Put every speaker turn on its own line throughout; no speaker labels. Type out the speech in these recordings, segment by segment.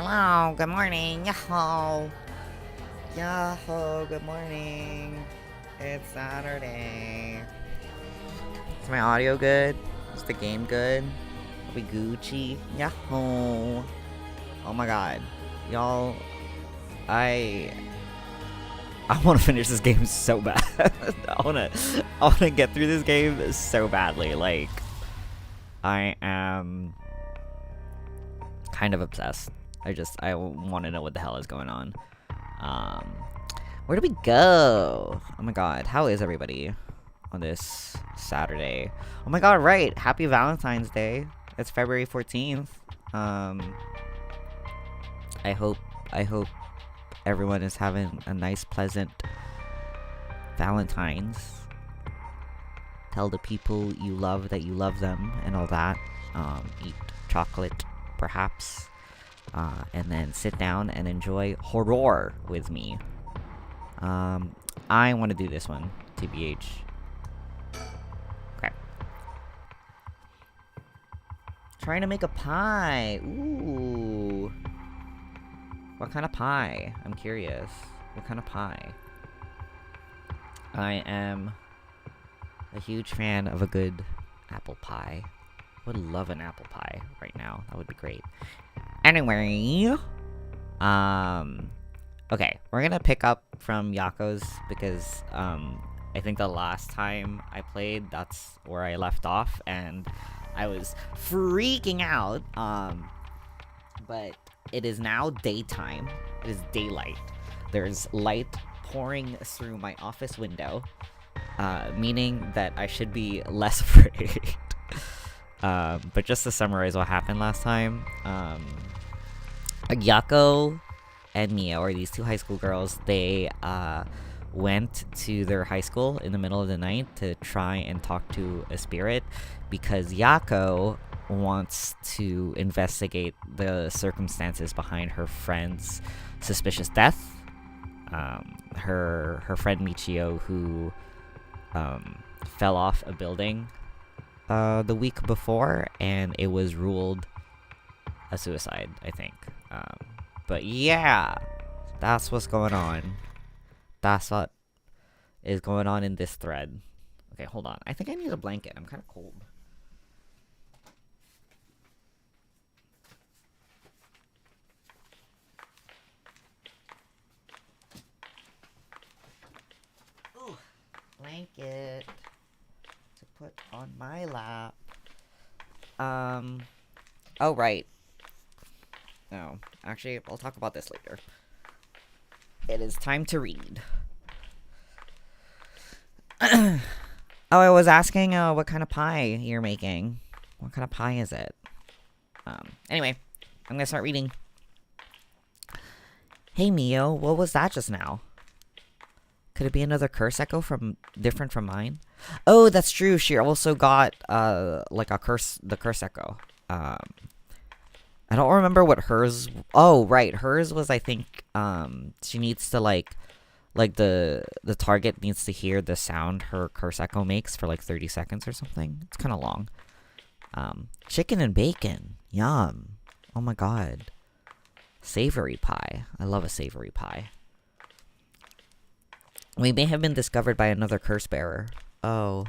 Hello, good morning. Yahoo. Yahoo, good morning. It's Saturday. Is my audio good? Is the game good? Are we Gucci? Yahoo. Oh my god. Y'all, I want to finish this game so bad. I want to get through this game so badly. Like, I am kind of obsessed. I want to know what the hell is going on. Where do we go? Oh my god, how is everybody on this Saturday? Oh my god, right, happy Valentine's Day. It's February 14th. I hope everyone is having a nice, pleasant Valentine's. Tell the people you love that you love them and all that. Eat chocolate, perhaps. And then sit down and enjoy horror with me. I want to do this one, TBH. Okay. Trying to make a pie. Ooh. What kind of pie? I'm curious. What kind of pie? I am a huge fan of a good apple pie. Would love an apple pie right now. That would be great. Anyway, okay, we're gonna pick up from Yako's because I think the last time I played, that's where I left off, and I was freaking out. But it is now daytime. It is daylight. There's light pouring through my office window, meaning that I should be less afraid. But just to summarize what happened last time, Yako and Mia, or these two high school girls, they went to their high school in the middle of the night to try and talk to a spirit because Yako wants to investigate the circumstances behind her friend's suspicious death. Her friend Michio, who fell off a building the week before, and it was ruled a suicide, I think. But yeah, that's what's going on. That's what is going on in this thread. Okay, hold on. I think I need a blanket. I'm kind of cold. Ooh, blanket to put on my lap. Oh, right. No, actually, I'll talk about this later. It is time to read. Oh, I was asking what kind of pie you're making. What kind of pie is it? Anyway, I'm gonna start reading. Hey, Mio, what was that just now? Could it be another curse echo different from mine? Oh, that's true. She also got like the curse echo. I don't remember what hers. Oh, right. Hers was, I think, she needs to like the target needs to hear the sound her curse echo makes for like 30 seconds or something. It's kind of long. Chicken and bacon. Yum. Oh my god. Savory pie. I love a savory pie. We may have been discovered by another curse bearer. Oh.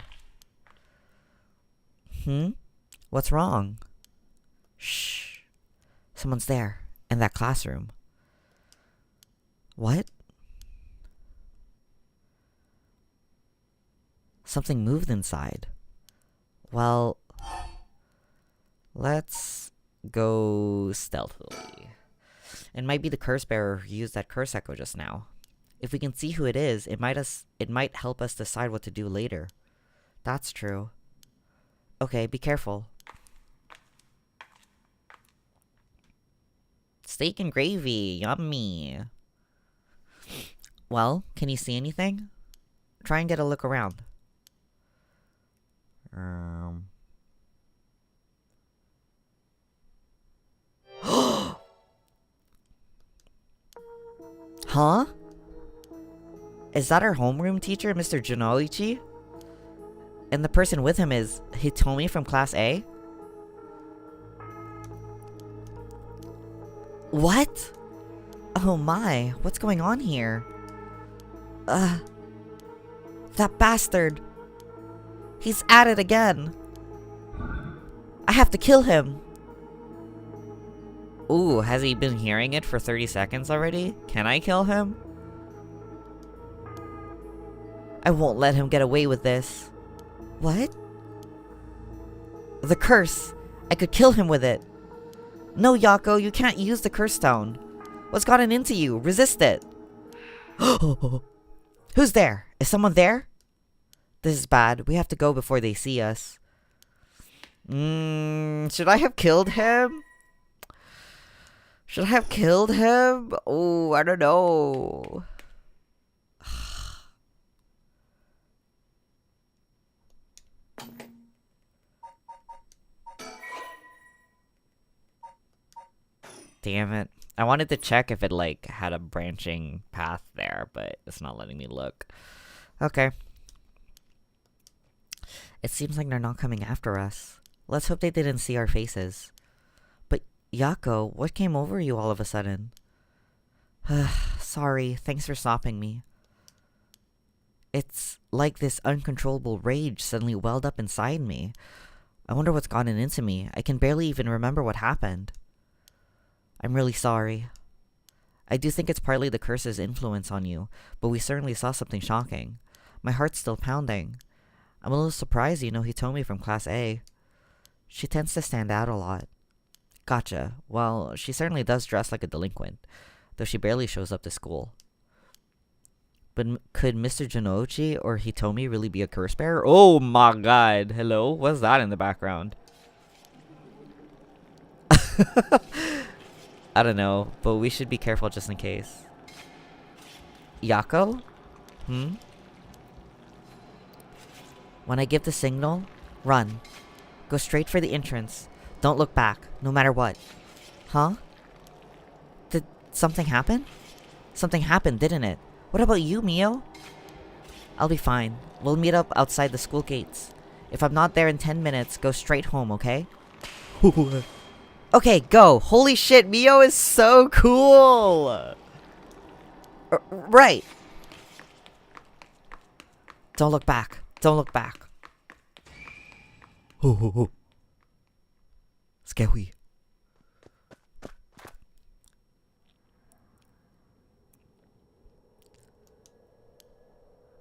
What's wrong? Shh. Someone's there, in that classroom. What? Something moved inside. Well, let's go stealthily. It might be the curse bearer who used that curse echo just now. If we can see who it is, it might help us decide what to do later. That's true. Okay, be careful. Steak and gravy, yummy. Well, can you see anything? Try and get a look around. Huh? Is that our homeroom teacher, Mr. Junolichi? And the person with him is Hitomi from Class A? What? Oh my, what's going on here? That bastard. He's at it again. I have to kill him. Ooh, has he been hearing it for 30 seconds already? Can I kill him? I won't let him get away with this. What? The curse. I could kill him with it. No, Yako, you can't use the curse stone. What's gotten into you? Resist it. Who's there? Is someone there? This is bad. We have to go before they see us. Should I have killed him? Should I have killed him? Oh, I don't know. Damn it. I wanted to check if it, like, had a branching path there, but it's not letting me look. Okay. It seems like they're not coming after us. Let's hope they didn't see our faces. But, Yako, what came over you all of a sudden? Sorry, thanks for stopping me. It's like this uncontrollable rage suddenly welled up inside me. I wonder what's gotten into me. I can barely even remember what happened. I'm really sorry. I do think it's partly the curse's influence on you, but we certainly saw something shocking. My heart's still pounding. I'm a little surprised you know Hitomi from Class A. She tends to stand out a lot. Gotcha. Well, she certainly does dress like a delinquent, though she barely shows up to school. But could Mr. Jonouchi or Hitomi really be a curse bearer? Oh my god. Hello? What's that in the background? I don't know, but we should be careful just in case. Yako? When I give the signal, run. Go straight for the entrance. Don't look back, no matter what. Huh? Did something happen? Something happened, didn't it? What about you, Mio? I'll be fine. We'll meet up outside the school gates. If I'm not there in 10 minutes, go straight home, okay? Okay, go. Holy shit, Mio is so cool. Right. Don't look back. Don't look back. Scary.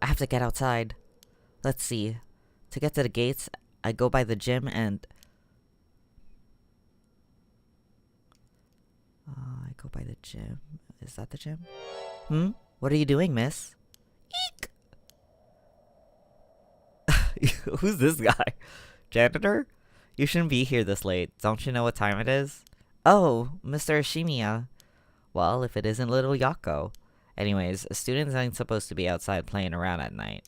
I have to get outside. Let's see. To get to the gates, I go by the gym and... I go by the gym. Is that the gym? What are you doing, miss? Eek! Who's this guy? Janitor? You shouldn't be here this late. Don't you know what time it is? Oh, Mr. Ashimiya. Well, if it isn't little Yako. Anyways, students aren't supposed to be outside playing around at night.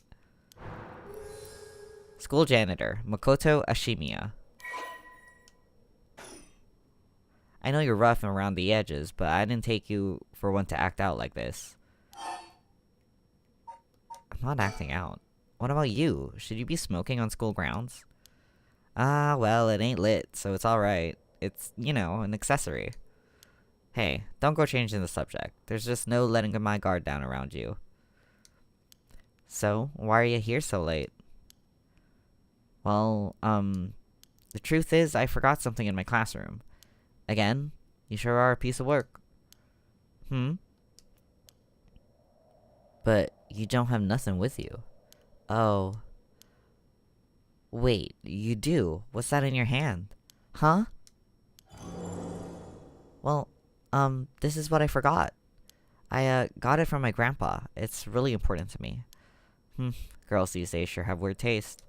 School janitor, Makoto Ashimiya. I know you're rough and around the edges, but I didn't take you for one to act out like this. I'm not acting out. What about you? Should you be smoking on school grounds? Ah, well, it ain't lit, so it's alright. It's, you know, an accessory. Hey, don't go changing the subject. There's just no letting my guard down around you. So, why are you here so late? Well, the truth is I forgot something in my classroom. Again, you sure are a piece of work. But you don't have nothing with you. Oh. Wait, you do? What's that in your hand? Huh? Well, this is what I forgot. I, got it from my grandpa. It's really important to me. Girls these days sure have weird taste.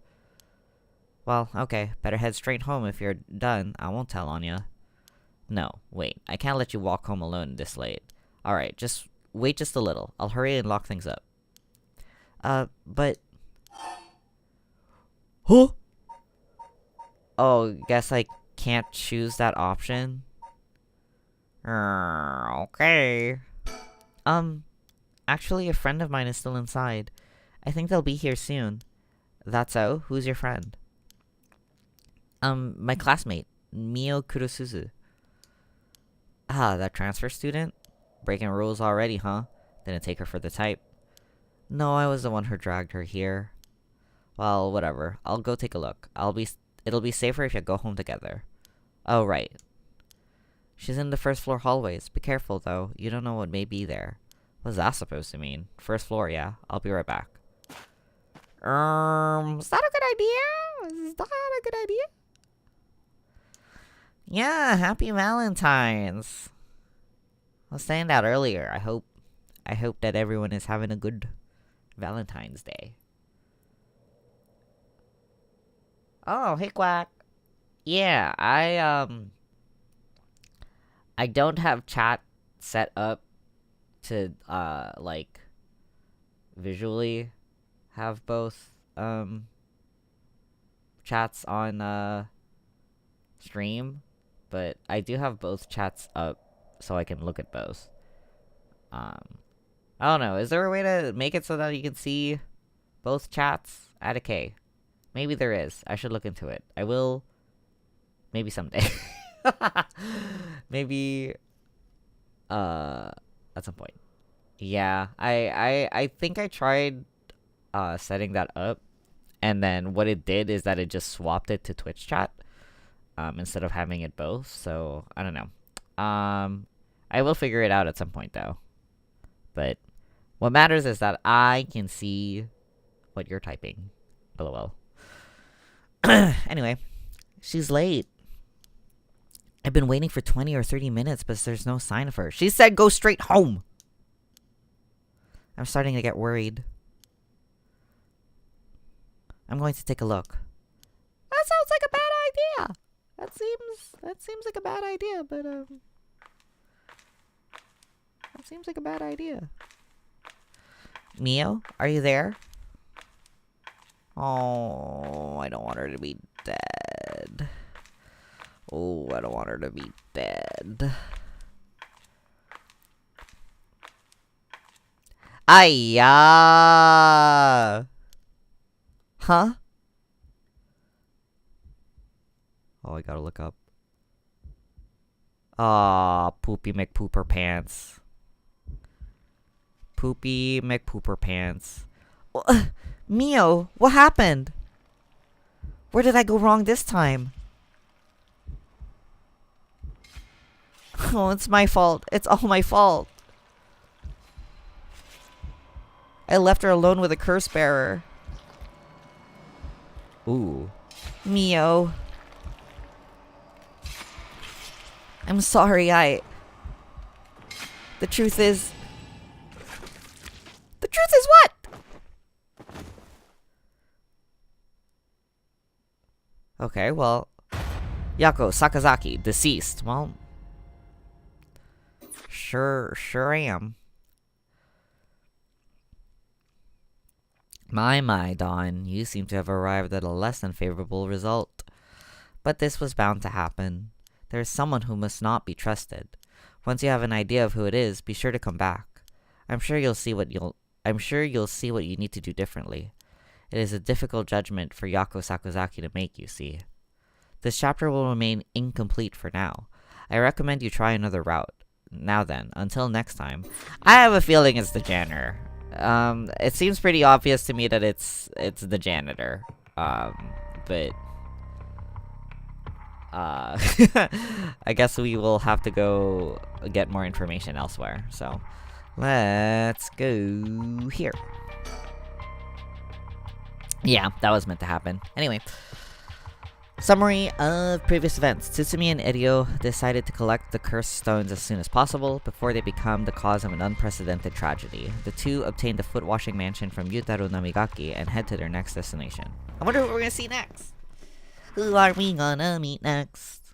Well, okay, better head straight home if you're done. I won't tell on ya. No, wait, I can't let you walk home alone this late. Alright, just wait just a little. I'll hurry and lock things up. But... Huh? Oh, guess I can't choose that option? Okay. Actually, a friend of mine is still inside. I think they'll be here soon. That's so? Who's your friend? My classmate, Mio Kurosuzu. Ah, that transfer student? Breaking rules already, huh? Didn't take her for the type. No, I was the one who dragged her here. Well, whatever. I'll go take a look. It'll be safer if you go home together. Oh, right. She's in the first floor hallways. Be careful, though. You don't know what may be there. What's that supposed to mean? First floor, yeah. I'll be right back. Is that a good idea? Is that a good idea? Yeah, happy Valentine's. I was saying that earlier. I hope that everyone is having a good Valentine's Day. Oh, hey Quack. Yeah, I don't have chat set up to like visually have both chats on stream, but I do have both chats up so I can look at both. I don't know. Is there a way to make it so that you can see both chats? Add a K. Maybe there is. I should look into it. I will. Maybe someday. Maybe at some point. Yeah, I think I tried setting that up, and then what it did is that it just swapped it to Twitch chat instead of having it both. So I don't know. I will figure it out at some point though. But what matters is that I can see what you're typing. LOL. Anyway, she's late. I've been waiting for 20 or 30 minutes, but there's no sign of her. She said go straight home. I'm starting to get worried. I'm going to take a look. That sounds like a bad idea. That seems like a bad idea, but that seems like a bad idea. Mio, are you there? Oh, I don't want her to be dead. Oh, I don't want her to be dead. Ayya! Huh? Oh, I gotta look up. Ah, Poopy McPooper Pants. Poopy McPooper Pants. Mio, what happened? Where did I go wrong this time? Oh, it's my fault. It's all my fault. I left her alone with a curse bearer. Ooh. Mio. I'm sorry, The truth is... The truth is what? Okay, well... Yako Sakazaki, deceased. Well... Sure I am. My, Dawn, you seem to have arrived at a less than favorable result. But this was bound to happen. There is someone who must not be trusted. Once you have an idea of who it is, be sure to come back. I'm sure you'll see what you need to do differently. It is a difficult judgment for Yako Sakazaki to make, you see. This chapter will remain incomplete for now. I recommend you try another route. Now then, until next time. I have a feeling it's the janitor. It seems pretty obvious to me that it's the janitor. But I guess we will have to go get more information elsewhere. So, let's go here. Yeah, that was meant to happen. Anyway, summary of previous events. Tsutsumi and Iryo decided to collect the cursed stones as soon as possible before they become the cause of an unprecedented tragedy. The two obtained a foot-washing mansion from Yutaro Namigaki and head to their next destination. I wonder what we're gonna see next. Who are we gonna meet next?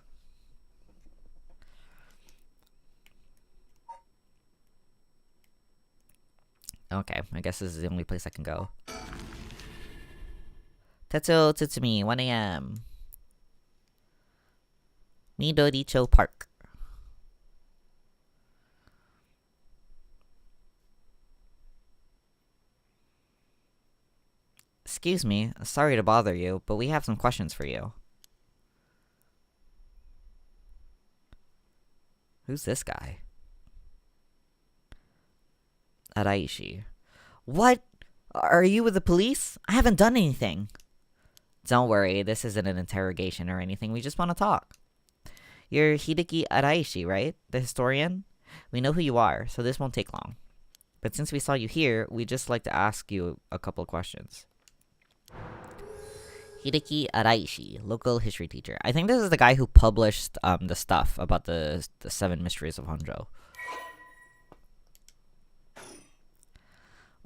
Okay, I guess this is the only place I can go. Tetsuo Tsutsumi, 1 a.m. Midoricho Park. Excuse me, sorry to bother you, but we have some questions for you.
Who's this guy? Araishi. What? Are you with the police? I haven't done anything. Don't worry, this isn't an interrogation or anything. We just want to talk. You're Hideki Araishi, right? The historian? We know who you are, so this won't take long. But since we saw you here, we'd just like to ask you a couple questions. Hideki Araishi, local history teacher. I think this is the guy who published the stuff about the 7 mysteries of Honjo.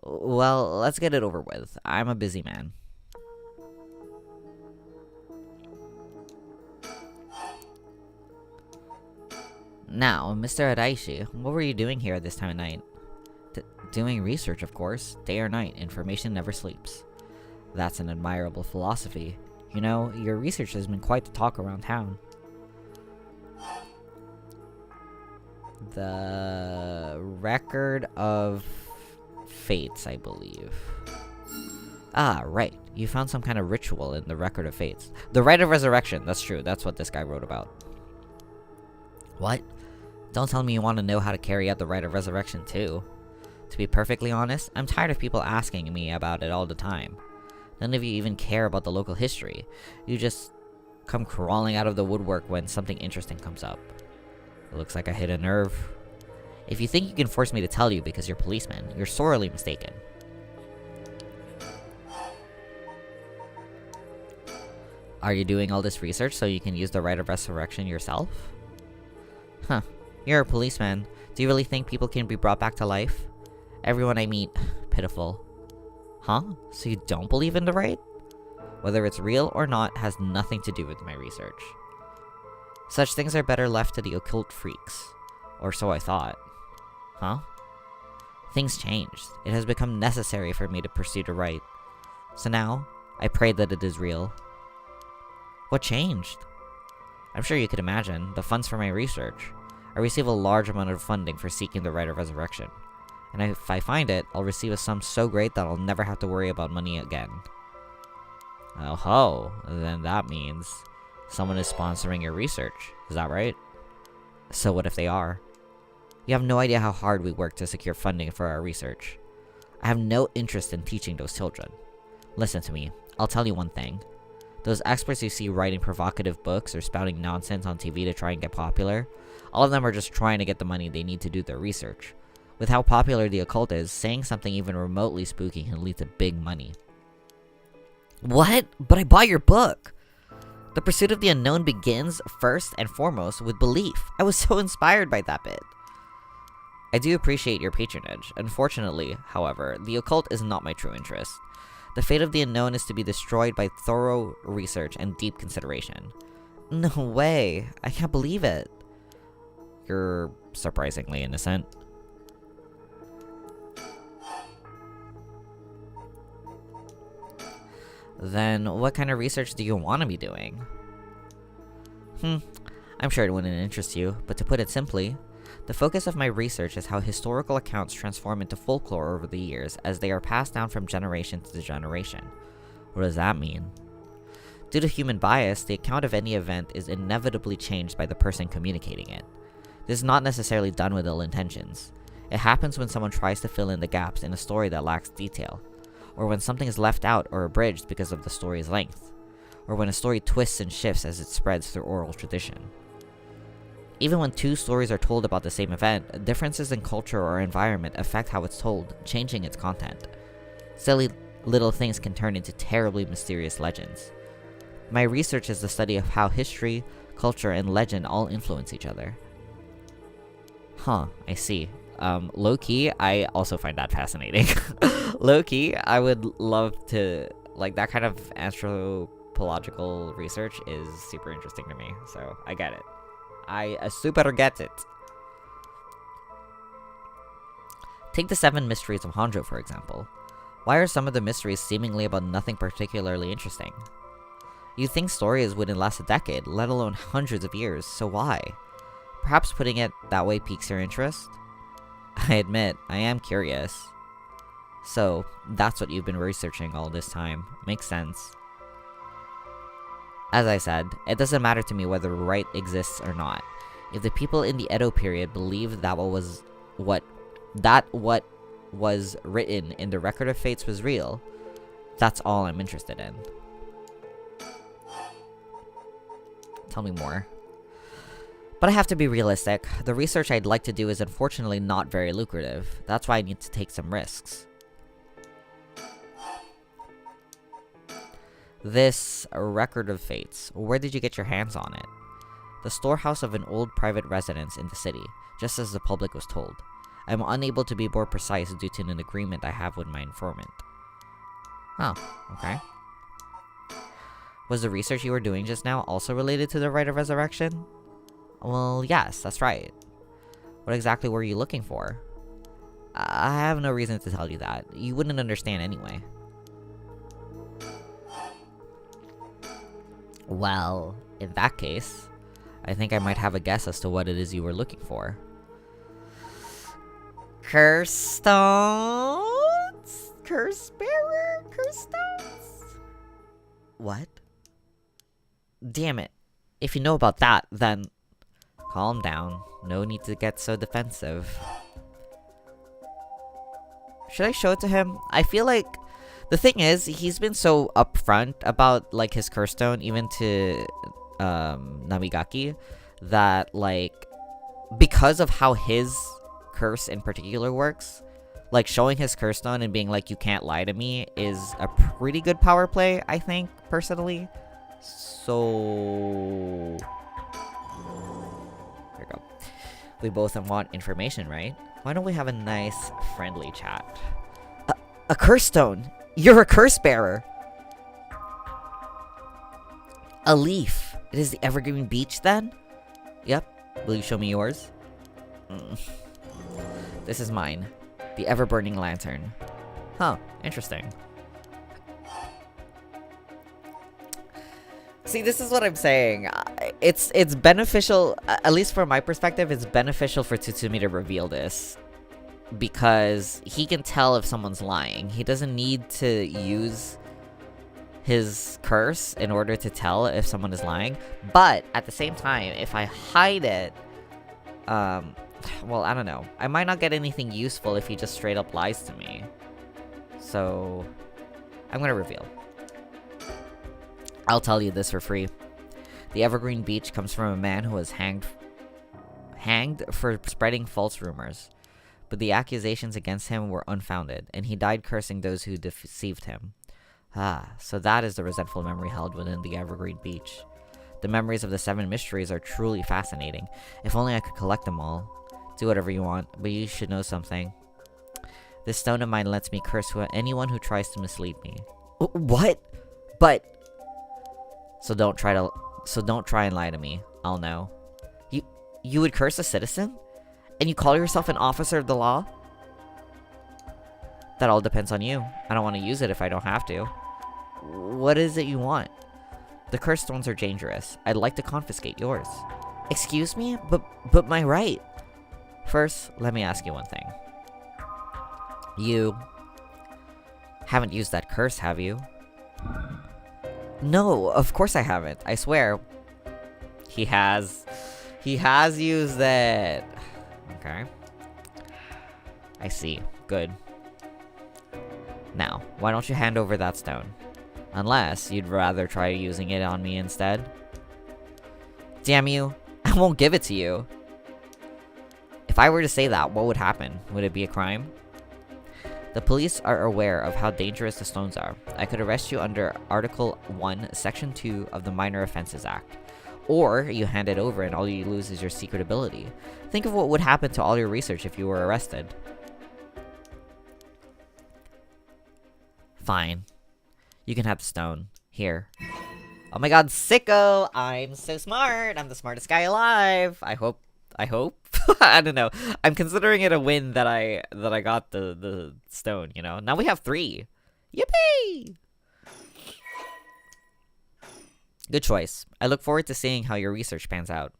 Well, let's get it over with. I'm a busy man. Now, Mr. Araishi, what were you doing here at this time of night? Doing research, of course. Day or night, information never sleeps. That's an admirable philosophy. You know, your research has been quite the talk around town. The Record of Fates, I believe. Ah, right. You found some kind of ritual in the Record of Fates. The Rite of Resurrection, that's true. That's what this guy wrote about. What? Don't tell me you want to know how to carry out the Rite of Resurrection, too. To be perfectly honest, I'm tired of people asking me about it all the time. None of you even care about the local history. You just come crawling out of the woodwork when something interesting comes up. It looks like I hit a nerve. If you think you can force me to tell you because you're policemen, you're sorely mistaken. Are you doing all this research so you can use the Rite of Resurrection yourself? Huh. You're a policeman. Do you really think people can be brought back to life? Everyone I meet, pitiful. Huh? So you don't believe in the rite? Whether it's real or not has nothing to do with my research. Such things are better left to the occult freaks. Or so I thought. Huh? Things changed. It has become necessary for me to pursue the rite. So now, I pray that it is real. What changed? I'm sure you could imagine, the funds for my research. I receive a large amount of funding for seeking the Rite of Resurrection. And if I find it, I'll receive a sum so great that I'll never have to worry about money again. Oh ho, then that means someone is sponsoring your research, is that right? So what if they are? You have no idea how hard we work to secure funding for our research. I have no interest in teaching those children. Listen to me, I'll tell you one thing. Those experts you see writing provocative books or spouting nonsense on TV to try and get popular, all of them are just trying to get the money they need to do their research. With how popular the occult is, saying something even remotely spooky can lead to big money. What? But I bought your book! The pursuit of the unknown begins, first and foremost, with belief. I was so inspired by that bit. I do appreciate your patronage. Unfortunately, however, the occult is not my true interest. The fate of the unknown is to be destroyed by thorough research and deep consideration. No way. I can't believe it. You're surprisingly innocent. Then what kind of research do you want to be doing? I'm sure it wouldn't interest you, but to put it simply, the focus of my research is how historical accounts transform into folklore over the years as they are passed down from generation to generation. What does that mean? Due to human bias, the account of any event is inevitably changed by the person communicating it. This is not necessarily done with ill intentions. It happens when someone tries to fill in the gaps in a story that lacks detail, or when something is left out or abridged because of the story's length, or when a story twists and shifts as it spreads through oral tradition. Even when two stories are told about the same event, differences in culture or environment affect how it's told, changing its content. Silly little things can turn into terribly mysterious legends. My research is the study of how history, culture, and legend all influence each other. Huh, I see. Low-key, I also find that fascinating. Low-key, I would love to, like, that kind of anthropological research is super interesting to me, so I get it. I super get it. Take the 7 mysteries of Honjo, for example. Why are some of the mysteries seemingly about nothing particularly interesting? You'd think stories wouldn't last a decade, let alone hundreds of years, so why? Perhaps putting it that way piques your interest? I admit, I am curious. So, that's what you've been researching all this time. Makes sense. As I said, it doesn't matter to me whether right exists or not. If the people in the Edo period believed that what was written in the record of fates was real, that's all I'm interested in. Tell me more. But I have to be realistic. The research I'd like to do is unfortunately not very lucrative. That's why I need to take some risks. This record of fates, where did you get your hands on it? The storehouse of an old private residence in the city, just as the public was told. I'm unable to be more precise due to an agreement I have with my informant. Oh, okay. Was the research you were doing just now also related to the rite of resurrection? Well, yes, that's right. What exactly were you looking for? I have no reason to tell you that. You wouldn't understand anyway. Well, in that case, I think I might have a guess as to what it is you were looking for. Curse stones? Curse bearer? Curse stones? What? Damn it. If you know about that, then... Calm down. No need to get so defensive. Should I show it to him? I feel like... The thing is, he's been so upfront about, like, his curse stone, even to, Namigaki, that, like, because of how his curse in particular works, like, showing his curse stone and being like, you can't lie to me, is a pretty good power play, I think, personally. So... Here we go. We both want information, right? Why don't we have a nice, friendly chat? A curse stone! You're a curse bearer! A leaf. It is the evergreen beech, then? Yep. Will you show me yours? This is mine. The ever-burning lantern. Huh. Interesting. See, this is what I'm saying. It's beneficial, at least from my perspective, it's beneficial for Tsutsumi to reveal this. Because he can tell if someone's lying. He doesn't need to use his curse in order to tell if someone is lying. But at the same time, if I hide it, well, I don't know. I might not get anything useful if he just straight up lies to me. So, I'm gonna reveal. I'll tell you this for free. The evergreen beech comes from a man who was hanged for spreading false rumors. But the accusations against him were unfounded, and he died cursing those who deceived him. Ah, so that is the resentful memory held within the evergreen beech. The memories of the 7 mysteries are truly fascinating. If only I could collect them all. Do whatever you want, but you should know something. This stone of mine lets me curse anyone who tries to mislead me. What? But... So don't try and lie to me. I'll know. You would curse a citizen? And you call yourself an officer of the law? That all depends on you. I don't want to use it if I don't have to. What is it you want? The cursed stones are dangerous. I'd like to confiscate yours. Excuse me? But my right. First, let me ask you one thing. You haven't used that curse, have you? No, of course I haven't. I swear. He has used it. Okay. I see. Good. Now, why don't you hand over that stone? Unless you'd rather try using it on me instead. Damn you. I won't give it to you. If I were to say that, what would happen? Would it be a crime? The police are aware of how dangerous the stones are. I could arrest you under Article 1, Section 2 of the Minor Offenses Act. Or you hand it over and all you lose is your secret ability. Think of what would happen to all your research if you were arrested. Fine. You can have the stone. Here. Oh my god, sicko! I'm so smart! I'm the smartest guy alive! I hope? I don't know. I'm considering it a win that I got the stone, you know? Now we have 3! Yippee! Good choice. I look forward to seeing how your research pans out.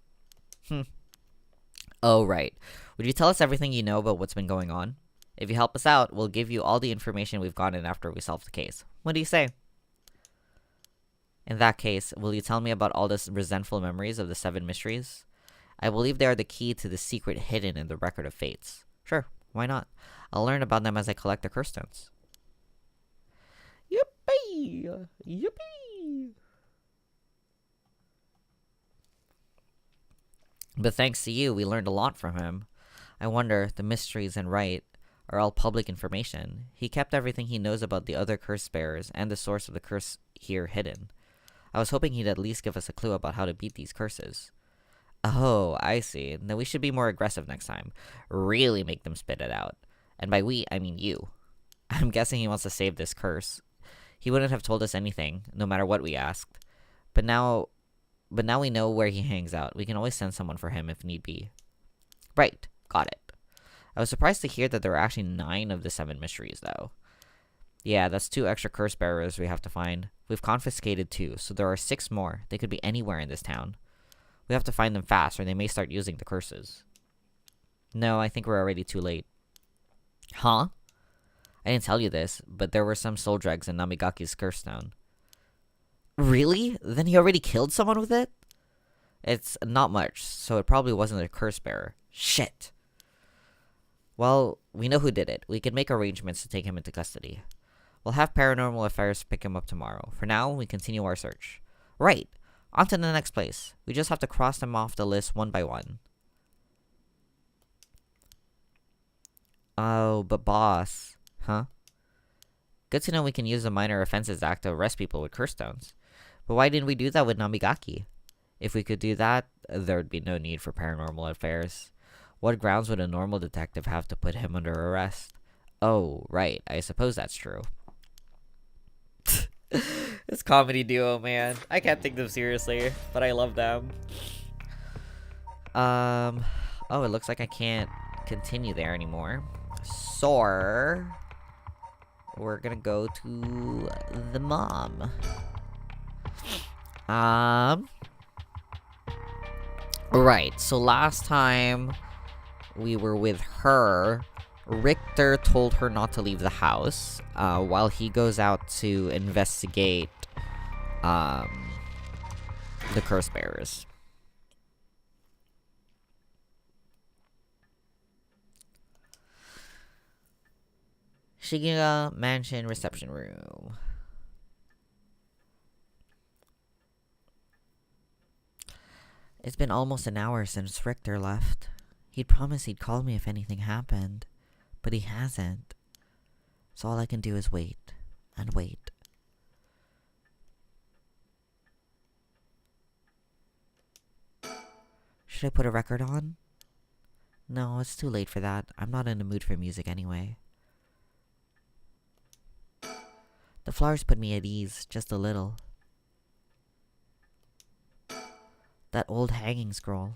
Oh, right. Would you tell us everything you know about what's been going on? If you help us out, we'll give you all the information we've gotten after we solve the case. What do you say? In that case, will you tell me about all the resentful memories of the 7 mysteries? I believe they are the key to the secret hidden in the Record of Fates. Sure, why not? I'll learn about them as I collect the curse stones. Yippee! Yippee! But thanks to you, we learned a lot from him. I wonder, the mysteries and rite are all public information. He kept everything he knows about the other curse bearers and the source of the curse here hidden. I was hoping he'd at least give us a clue about how to beat these curses. Oh, I see. Then we should be more aggressive next time. Really make them spit it out. And by we, I mean you. I'm guessing he wants to save this curse. He wouldn't have told us anything, no matter what we asked. But now we know where he hangs out. We can always send someone for him if need be. Right. Got it. I was surprised to hear that there were actually 9 of the 7 mysteries, though. Yeah, that's 2 extra curse bearers we have to find. We've confiscated 2, so there are 6 more. They could be anywhere in this town. We have to find them fast, or they may start using the curses. No, I think we're already too late. Huh? I didn't tell you this, but there were some soul dregs in Namigaki's curse stone. Really? Then he already killed someone with it? It's not much, so it probably wasn't a curse bearer. Shit. Well, we know who did it. We can make arrangements to take him into custody. We'll have Paranormal Affairs pick him up tomorrow. For now, we continue our search. Right. On to the next place. We just have to cross them off the list one by one. Oh, but boss. Huh? Good to know we can use the Minor Offenses Act to arrest people with curse stones. But why didn't we do that with Namigaki? If we could do that, there would be no need for Paranormal Affairs. What grounds would a normal detective have to put him under arrest? Oh, right. I suppose that's true. This comedy duo, man. I can't take them seriously, but I love them. Oh, it looks like I can't continue there anymore. So, we're gonna go to the mom. Right. So last time we were with her, Richter told her not to leave the house while he goes out to investigate the curse bearers. Shigeru Mansion reception room. It's been almost an hour since Richter left. He'd promised he'd call me if anything happened, but he hasn't. So all I can do is wait and wait. Should I put a record on? No, it's too late for that. I'm not in the mood for music anyway. The flowers put me at ease, just a little. That old hanging scroll.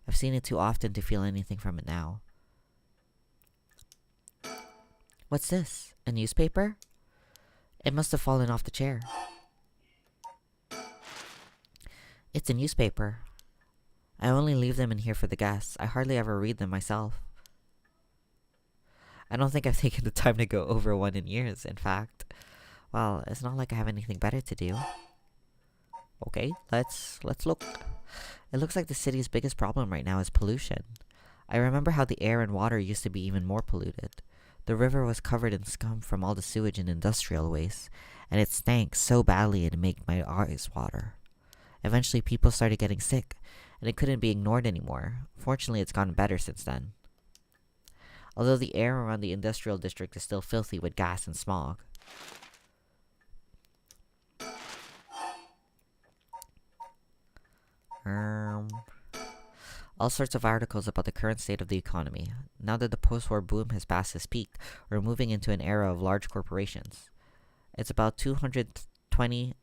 I've seen it too often to feel anything from it now. What's this? A newspaper? It must have fallen off the chair. It's a newspaper. I only leave them in here for the guests. I hardly ever read them myself. I don't think I've taken the time to go over one in years, in fact. Well, it's not like I have anything better to do. Okay, let's look. It looks like the city's biggest problem right now is pollution. I remember how the air and water used to be even more polluted. The river was covered in scum from all the sewage and industrial waste, and it stank so badly it'd make my eyes water. Eventually people started getting sick, and it couldn't be ignored anymore. Fortunately, it's gotten better since then. Although the air around the industrial district is still filthy with gas and smog. All sorts of articles about the current state of the economy. Now that the post-war boom has passed its peak, we're moving into an era of large corporations. It's about 220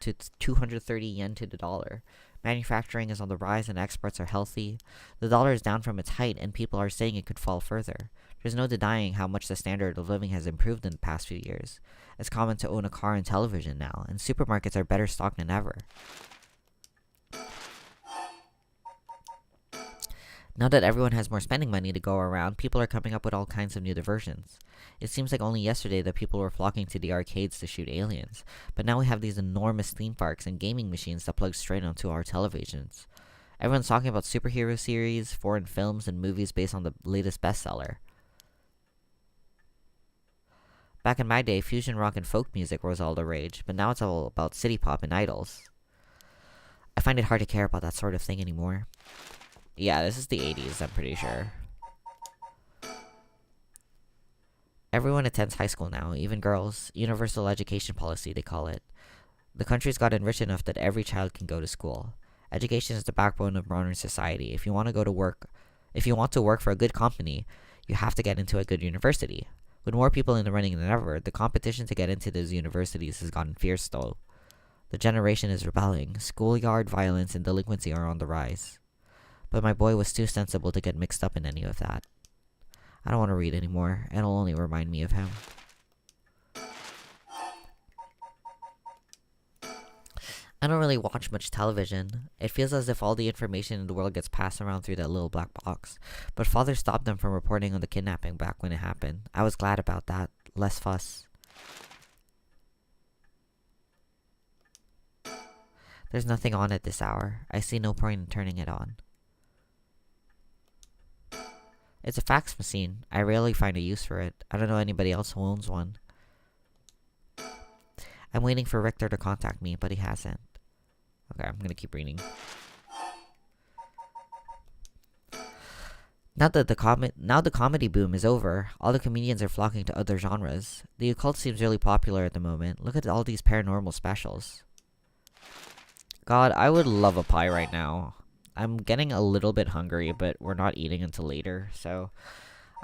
to 230 yen to the dollar. Manufacturing is on the rise and exports are healthy. The dollar is down from its height and people are saying it could fall further. There's no denying how much the standard of living has improved in the past few years. It's common to own a car and television now, and supermarkets are better stocked than ever. Now that everyone has more spending money to go around, people are coming up with all kinds of new diversions. It seems like only yesterday that people were flocking to the arcades to shoot aliens, but now we have these enormous theme parks and gaming machines that plug straight onto our televisions. Everyone's talking about superhero series, foreign films, and movies based on the latest bestseller. Back in my day, fusion rock and folk music was all the rage, but now it's all about city pop and idols. I find it hard to care about that sort of thing anymore. Yeah, this is the 80s, I'm pretty sure. Everyone attends high school now, even girls. Universal education policy, they call it. The country's gotten rich enough that every child can go to school. Education is the backbone of modern society. If you want to work for a good company, you have to get into a good university. With more people in the running than ever, the competition to get into those universities has gotten fierce though. The generation is rebelling. Schoolyard violence and delinquency are on the rise. But my boy was too sensible to get mixed up in any of that. I don't want to read anymore. It'll only remind me of him. I don't really watch much television. It feels as if all the information in the world gets passed around through that little black box. But father stopped them from reporting on the kidnapping back when it happened. I was glad about that. Less fuss. There's nothing on at this hour. I see no point in turning it on. It's a fax machine. I rarely find a use for it. I don't know anybody else who owns one. I'm waiting for Richter to contact me, but he hasn't. Okay, I'm gonna keep reading. Now the comedy boom is over, all the comedians are flocking to other genres. The occult seems really popular at the moment. Look at all these paranormal specials. God, I would love a pie right now. I'm getting a little bit hungry, but we're not eating until later, so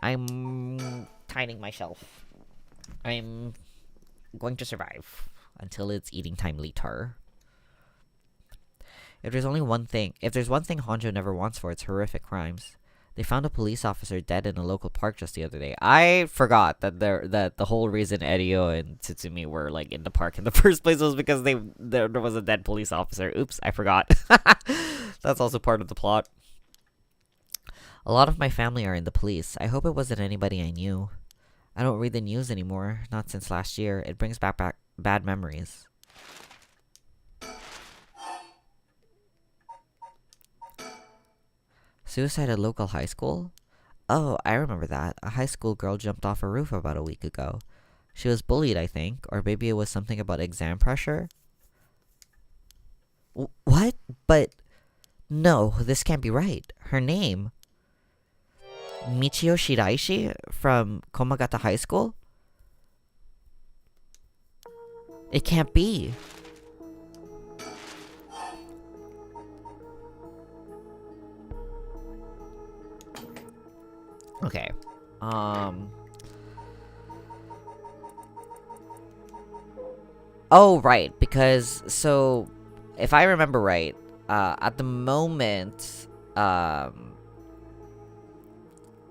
I'm timing myself. I'm going to survive until it's eating time later. If there's one thing Honjo never wants for, it's horrific crimes. They found a police officer dead in a local park just the other day. I forgot that the whole reason Erio and Tsutsumi were like in the park in the first place was because there was a dead police officer. Oops, I forgot. That's also part of the plot. A lot of my family are in the police. I hope it wasn't anybody I knew. I don't read the news anymore, not since last year. It brings back bad memories. Suicide at local high school? Oh, I remember that. A high school girl jumped off a roof about a week ago. She was bullied, I think, or maybe it was something about exam pressure. What? But no, this can't be right. Her name? Michio Shiraishi from Komagata High School? It can't be. Okay. Oh, right. Because, so, if I remember right, at the moment,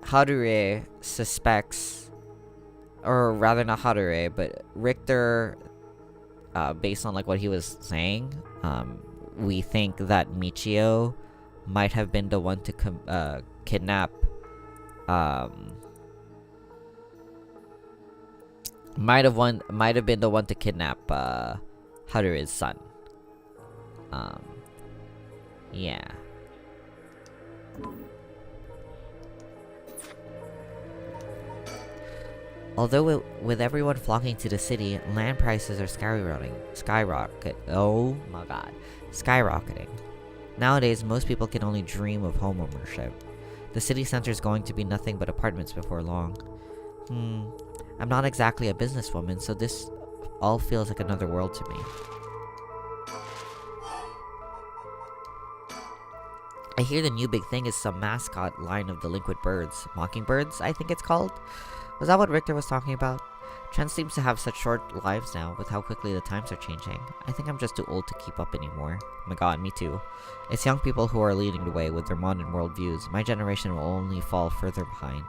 Hadure suspects, or rather not Hadure, but Richter, based on like what he was saying, we think that Michio might have been the one to kidnap might have been the one to kidnap Haru's son. Yeah. Although with everyone flocking to the city, land prices are skyrocketing. Oh my god. Skyrocketing. Nowadays, most people can only dream of home ownership. The city center is going to be nothing but apartments before long. I'm not exactly a businesswoman, so this all feels like another world to me. I hear the new big thing is some mascot line of delinquent birds. Mockingbirds, I think it's called. Was that what Richter was talking about? Trent seems to have such short lives now with how quickly the times are changing. I think I'm just too old to keep up anymore. Oh my god, me too. It's young people who are leading the way with their modern worldviews. My generation will only fall further behind.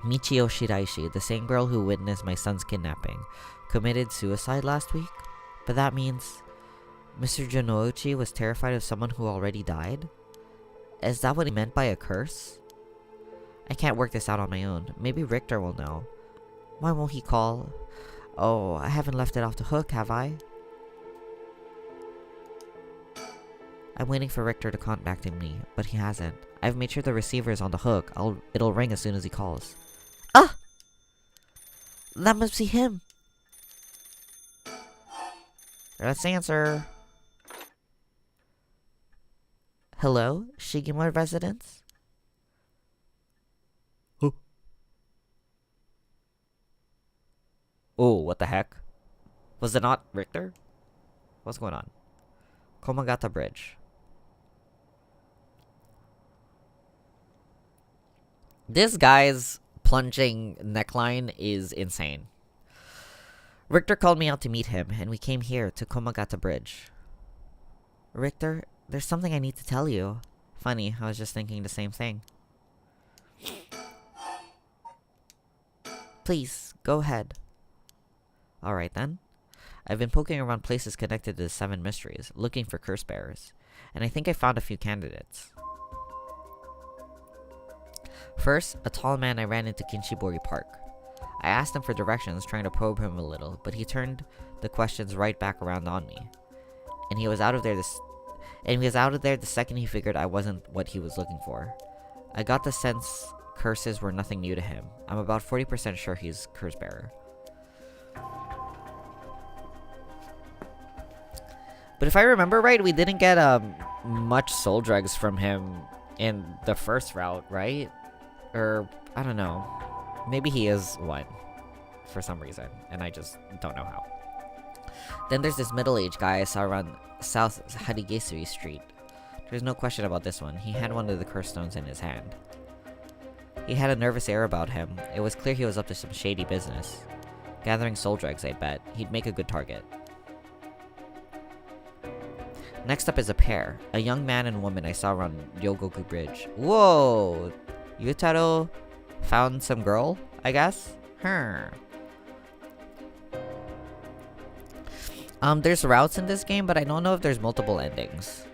Michio Shiraishi, the same girl who witnessed my son's kidnapping, committed suicide last week? But that means Mr. Jonouchi was terrified of someone who already died? Is that what he meant by a curse? I can't work this out on my own. Maybe Richter will know. Why won't he call? Oh, I haven't left it off the hook, have I? I'm waiting for Richter to contact me, but he hasn't. I've made sure the receiver is on the hook. It'll ring as soon as he calls. Ah! That must be him! Let's answer. Hello? Shigimura residence? Who? Oh, what the heck? Was it not Richter? What's going on? Komagata Bridge. This guy's plunging neckline is insane. Richter called me out to meet him, and we came here to Komagata Bridge. Richter, there's something I need to tell you. Funny, I was just thinking the same thing. Please, go ahead. Alright then. I've been poking around places connected to the 7 mysteries, looking for curse bearers, and I think I found a few candidates. First, a tall man I ran into Kinshibori Park. I asked him for directions, trying to probe him a little, but he turned the questions right back around on me. And he was out of there the second he figured I wasn't what he was looking for. I got the sense curses were nothing new to him. I'm about 40% sure he's curse bearer. But if I remember right, we didn't get much soul drugs from him in the first route, right? Or, I don't know. Maybe he is one for some reason, and I just don't know how. Then there's this middle-aged guy I saw around South Harigesuri Street. There's no question about this one. He had one of the curse stones in his hand. He had a nervous air about him. It was clear he was up to some shady business. Gathering soul drugs, I bet. He'd make a good target. Next up is a pair. A young man and woman I saw around Ryogoku Bridge. Whoa! Yutaro found some girl, I guess? There's routes in this game, but I don't know if there's multiple endings.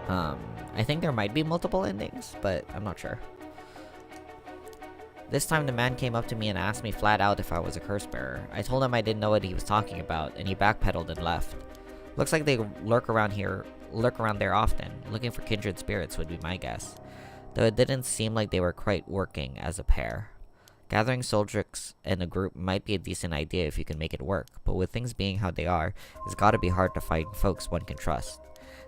I think there might be multiple endings, but I'm not sure. This time the man came up to me and asked me flat out if I was a curse bearer. I told him I didn't know what he was talking about, and he backpedaled and left. Looks like they lurk around there often. Looking for kindred spirits would be my guess. Though it didn't seem like they were quite working as a pair. Gathering soldiers in a group might be a decent idea if you can make it work, but with things being how they are, it's gotta be hard to find folks one can trust.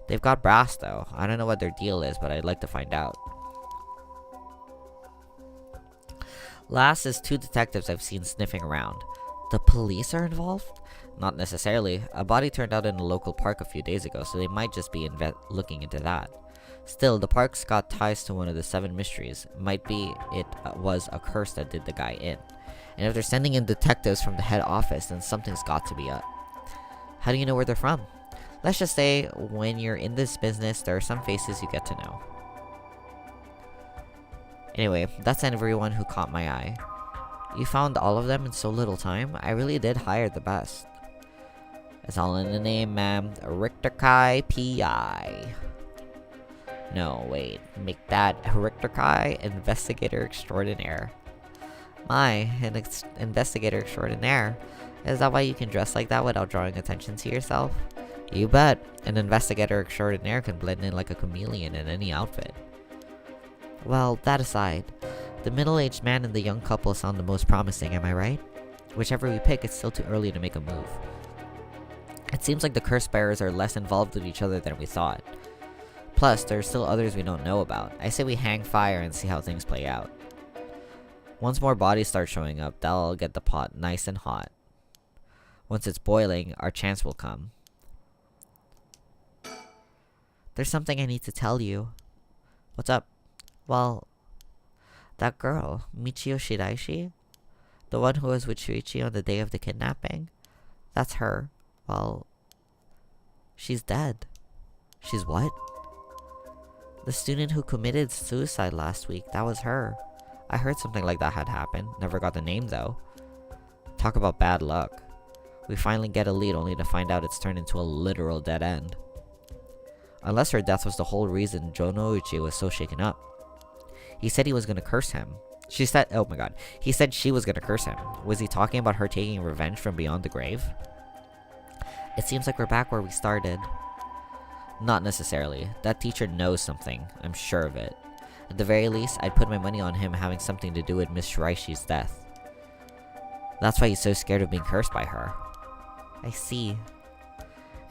They've got brass though. I don't know what their deal is, but I'd like to find out. Last is 2 detectives I've seen sniffing around. The police are involved? Not necessarily. A body turned out in a local park a few days ago, so they might just be looking into that. Still, the park's got ties to one of the 7 mysteries. Might be it was a curse that did the guy in. And if they're sending in detectives from the head office, then something's got to be up. How do you know where they're from? Let's just say, when you're in this business, there are some faces you get to know. Anyway, that's everyone who caught my eye. You found all of them in so little time? I really did hire the best. It's all in the name, ma'am. Richter Kai P.I. No, wait. Make that Richter Kai Investigator Extraordinaire. My, an Investigator Extraordinaire? Is that why you can dress like that without drawing attention to yourself? You bet. An Investigator Extraordinaire can blend in like a chameleon in any outfit. Well, that aside, the middle-aged man and the young couple sound the most promising, am I right? Whichever we pick, it's still too early to make a move. It seems like the curse bearers are less involved with each other than we thought. Plus, there are still others we don't know about. I say we hang fire and see how things play out. Once more bodies start showing up, that'll get the pot nice and hot. Once it's boiling, our chance will come. There's something I need to tell you. What's up? Well, that girl, Michio Shiraishi, the one who was with Shuichi on the day of the kidnapping, that's her. Well, she's dead. She's what? The student who committed suicide last week, that was her. I heard something like that had happened. Never got the name though. Talk about bad luck. We finally get a lead only to find out it's turned into a literal dead end. Unless her death was the whole reason Jonouchi was so shaken up. He said he was gonna curse him. She said, oh my god. He said she was gonna curse him. Was he talking about her taking revenge from beyond the grave? It seems like we're back where we started. Not necessarily. That teacher knows something. I'm sure of it. At the very least, I'd put my money on him having something to do with Miss Shiraishi's death. That's why he's so scared of being cursed by her. I see.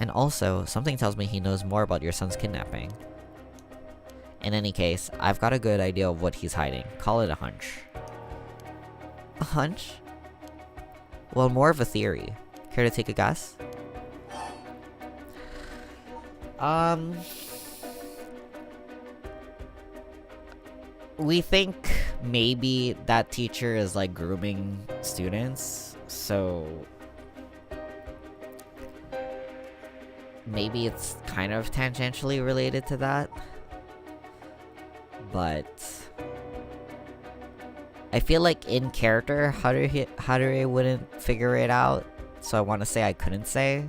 And also, something tells me he knows more about your son's kidnapping. In any case, I've got a good idea of what he's hiding. Call it a hunch. A hunch? Well, more of a theory. Care to take a guess? We think maybe that teacher is like grooming students, so maybe it's kind of tangentially related to that. But I feel like in character, Haruhi wouldn't figure it out, so I want to say I couldn't say.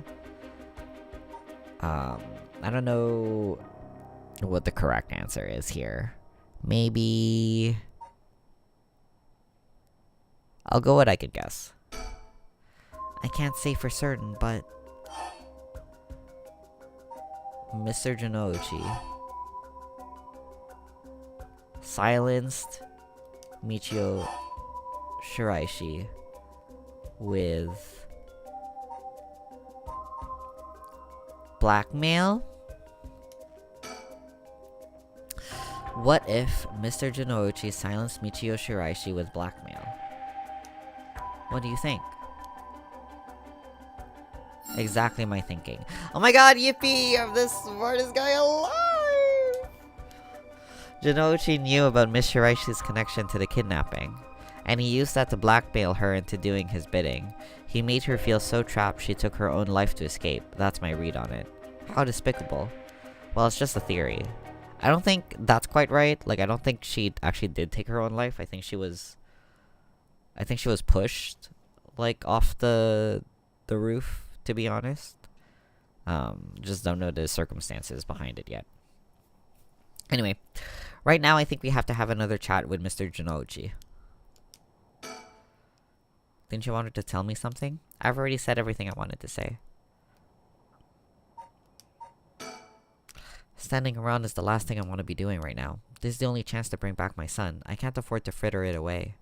I don't know what the correct answer is here. Maybe I'll go what I could guess. I can't say for certain, but Mr. Janouchi silenced Michio Shiraishi with blackmail? What if Mr. Janouchi silenced Michio Shiraishi with blackmail? What do you think? Exactly my thinking. Oh my god, yippee! I'm the smartest guy alive! Janouchi knew about Miss Shiraishi's connection to the kidnapping, and he used that to blackmail her into doing his bidding. He made her feel so trapped she took her own life to escape. That's my read on it. How despicable. Well, it's just a theory. I don't think that's quite right. Like, I don't think she actually did take her own life. I think she was pushed, like, off the roof, to be honest. Just don't know the circumstances behind it yet. Anyway, right now I think we have to have another chat with Mr. Janouchi. Didn't you want to tell me something? I've already said everything I wanted to say. Standing around is the last thing I want to be doing right now. This is the only chance to bring back my son. I can't afford to fritter it away.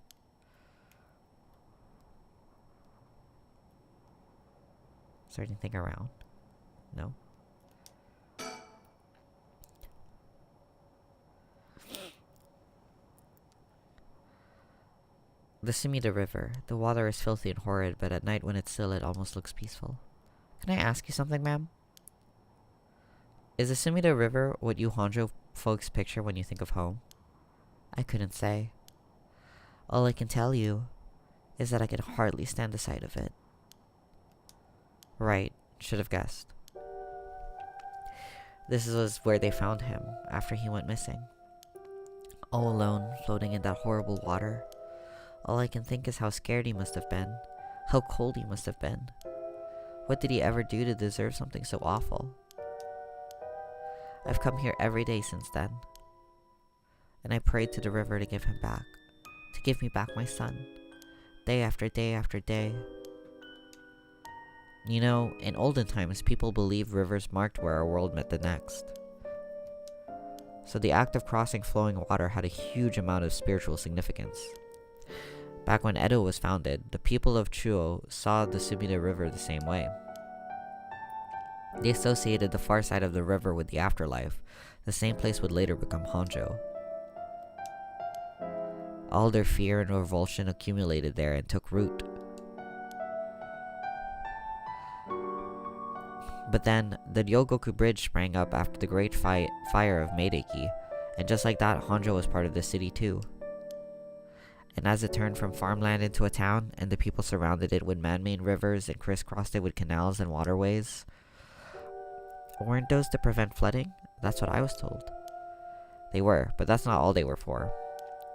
Is there anything around? No? The Sumida River. The water is filthy and horrid, but at night when it's still, it almost looks peaceful. Can I ask you something, ma'am? Is the Sumida River what you Honjo folks picture when you think of home? I couldn't say. All I can tell you is that I can hardly stand the sight of it. Right, should have guessed. This was where they found him after he went missing. All alone, floating in that horrible water. All I can think is how scared he must have been. How cold he must have been. What did he ever do to deserve something so awful? I've come here every day since then. And I prayed to the river to give him back. To give me back my son. Day after day after day. You know, in olden times, people believed rivers marked where our world met the next. So the act of crossing flowing water had a huge amount of spiritual significance. Back when Edo was founded, the people of Chuo saw the Sumida River the same way. They associated the far side of the river with the afterlife. The same place would later become Honjo. All their fear and revulsion accumulated there and took root. But then, the Ryogoku Bridge sprang up after the great fire of Meideki, and just like that, Honjo was part of the city too. And as it turned from farmland into a town, and the people surrounded it with man-made rivers and crisscrossed it with canals and waterways, weren't those to prevent flooding? That's what I was told. They were, but that's not all they were for.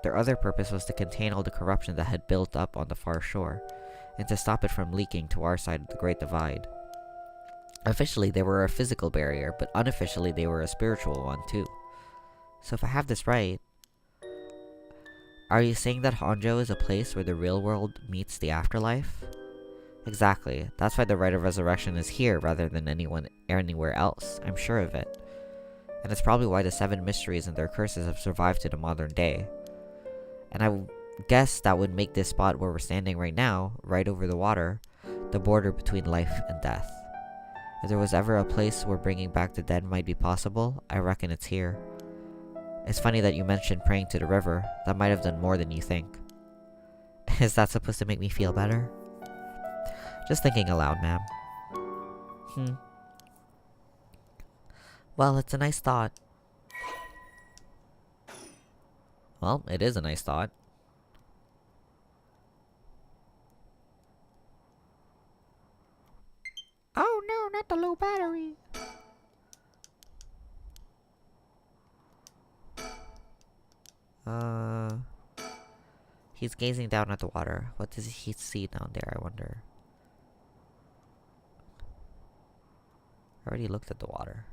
Their other purpose was to contain all the corruption that had built up on the far shore, and to stop it from leaking to our side of the Great Divide. Officially, they were a physical barrier, but unofficially, they were a spiritual one too. So if I have this right, are you saying that Honjo is a place where the real world meets the afterlife? Exactly. That's why the rite of resurrection is here rather than anywhere else. I'm sure of it. And it's probably why the 7 mysteries and their curses have survived to the modern day. And I guess that would make this spot where we're standing right now, right over the water, the border between life and death. If there was ever a place where bringing back the dead might be possible, I reckon it's here. It's funny that you mentioned praying to the river. That might have done more than you think. Is that supposed to make me feel better? Just thinking aloud, ma'am. Well, it's a nice thought. Well, it is a nice thought. Oh no, not the low battery. He's gazing down at the water. What does he see down there, I wonder? I already looked at the water.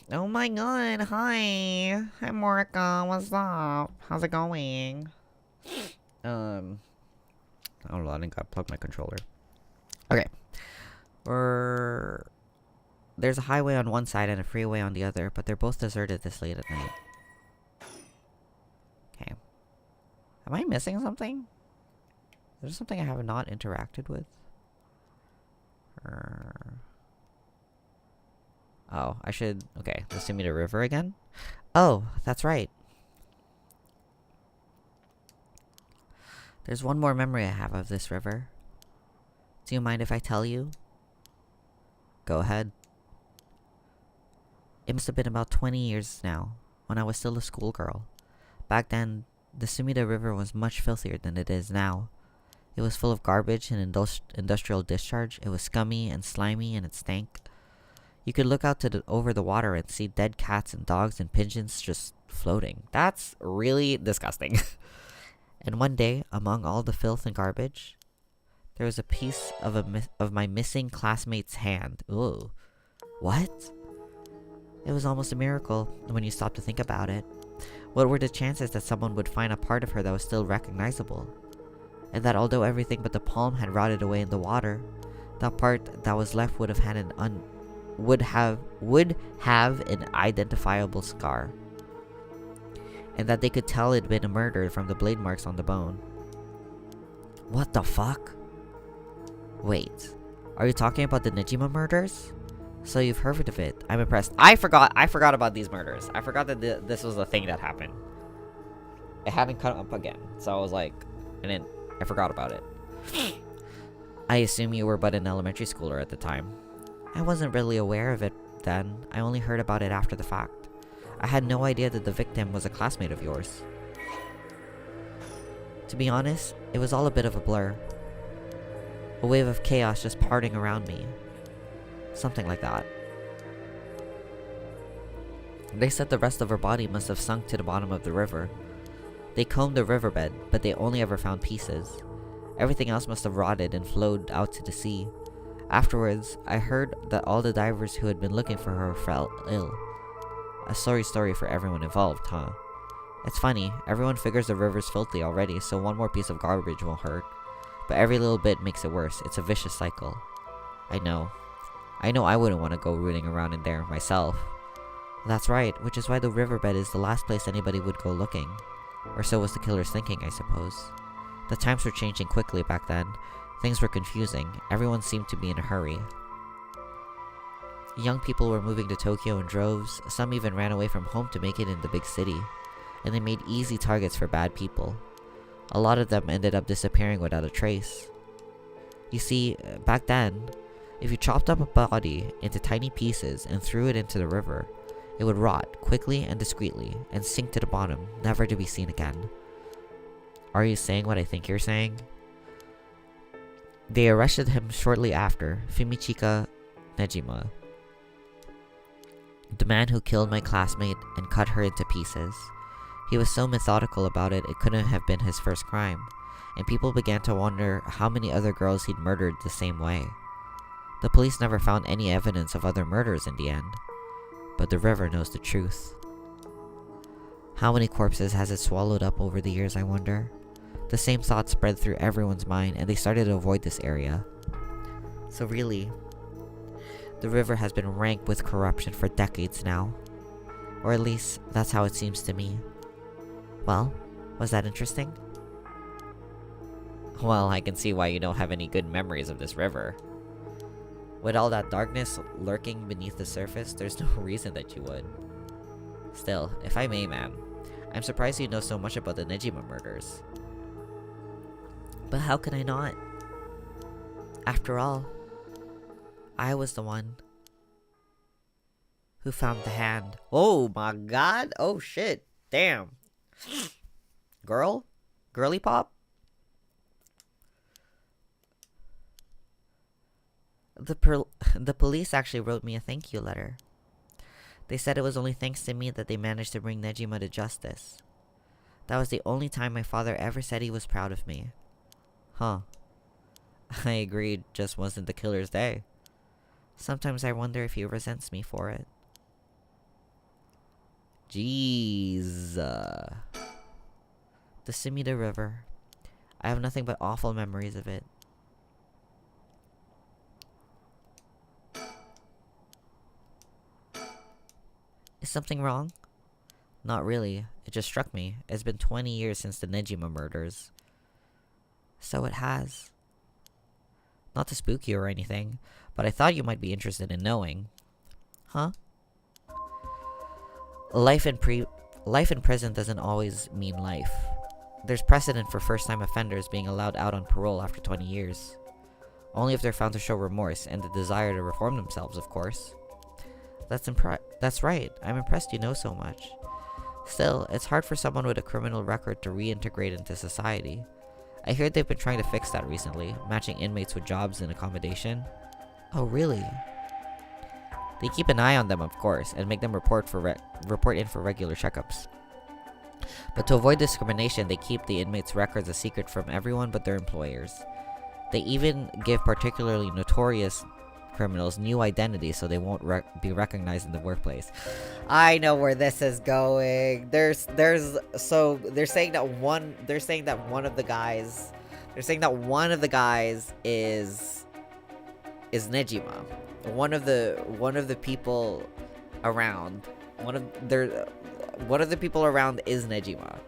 Oh my god, hi. Hi, Morica. What's up? How's it going? I don't know, I think I plugged my controller. Okay. There's a highway on one side and a freeway on the other, but they're both deserted this late at night. Okay. Am I missing something? Is there something I have not interacted with? Oh, I should... Okay, let's send me the river again. Oh, that's right. There's one more memory I have of this river. Do you mind if I tell you? Go ahead. It must have been about 20 years now, when I was still a schoolgirl. Back then, the Sumida River was much filthier than it is now. It was full of garbage and industrial discharge. It was scummy and slimy, and it stank. You could look out over the water and see dead cats and dogs and pigeons just floating. That's really disgusting. And one day, among all the filth and garbage, there was a piece of my missing classmate's hand. Ooh. What? It was almost a miracle when you stop to think about it. What were the chances that someone would find a part of her that was still recognizable? And that although everything but the palm had rotted away in the water, that part that was left would have an identifiable scar. And that they could tell it'd been a murder from the blade marks on the bone. What the fuck? Wait, are you talking about the Nejima murders? So you've heard of it. I'm impressed. I forgot about these murders. I forgot that this was a thing that happened. It hadn't come up again. So I was like, I forgot about it. I assume you were but an elementary schooler at the time. I wasn't really aware of it then. I only heard about it after the fact. I had no idea that the victim was a classmate of yours. To be honest, it was all a bit of a blur. A wave of chaos just parting around me. Something like that. They said the rest of her body must have sunk to the bottom of the river. They combed the riverbed, but they only ever found pieces. Everything else must have rotted and flowed out to the sea. Afterwards, I heard that all the divers who had been looking for her fell ill. A sorry story for everyone involved, huh? It's funny, everyone figures the river's filthy already, so one more piece of garbage won't hurt. But every little bit makes it worse. It's a vicious cycle. I know I wouldn't want to go rooting around in there myself. That's right, which is why the riverbed is the last place anybody would go looking. Or so was the killer's thinking, I suppose. The times were changing quickly back then. Things were confusing. Everyone seemed to be in a hurry. Young people were moving to Tokyo in droves. Some even ran away from home to make it in the big city. And they made easy targets for bad people. A lot of them ended up disappearing without a trace. You see, back then, if you chopped up a body into tiny pieces and threw it into the river, it would rot quickly and discreetly and sink to the bottom, never to be seen again. Are you saying what I think you're saying? They arrested him shortly after, Fumichika Nejima, the man who killed my classmate and cut her into pieces. He was so methodical about it, it couldn't have been his first crime, and people began to wonder how many other girls he'd murdered the same way. The police never found any evidence of other murders in the end, but the river knows the truth. How many corpses has it swallowed up over the years, I wonder? The same thought spread through everyone's mind, and they started to avoid this area. So really, the river has been rank with corruption for decades now. Or at least, that's how it seems to me. Well, was that interesting? Well, I can see why you don't have any good memories of this river. With all that darkness lurking beneath the surface, there's no reason that you would. Still, if I may, ma'am, I'm surprised you know so much about the Nejima murders. But how can I not? After all, I was the one who found the hand. Oh my god! Oh shit! Damn! Girl? Girly pop? The police actually wrote me a thank you letter. They said it was only thanks to me that they managed to bring Nejima to justice. That was the only time my father ever said he was proud of me. Huh. I agreed, just wasn't the killer's day. Sometimes I wonder if he resents me for it. Jeez. The Sumida River. I have nothing but awful memories of it. Is something wrong? Not really. It just struck me. It's been 20 years since the Nejima murders. So it has. Not to spook you or anything, but I thought you might be interested in knowing. Huh? Life in prison doesn't always mean life. There's precedent for first-time offenders being allowed out on parole after 20 years. Only if they're found to show remorse and the desire to reform themselves, of course. That's right. I'm impressed you know so much. Still, it's hard for someone with a criminal record to reintegrate into society. I hear they've been trying to fix that recently, matching inmates with jobs and accommodation. Oh, really? They keep an eye on them, of course, and make them report in for regular checkups. But to avoid discrimination, they keep the inmates' records a secret from everyone but their employers. They even give particularly notorious criminals new identities so they won't be recognized in the workplace. I know where this is going. They're saying that one of the guys is Nejima. One of the people around is Nejima.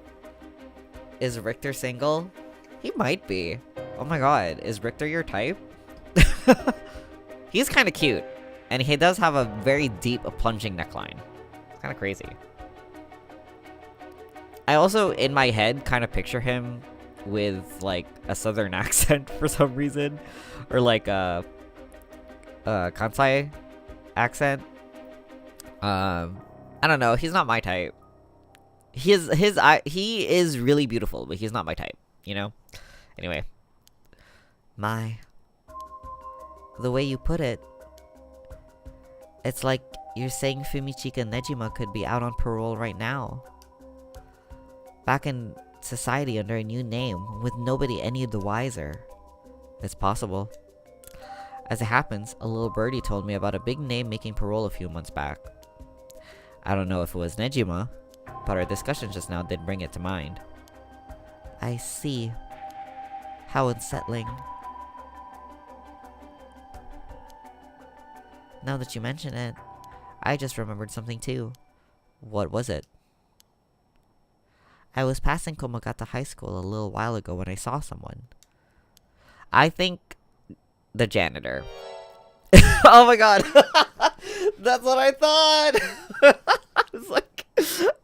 Is Richter single? He might be. Oh my god, is Richter your type? He's kind of cute, and he does have a very deep, plunging neckline. It's kind of crazy. I also, in my head, kind of picture him with, like, a southern accent for some reason, or like a Kansai accent. I don't know. He's not my type. He is really beautiful, but he's not my type. You know. Anyway, the way you put it, it's like you're saying Fumichika Nejima could be out on parole right now. Back in society under a new name, with nobody any the wiser. It's possible. As it happens, a little birdie told me about a big name making parole a few months back. I don't know if it was Nejima, but our discussion just now did bring it to mind. I see. How unsettling. Now that you mention it, I just remembered something too. What was it? I was passing Komagata High School a little while ago when I saw someone. I think the janitor. Oh my god. That's what I thought.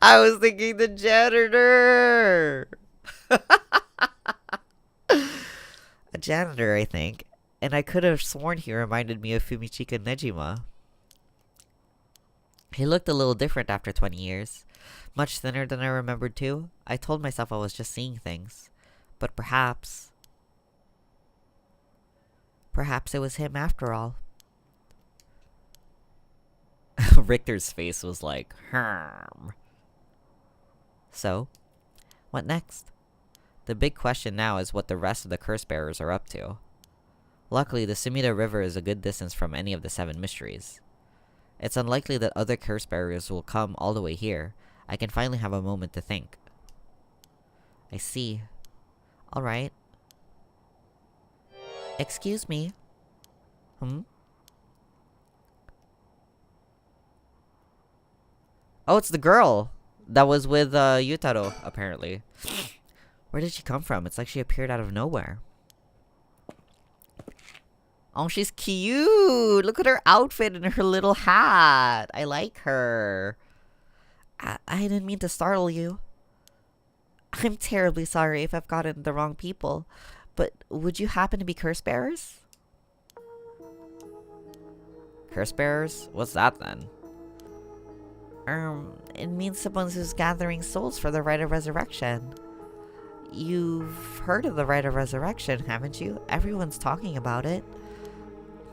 I was thinking the janitor. A janitor, I think. And I could have sworn he reminded me of Fumichika Nejima. He looked a little different after 20 years. Much thinner than I remembered too. I told myself I was just seeing things. But perhaps it was him after all. Richter's face was like, Herm. So, what next? The big question now is what the rest of the curse bearers are up to. Luckily, the Sumida River is a good distance from any of the 7 mysteries. It's unlikely that other curse bearers will come all the way here. I can finally have a moment to think. I see. Alright. Excuse me. Hmm? Oh, it's the girl that was with Yutaro, apparently. Where did she come from? It's like she appeared out of nowhere. Oh, she's cute! Look at her outfit and her little hat! I like her. I didn't mean to startle you. I'm terribly sorry if I've gotten the wrong people. But would you happen to be curse bearers? Curse bearers? What's that then? It means someone who's gathering souls for the rite of resurrection. You've heard of the rite of resurrection, haven't you? Everyone's talking about it.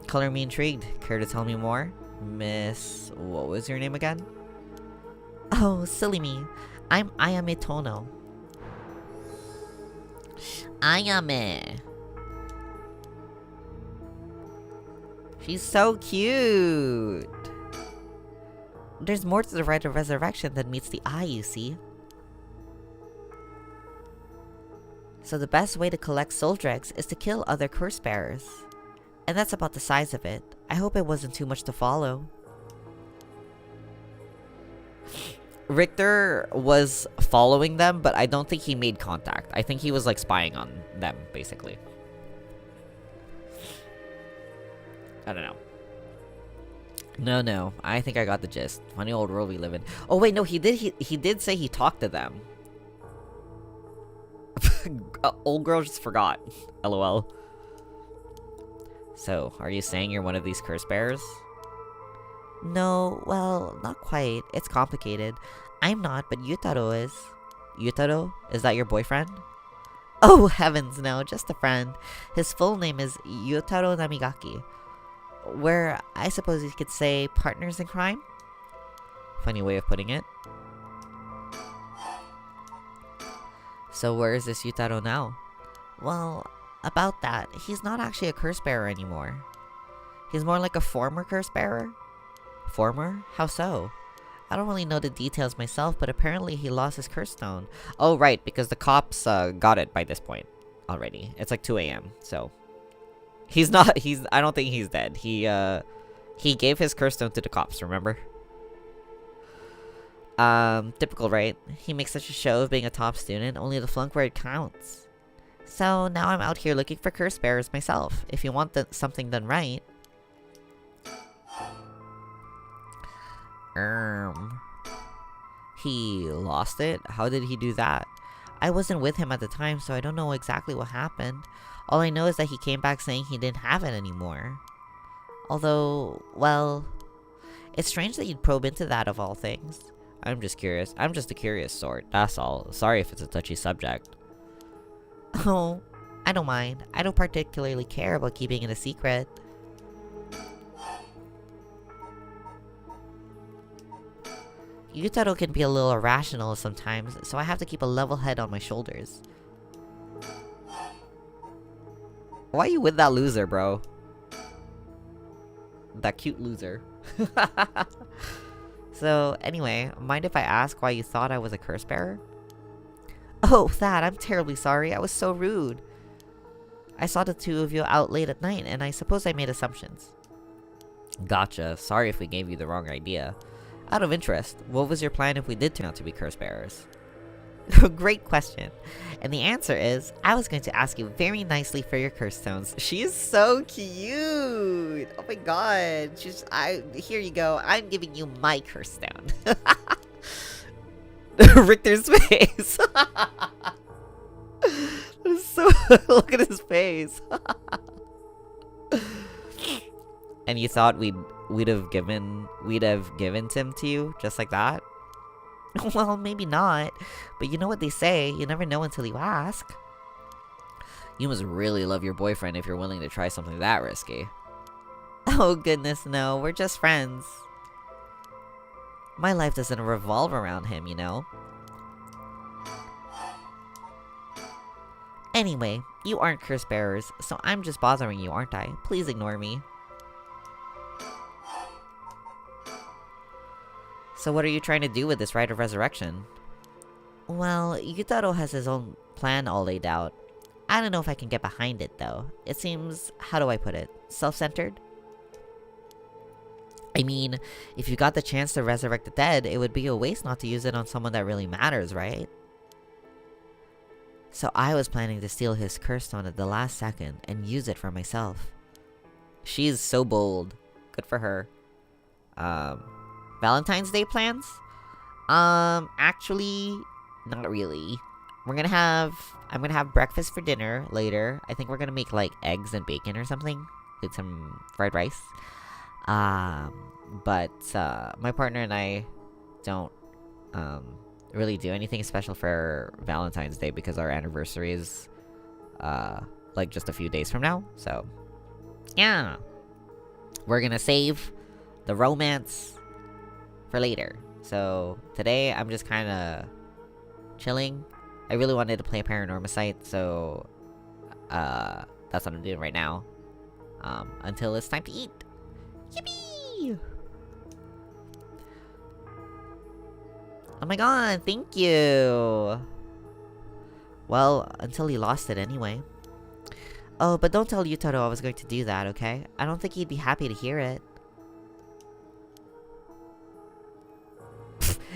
Color me intrigued. Care to tell me more? Miss... what was your name again? Oh, silly me. I'm Ayame Tono. Ayame. She's so cute. There's more to the rite of resurrection than meets the eye, you see. So the best way to collect soul dregs is to kill other curse bearers. And that's about the size of it. I hope it wasn't too much to follow. Richter was following them, but I don't think he made contact. I think he was like spying on them, basically. I don't know. No, I think I got the gist. Funny old world we live in. Oh wait, no, he did say he talked to them. Old girl just forgot. LOL. So, are you saying you're one of these curse bearers? No, well, not quite. It's complicated. I'm not, but Yutaro is. Yutaro? Is that your boyfriend? Oh, heavens no, just a friend. His full name is Yutaro Namigaki. Where, I suppose you could say, partners in crime? Funny way of putting it. So where is this Yutaro now? Well, about that, he's not actually a curse bearer anymore. He's more like a former curse bearer. Former? How so? I don't really know the details myself, but apparently he lost his curse stone. Oh, right, because the cops got it by this point already. It's like 2 a.m., so... I don't think he's dead. He gave his curse stone to the cops, remember? Typical, right? He makes such a show of being a top student, only to flunk where it counts. So now I'm out here looking for curse bearers myself. If you want something done right. He lost it? How did he do that? I wasn't with him at the time, so I don't know exactly what happened. All I know is that he came back saying he didn't have it anymore. Although, well, it's strange that you'd probe into that of all things. I'm just curious. I'm just a curious sort, that's all. Sorry if it's a touchy subject. Oh, I don't mind. I don't particularly care about keeping it a secret. Yutaro can be a little irrational sometimes, so I have to keep a level head on my shoulders. Why are you with that loser, bro? That cute loser. So, anyway, mind if I ask why you thought I was a curse bearer? Oh, that, I'm terribly sorry. I was so rude. I saw the two of you out late at night, and I suppose I made assumptions. Gotcha. Sorry if we gave you the wrong idea. Out of interest, what was your plan if we did turn out to be curse bearers? Great question. And the answer is, I was going to ask you very nicely for your curse stones. She is so cute! Oh my god. Here you go. I'm giving you my curse stone. Richter's face. Look at his face. And you thought we'd have given him to you just like that? Well, maybe not. But you know what they say, you never know until you ask. You must really love your boyfriend if you're willing to try something that risky. Oh goodness, no. We're just friends. My life doesn't revolve around him, you know? Anyway, you aren't curse bearers, so I'm just bothering you, aren't I? Please ignore me. So what are you trying to do with this rite of resurrection? Well, Yutaro has his own plan all laid out. I don't know if I can get behind it, though. It seems, how do I put it, self-centered? I mean, if you got the chance to resurrect the dead, it would be a waste not to use it on someone that really matters, right? So I was planning to steal his curse stone at the last second and use it for myself. She's so bold. Good for her. Valentine's Day plans? Actually, not really. I'm gonna have breakfast for dinner later. I think we're gonna make like eggs and bacon or something with some fried rice. But my partner and I don't really do anything special for Valentine's Day because our anniversary is like just a few days from now. So yeah, we're gonna save the romance for later. So today I'm just kind of chilling. I really wanted to play Paranormasight, so that's what I'm doing right now. Until it's time to eat. Yippee! Oh my god, thank you! Well, until he lost it anyway. Oh, but don't tell Yutaro I was going to do that, okay? I don't think he'd be happy to hear it.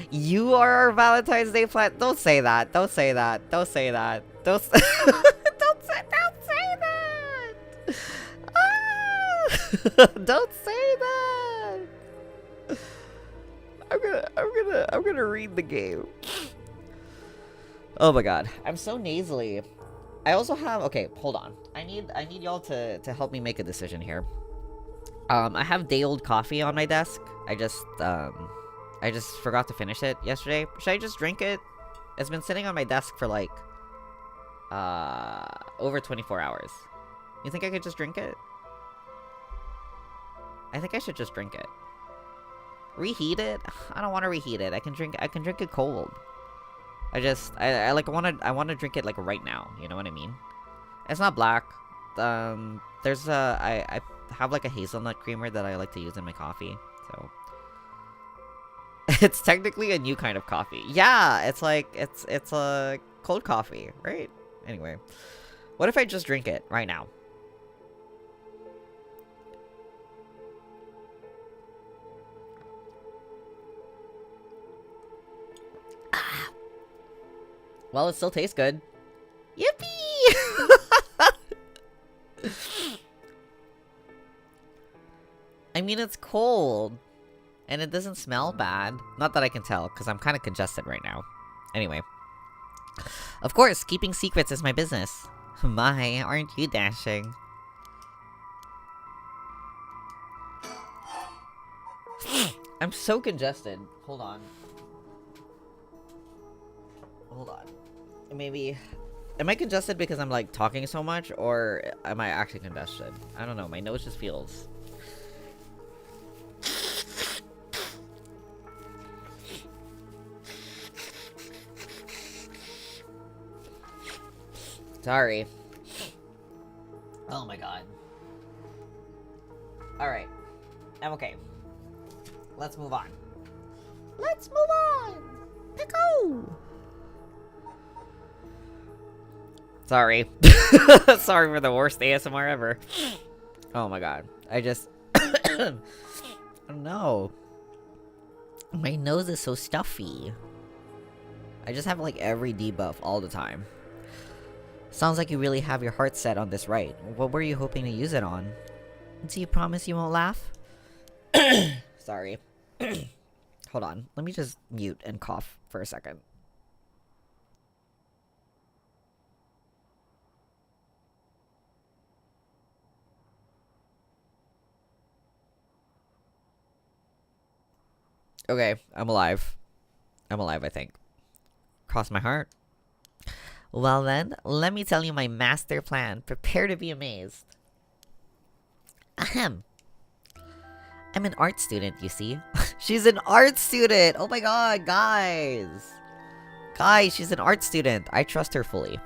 You are our Valentine's Day plan. Don't say that. Don't say that. Don't say that. Don't say that. Ah! Don't say that. I'm gonna read the game. Oh my god. I'm so nasally. I also have, okay, hold on. I need y'all to help me make a decision here. I have day-old coffee on my desk. I just forgot to finish it yesterday. Should I just drink it? It's been sitting on my desk for like over 24 hours. You think I could just drink it? I think I should just drink it. Reheat it? I don't want to reheat it. I can drink it cold. I want to drink it like right now, you know what I mean? It's not black. There's I have like a hazelnut creamer that I like to use in my coffee. So it's technically a new kind of coffee. Yeah, it's like it's a cold coffee, right? Anyway, what if I just drink it right now? Ah. Well, it still tastes good. Yippee! I mean, it's cold. And it doesn't smell bad. Not that I can tell, because I'm kind of congested right now. Anyway. Of course, keeping secrets is my business. My, aren't you dashing? I'm so congested. Hold on. Hold on. Maybe... Am I congested because I'm, like, talking so much? Or am I actually congested? I don't know. My nose just feels... Sorry. Oh my god. Alright. I'm okay. Let's move on. Let's move on! Pico! Sorry. Sorry for the worst ASMR ever. Oh my god. I just... I don't know. My nose is so stuffy. I just have like every debuff all the time. Sounds like you really have your heart set on this right. What were you hoping to use it on? Do you promise you won't laugh? Sorry. Hold on. Let me just mute and cough for a second. Okay, I'm alive. I'm alive, I think. Cross my heart. Well then, let me tell you my master plan. Prepare to be amazed. Ahem. I'm an art student, you see. She's an art student! Oh my god, guys! Guys, she's an art student. I trust her fully.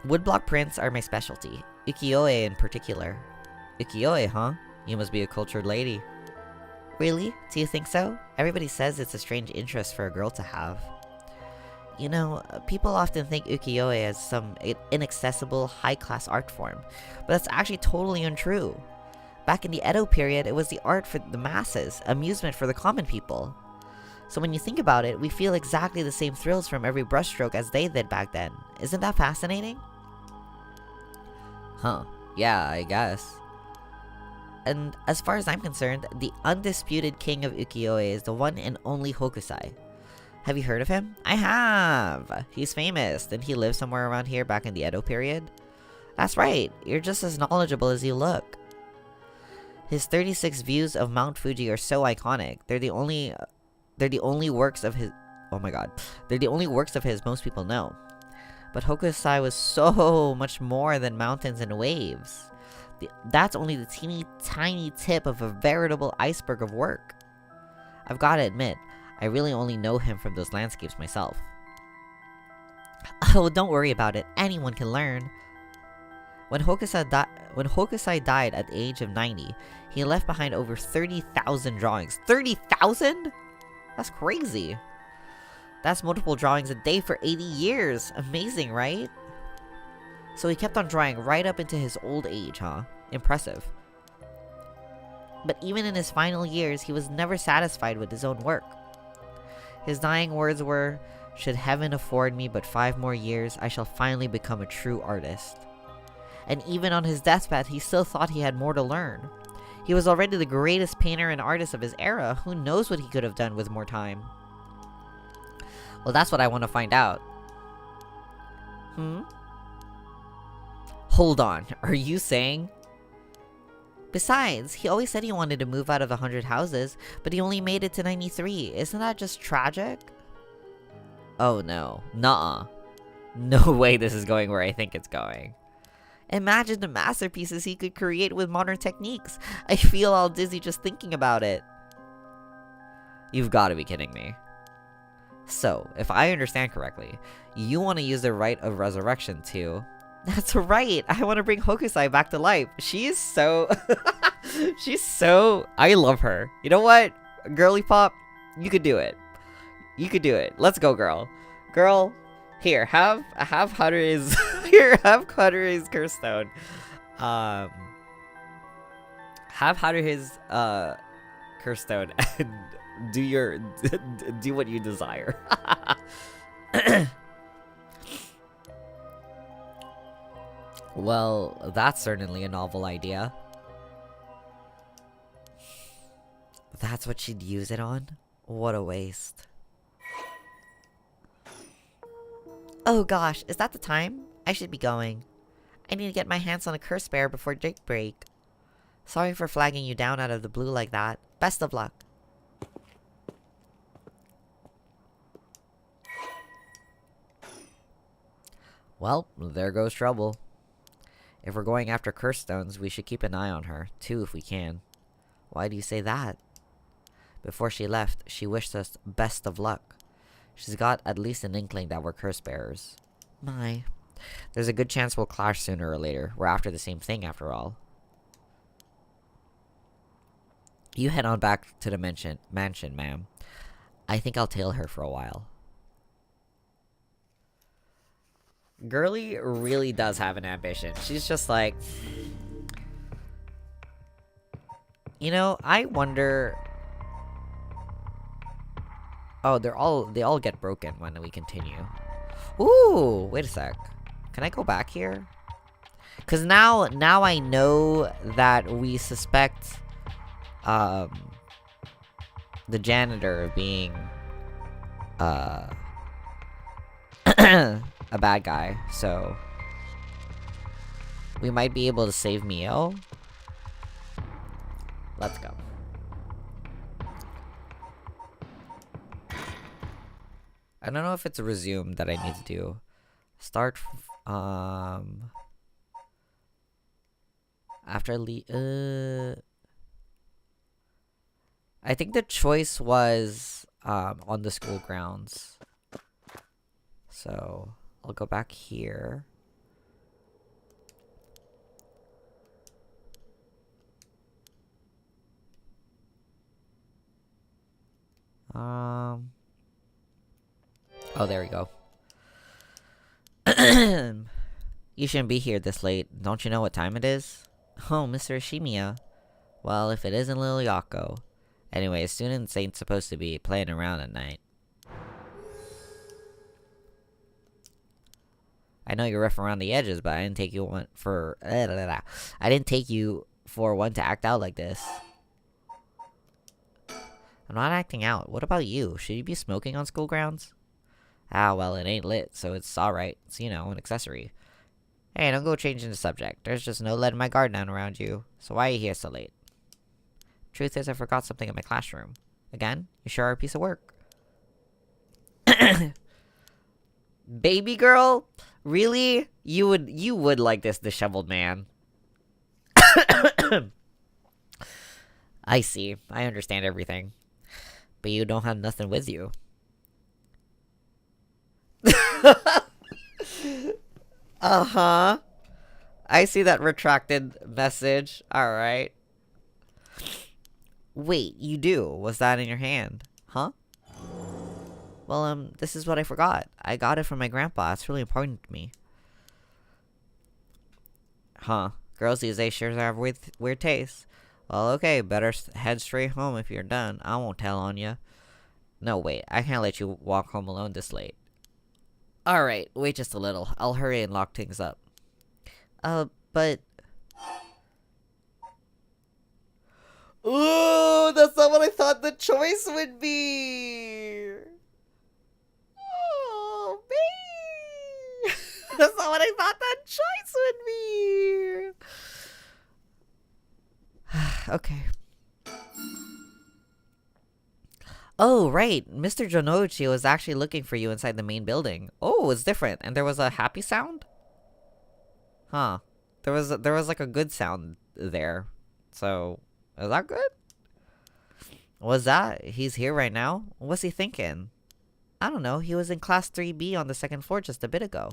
Woodblock prints are my specialty. Ukiyo-e in particular. Ukiyo-e, huh? You must be a cultured lady. Really? Do you think so? Everybody says it's a strange interest for a girl to have. You know, people often think ukiyo-e as some inaccessible, high-class art form, but that's actually totally untrue. Back in the Edo period, it was the art for the masses, amusement for the common people. So when you think about it, we feel exactly the same thrills from every brushstroke as they did back then. Isn't that fascinating? Huh. Yeah, I guess. And as far as I'm concerned, the undisputed king of ukiyo-e is the one and only Hokusai. Have you heard of him? I have! He's famous. Didn't he live somewhere around here back in the Edo period? That's right. You're just as knowledgeable as you look. His 36 views of Mount Fuji are so iconic. They're the only works of his... Oh my god. They're the only works of his most people know. But Hokusai was so much more than mountains and waves. That's only the teeny tiny tip of a veritable iceberg of work. I've gotta admit, I really only know him from those landscapes myself. Oh, don't worry about it. Anyone can learn. When Hokusai died at the age of 90, he left behind over 30,000 drawings. 30,000?! That's crazy. That's multiple drawings a day for 80 years. Amazing, right? So he kept on drawing right up into his old age, huh? Impressive. But even in his final years, he was never satisfied with his own work. His dying words were, "Should heaven afford me but 5 more years, I shall finally become a true artist." And even on his deathbed, he still thought he had more to learn. He was already the greatest painter and artist of his era. Who knows what he could have done with more time? Well, that's what I want to find out. Hold on, are you saying? Besides, he always said he wanted to move out of 100 houses, but he only made it to 93. Isn't that just tragic? Oh no. Nuh-uh. No way this is going where I think it's going. Imagine the masterpieces he could create with modern techniques. I feel all dizzy just thinking about it. You've got to be kidding me. So, if I understand correctly, you want to use the rite of resurrection to... That's right! I want to bring Hokusai back to life. She's so... She's so... I love her. You know what? Girly pop, you could do it. You could do it. Let's go, girl. Girl, here, have Haru's... Here, have Haru's curse stone. Have Haru's curse stone and do what you desire. Well, that's certainly a novel idea. That's what she'd use it on? What a waste. Oh gosh, is that the time? I should be going. I need to get my hands on a curse bear before break. Sorry for flagging you down out of the blue like that. Best of luck. Well, there goes trouble. If we're going after curse stones, we should keep an eye on her, too, if we can. Why do you say that? Before she left, she wished us best of luck. She's got at least an inkling that we're curse bearers. My. There's a good chance we'll clash sooner or later. We're after the same thing, after all. You head on back to the mansion, ma'am. I think I'll tail her for a while. Girly really does have an ambition. She's just like... You know, I wonder... Oh, they all get broken when we continue. Ooh, wait a sec. Can I go back here? Cause now I know that we suspect the janitor of being a bad guy, so we might be able to save Mio. Let's go. I don't know if it's a resume that I need to do. Start after I think the choice was on the school grounds. So I'll go back here. Oh, there we go. You shouldn't be here this late. Don't you know what time it is? Oh, Mr. Ishimiya. Well, if it isn't Lil Yako. Anyway, students ain't supposed to be playing around at night. I know you're rough around the edges, but I didn't take you I didn't take you for one to act out like this. I'm not acting out. What about you? Should you be smoking on school grounds? Ah, well, it ain't lit, so it's alright. It's, you know, an accessory. Hey, don't go changing the subject. There's just no letting my guard down around you. So why are you here so late? Truth is, I forgot something in my classroom. Again? You sure are a piece of work. Baby girl? Really? You would like this disheveled man. I see. I understand everything. But you don't have nothing with you. Uh-huh. I see that retracted message. Alright. Wait, you do? Was that in your hand? Huh? Well, this is what I forgot. I got it from my grandpa. It's really important to me. Huh. Girls these days sure have weird tastes. Well, okay. Better head straight home if you're done. I won't tell on you. No, wait. I can't let you walk home alone this late. Alright. Wait just a little. I'll hurry and lock things up. But... Ooh, that's not what I thought the choice would be. Oh, babe. That's not what I thought that choice would be. Okay. Oh, right. Mr. Jonochi was actually looking for you inside the main building. Oh, it's different. And there was a happy sound? Huh. There was like a good sound there. So... Is that good? What's that? He's here right now? What's he thinking? I don't know. He was in class 3B on the second floor just a bit ago.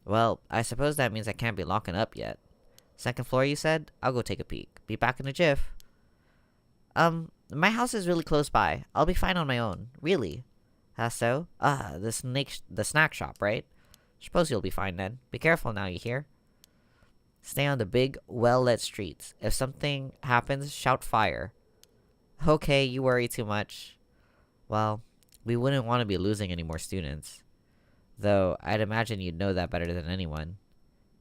Well, I suppose that means I can't be locking up yet. Second floor, you said? I'll go take a peek. Be back in a jiff. My house is really close by. I'll be fine on my own. Really? So? The snack shop, right? Suppose you'll be fine then. Be careful now, you hear? Stay on the big, well-lit streets. If something happens, shout fire. Okay, you worry too much. Well, we wouldn't want to be losing any more students. Though, I'd imagine you'd know that better than anyone.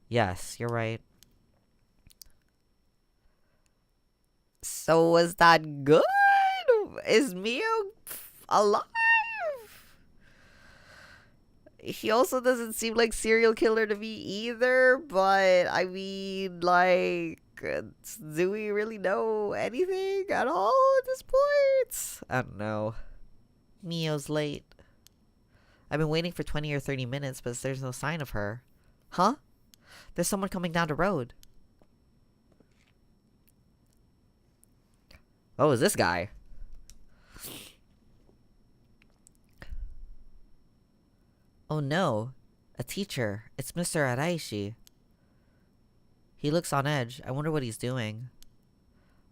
Yes, you're right. So was that good? Is Mio alive? He also doesn't seem like serial killer to me either, but I mean, like, do we really know anything at all at this point? I don't know. Mio's late. I've been waiting for 20 or 30 minutes, but there's no sign of her. Huh? There's someone coming down the road. Oh, is this guy? Oh no, a teacher. It's Mr. Araishi. He looks on edge. I wonder what he's doing.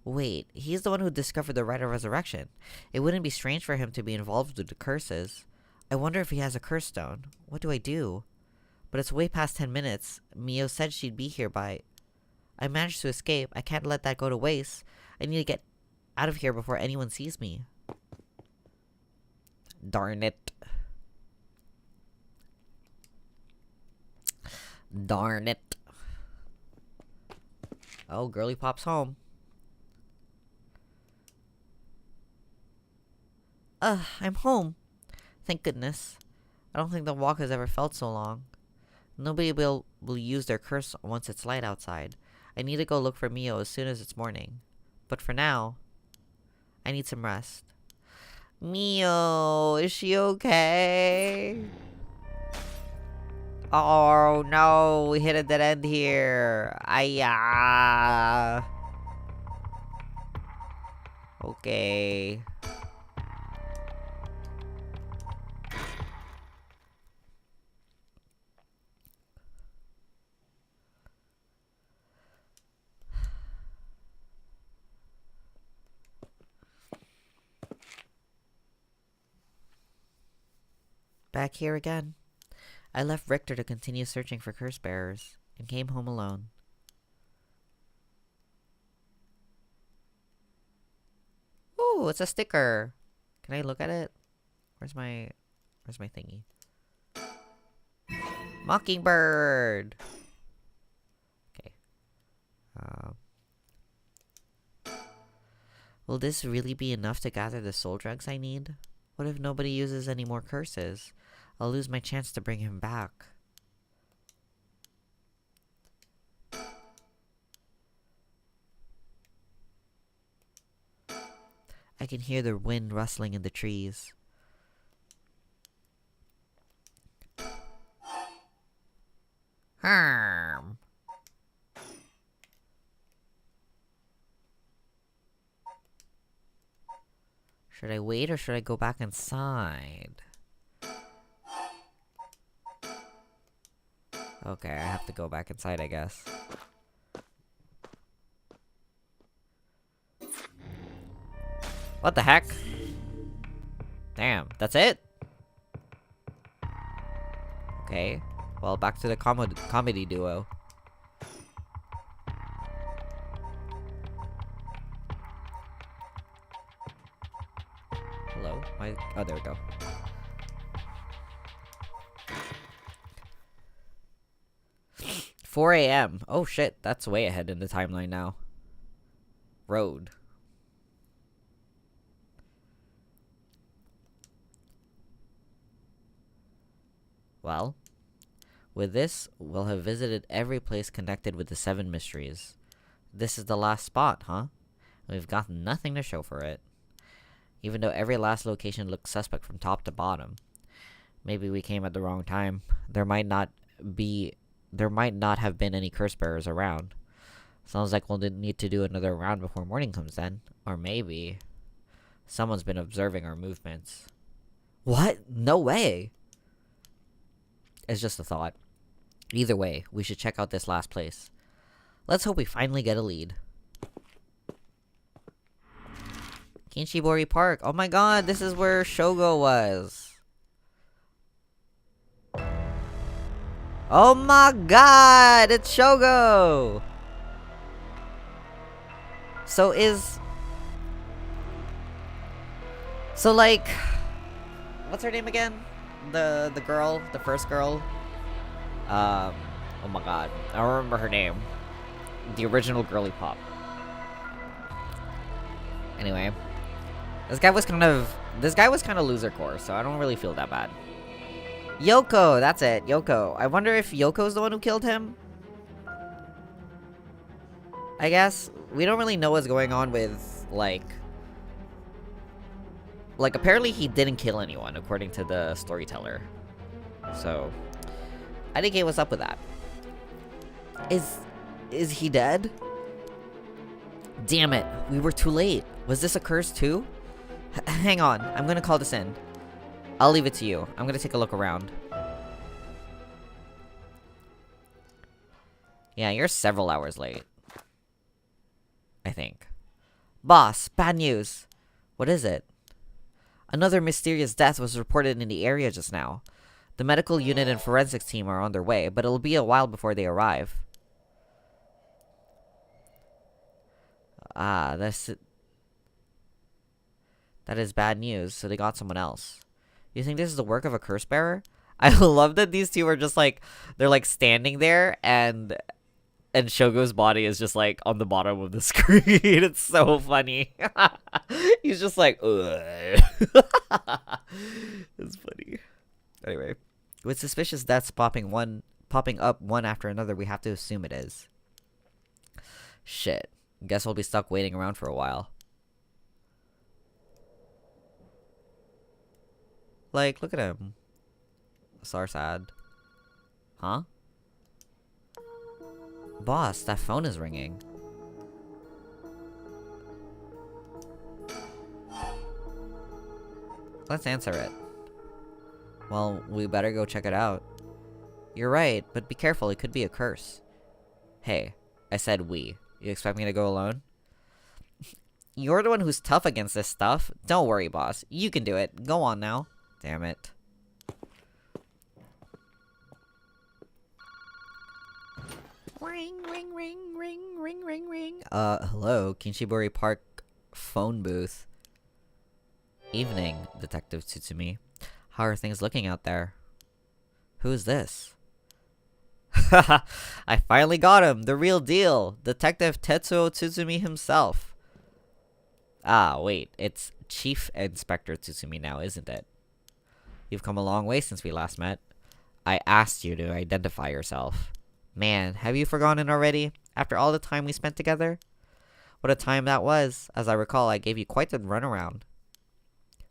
Wait, he's the one who discovered the rite of resurrection. It wouldn't be strange for him to be involved with the curses. I wonder if he has a curse stone. What do I do? But it's way past 10 minutes. Mio said she'd be here by... I managed to escape. I can't let that go to waste. I need to get out of here before anyone sees me. Darn it. Darn it. Oh, girly pop's home. I'm home. Thank goodness. I don't think the walk has ever felt so long. Nobody will use their curse once it's light outside. I need to go look for Mio as soon as it's morning. But for now, I need some rest. Mio, is she okay? Oh no, we hit a dead end here. Ayah. Okay. Back here again. I left Richter to continue searching for curse bearers, and came home alone. Oh, it's a sticker. Can I look at it? Where's my thingy? Mockingbird. Okay. Will this really be enough to gather the soul drugs I need? What if nobody uses any more curses? I'll lose my chance to bring him back. I can hear the wind rustling in the trees. Harm. Should I wait or should I go back inside? Okay, I have to go back inside, I guess. What the heck? Damn, that's it? Okay, well, back to the comedy duo. Hello? Oh, there we go. $4 a.m. Oh shit, that's way ahead in the timeline now. Road. Well, with this, we'll have visited every place connected with the 7 mysteries. This is the last spot, huh? We've got nothing to show for it. Even though every last location looks suspect from top to bottom. Maybe we came at the wrong time. There might not have been any curse bearers around. Sounds like we'll need to do another round before morning comes then. Or maybe someone's been observing our movements. What? No way! It's just a thought. Either way, we should check out this last place. Let's hope we finally get a lead. Kinshibori Park. Oh my god, this is where Shogo was. Oh my god, it's Shogo! So like, what's her name again? The girl, the first girl. Oh my god, I don't remember her name. The original girly pop. Anyway, this guy was kind of loser core, so I don't really feel that bad. Yoko, that's it, Yoko. I wonder if Yoko's the one who killed him? I guess. We don't really know what's going on with, like, apparently he didn't kill anyone, according to the storyteller. So, I think what's up with that. Is he dead? Damn it, we were too late. Was this a curse too? Hang on, I'm gonna call this in. I'll leave it to you. I'm gonna take a look around. Yeah, you're several hours late. I think. Boss, bad news. What is it? Another mysterious death was reported in the area just now. The medical unit and forensics team are on their way, but it'll be a while before they arrive. Ah, that is bad news, so they got someone else. You think this is the work of a curse bearer? I love that these two are just like, they're like standing there and Shogo's body is just like on the bottom of the screen. It's so funny. He's just like, ugh. It's funny. Anyway, with suspicious deaths popping up one after another, we have to assume it is. Shit. Guess we'll be stuck waiting around for a while. Like, look at him. Sarsad. Huh? Boss, that phone is ringing. Let's answer it. Well, we better go check it out. You're right, but be careful, it could be a curse. Hey, I said we. You expect me to go alone? You're the one who's tough against this stuff. Don't worry, boss. You can do it. Go on now. Damn it. Ring, ring, ring, ring, ring, ring, ring. Hello, Kinshibori Park phone booth. Evening, Detective Tsutsumi. How are things looking out there? Who is this? Haha, I finally got him! The real deal! Detective Tetsuo Tsutsumi himself. Ah, wait, it's Chief Inspector Tsutsumi now, isn't it? You've come a long way since we last met. I asked you to identify yourself. Man, have you forgotten already? After all the time we spent together? What a time that was. As I recall, I gave you quite the runaround.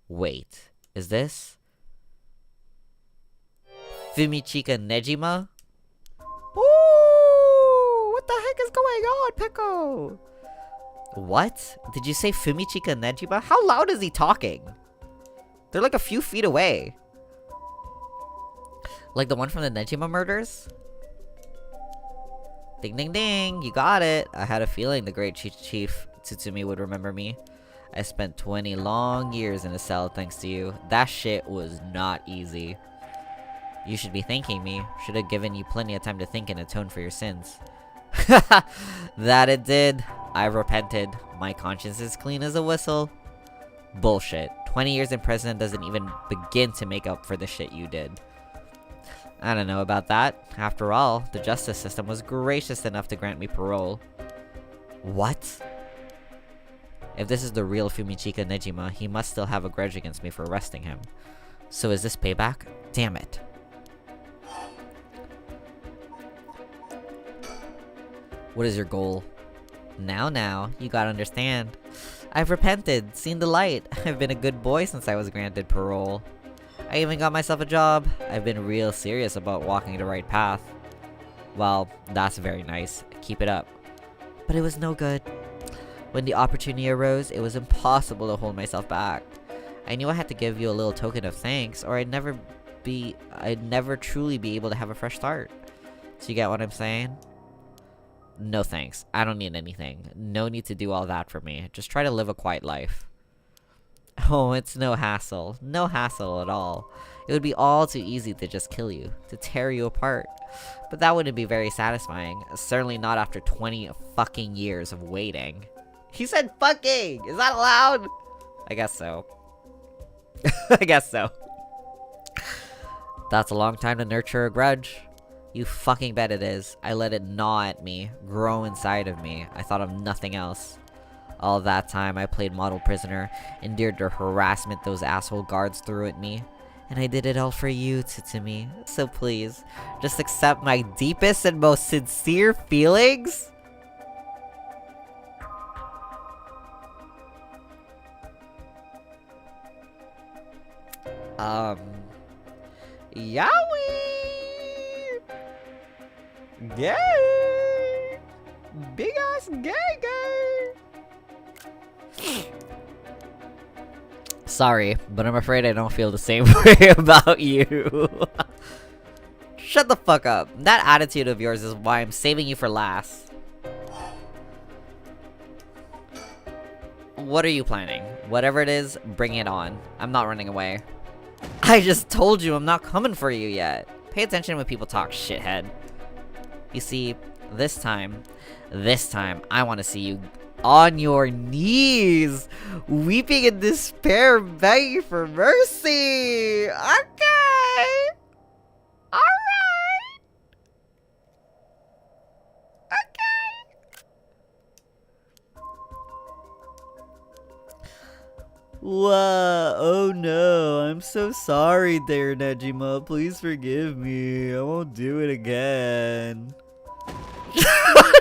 Wait, is this Fumichika Nejima? Ooh, what the heck is going on, Peko? What? Did you say Fumichika Nejima? How loud is he talking? They're like a few feet away. Like the one from the Nejima murders? Ding ding ding, you got it. I had a feeling the great Chief Tsutsumi would remember me. I spent 20 long years in a cell thanks to you. That shit was not easy. You should be thanking me. Should have given you plenty of time to think and atone for your sins. That it did. I repented. My conscience is clean as a whistle. Bullshit. 20 years in prison doesn't even begin to make up for the shit you did. I don't know about that. After all, the justice system was gracious enough to grant me parole. What? If this is the real Fumichika Nejima, he must still have a grudge against me for arresting him. So is this payback? Damn it. What is your goal? Now, you gotta understand. I've repented, seen the light. I've been a good boy since I was granted parole. I even got myself a job. I've been real serious about walking the right path. Well, that's very nice. Keep it up. But it was no good. When the opportunity arose, it was impossible to hold myself back. I knew I had to give you a little token of thanks, or I'd never truly be able to have a fresh start. So you get what I'm saying? No thanks. I don't need anything. No need to do all that for me. Just try to live a quiet life. Oh, it's no hassle. No hassle at all. It would be all too easy to just kill you, to tear you apart. But that wouldn't be very satisfying. Certainly not after 20 fucking years of waiting. He said fucking! Is that allowed? I guess so. I guess so. That's a long time to nurture a grudge. You fucking bet it is. I let it gnaw at me, grow inside of me. I thought of nothing else. All that time, I played model prisoner, endured the harassment those asshole guards threw at me. And I did it all for you, Tsutsumi. So please, just accept my deepest and most sincere feelings? Yowie! Gay! Big ass gay! Sorry, but I'm afraid I don't feel the same way about you. Shut the fuck up. That attitude of yours is why I'm saving you for last. What are you planning? Whatever it is, bring it on. I'm not running away. I just told you I'm not coming for you yet. Pay attention when people talk, shithead. You see, this time, I want to see you on your knees, weeping in despair, begging for mercy. Okay. Alright. Okay. Wow, oh no, I'm so sorry there, Nejima. Please forgive me. I won't do it again.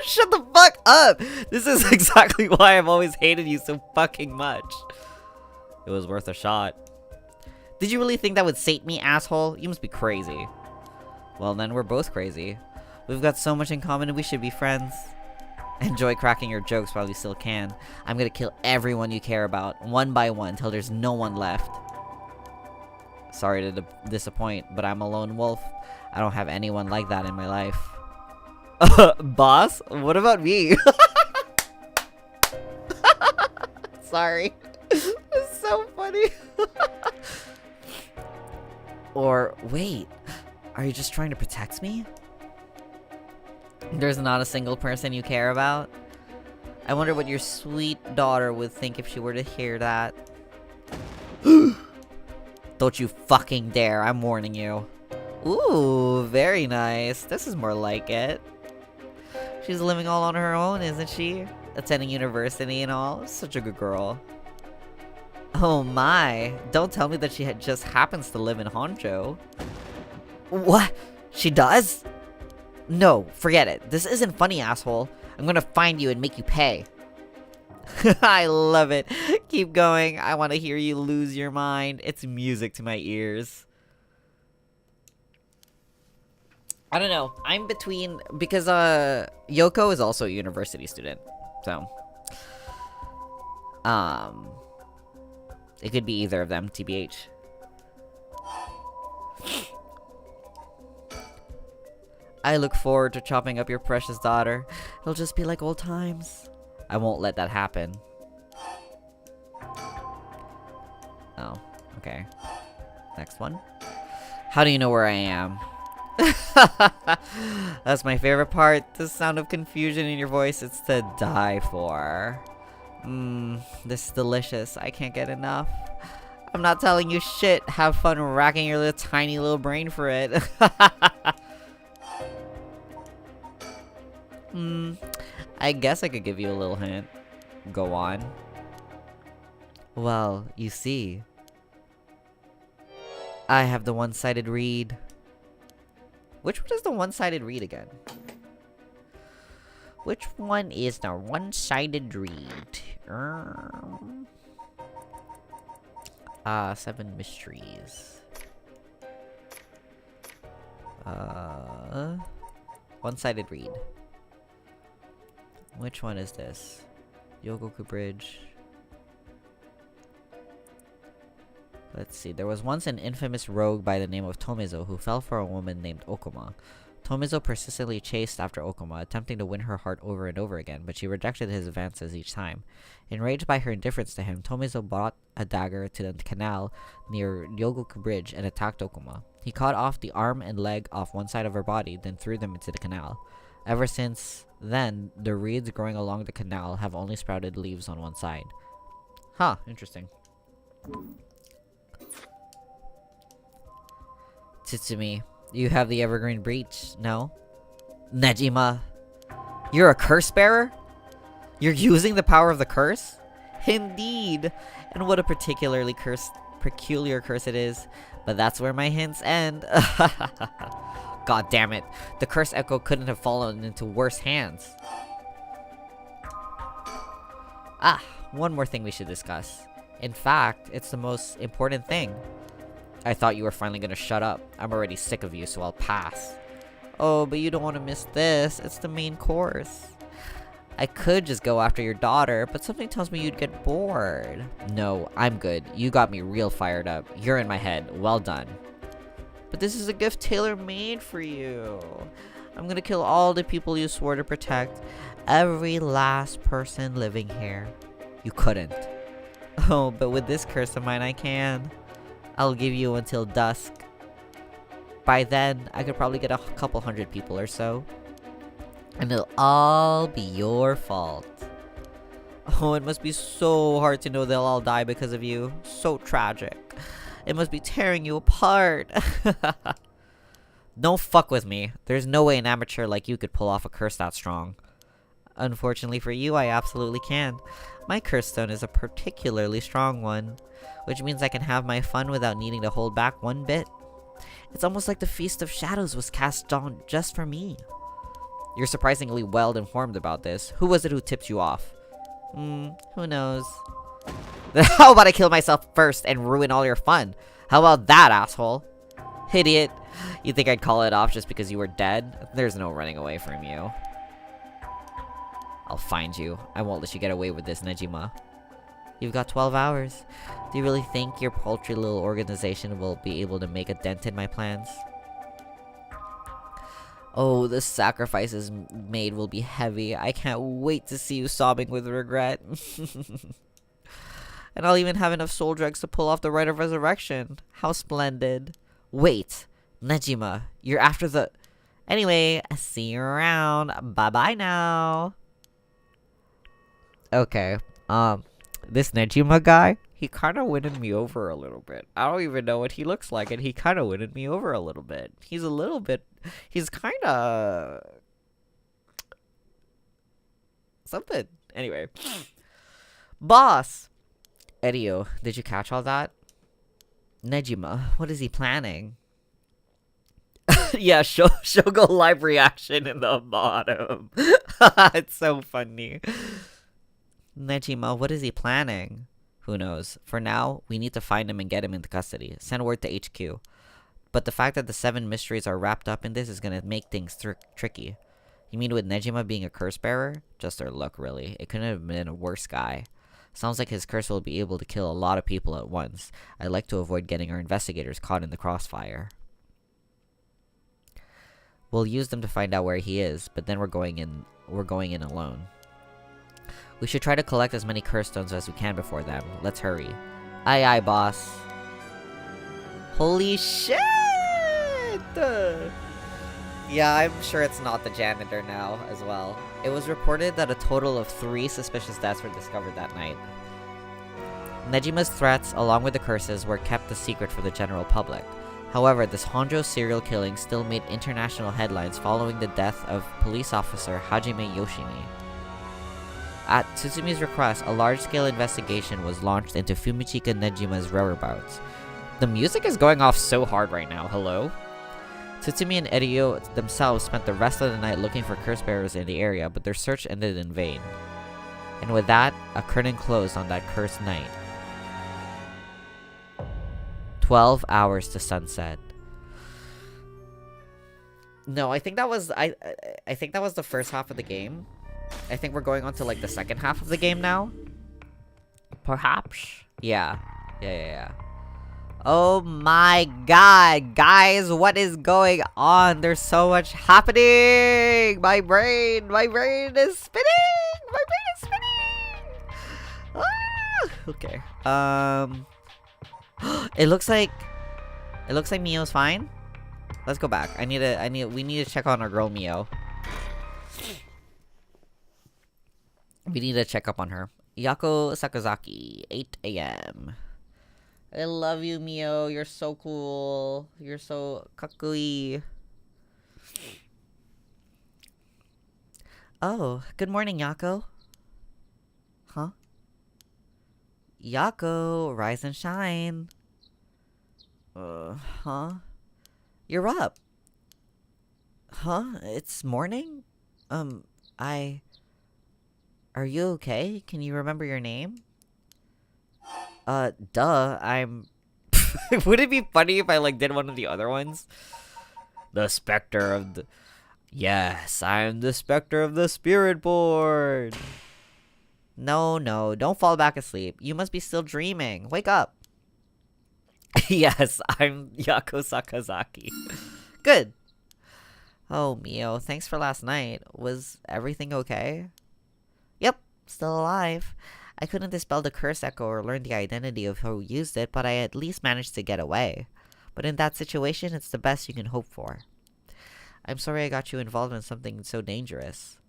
Shut the fuck up! This is exactly why I've always hated you so fucking much. It was worth a shot. Did you really think that would sate me, asshole? You must be crazy. Well then, we're both crazy. We've got so much in common and we should be friends. Enjoy cracking your jokes while you still can. I'm gonna kill everyone you care about, one by one, till there's no one left. Sorry to disappoint, but I'm a lone wolf. I don't have anyone like that in my life. Boss? What about me? Sorry. It's so funny. Or, wait. Are you just trying to protect me? There's not a single person you care about? I wonder what your sweet daughter would think if she were to hear that. Don't you fucking dare, I'm warning you. Ooh, very nice. This is more like it. She's living all on her own, isn't she? Attending university and all. Such a good girl. Oh my. Don't tell me that she just happens to live in Honjo. What? She does? No, forget it. This isn't funny, asshole. I'm gonna find you and make you pay. I love it. Keep going. I want to hear you lose your mind. It's music to my ears. I don't know. I'm between, because Yoko is also a university student. So it could be either of them, TBH. I look forward to chopping up your precious daughter. It'll just be like old times. I won't let that happen. Oh, okay. Next one. How do you know where I am? That's my favorite part. The sound of confusion in your voice. It's to die for. This is delicious. I can't get enough. I'm not telling you shit. Have fun racking your little tiny little brain for it. I guess I could give you a little hint. Go on. Well, you see, I have the one-sided read. Which one is the one-sided read again? Which one is the one-sided read? 7 mysteries. One-sided read. Which one is this? Yogoku Bridge. Let's see. There was once an infamous rogue by the name of Tomizo who fell for a woman named Okuma. Tomizo persistently chased after Okuma, attempting to win her heart over and over again, but she rejected his advances each time. Enraged by her indifference to him, Tomizo brought a dagger to the canal near Yogoku Bridge and attacked Okuma. He cut off the arm and leg off one side of her body, then threw them into the canal. Ever since then, the reeds growing along the canal have only sprouted leaves on one side. Huh, interesting. Tsutsumi, you have the evergreen breach, no? Nejima, you're a curse bearer? You're using the power of the curse? Indeed! And what a peculiar curse it is. But that's where my hints end. God damn it. The curse echo couldn't have fallen into worse hands. Ah, one more thing we should discuss. In fact, it's the most important thing. I thought you were finally gonna shut up. I'm already sick of you, so I'll pass. Oh, but you don't want to miss this. It's the main course. I could just go after your daughter, but something tells me you'd get bored. No, I'm good. You got me real fired up. You're in my head. Well done. But this is a gift tailor-made for you. I'm gonna kill all the people you swore to protect. Every last person living here. You couldn't. Oh, but with this curse of mine, I can. I'll give you until dusk. By then, I could probably get a couple hundred people or so. And it'll all be your fault. Oh, it must be so hard to know they'll all die because of you. So tragic. It must be tearing you apart. Don't fuck with me. There's no way an amateur like you could pull off a curse that strong. Unfortunately for you, I absolutely can. My curse stone is a particularly strong one, which means I can have my fun without needing to hold back one bit. It's almost like the Feast of Shadows was cast on just for me. You're surprisingly well informed about this. Who was it who tipped you off? Who knows? How about I kill myself first and ruin all your fun? How about that, asshole? Idiot. You think I'd call it off just because you were dead? There's no running away from you. I'll find you. I won't let you get away with this, Nejima. You've got 12 hours. Do you really think your paltry little organization will be able to make a dent in my plans? Oh, the sacrifices made will be heavy. I can't wait to see you sobbing with regret. And I'll even have enough soul dregs to pull off the rite of resurrection. How splendid. Wait, Nejima, you're after the... Anyway, see you around. Bye-bye now. Okay, this Nejima guy, he kind of winning me over a little bit. I don't even know what he looks like, and he kind of winning me over a little bit. He's kind of something. Anyway. Boss! Edio, did you catch all that? Nejima, what is he planning? Yeah, Shogo live reaction in the bottom. It's so funny. Nejima, what is he planning? Who knows? For now, we need to find him and get him into custody. Send word to HQ. But the fact that the 7 mysteries are wrapped up in this is gonna make things tricky. You mean with Nejima being a curse bearer? Just their luck, really. It couldn't have been a worse guy. Sounds like his curse will be able to kill a lot of people at once. I'd like to avoid getting our investigators caught in the crossfire. We'll use them to find out where he is, but then we're going in alone. We should try to collect as many curse stones as we can before them. Let's hurry. Aye aye, boss. Holy shit! Yeah, I'm sure it's not the janitor now as well. It was reported that a total of 3 suspicious deaths were discovered that night. Nejima's threats, along with the curses, were kept a secret for the general public. However, this Honjo serial killing still made international headlines following the death of police officer Hajime Yoshimi. At Tsusumi's request, a large-scale investigation was launched into Fumichika Nejima's whereabouts. The music is going off so hard right now, hello? Tsutsumi and Erio themselves spent the rest of the night looking for curse bearers in the area, but their search ended in vain. And with that, a curtain closed on that cursed night. 12 hours to sunset. No, I think that was I think that was the first half of the game. I think we're going on to like the second half of the game now. Perhaps? Yeah. Yeah. Oh my god, guys, what is going on? There's so much happening! My brain is spinning! My brain is spinning! Ah! Okay. It looks like Mio's fine. Let's go back. We need to check on our girl Mio. We need to check up on her. Yako Sakazaki, 8 a.m. I love you, Mio. You're so cool. You're so kakui. Oh, good morning, Yako. Huh? Yako, rise and shine. Huh? You're up. Huh? It's morning? Are you okay? Can you remember your name? Duh, I'm... Would it be funny if I, like, did one of the other ones? The Spectre of the... Yes, I'm the Spectre of the Spirit Board! No, don't fall back asleep. You must be still dreaming. Wake up! Yes, I'm Yako Sakazaki. Good! Oh, Mio, thanks for last night. Was everything okay? Yep, still alive. I couldn't dispel the curse echo or learn the identity of who used it, but I at least managed to get away. But in that situation, it's the best you can hope for. I'm sorry I got you involved in something so dangerous.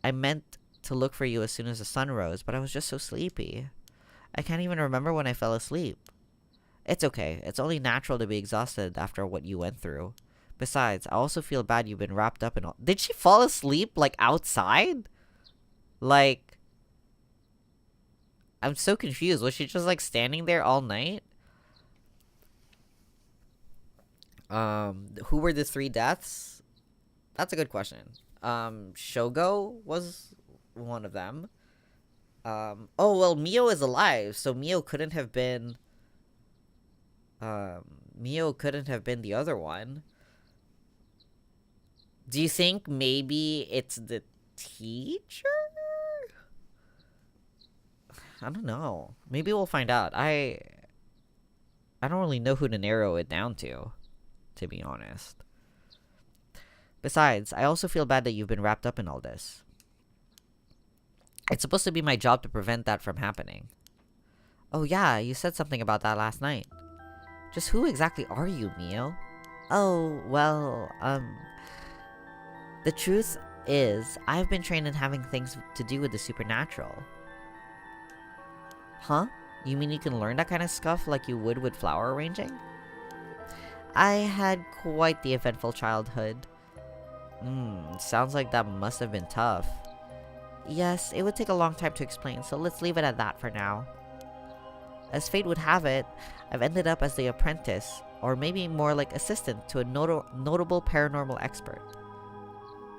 I meant to look for you as soon as the sun rose, but I was just so sleepy. I can't even remember when I fell asleep. It's okay. It's only natural to be exhausted after what you went through. Besides, I also feel bad you've been wrapped up in all... Did she fall asleep, like, outside? Like... I'm so confused. Was she just, like, standing there all night? Who were the 3 deaths? That's a good question. Shogo was one of them. Oh, well, Mio is alive, so Mio couldn't have been... Mio couldn't have been the other one. Do you think maybe it's the teacher? I don't know. Maybe we'll find out. I don't really know who to narrow it down to be honest. Besides, I also feel bad that you've been wrapped up in all this. It's supposed to be my job to prevent that from happening. Oh yeah, you said something about that last night. Just who exactly are you, Mio? Oh, well, the truth is, I've been trained in having things to do with the supernatural. Huh? You mean you can learn that kind of stuff like you would with flower arranging? I had quite the eventful childhood. Sounds like that must have been tough. Yes, it would take a long time to explain, so let's leave it at that for now. As fate would have it, I've ended up as the apprentice, or maybe more like assistant, to a notable paranormal expert.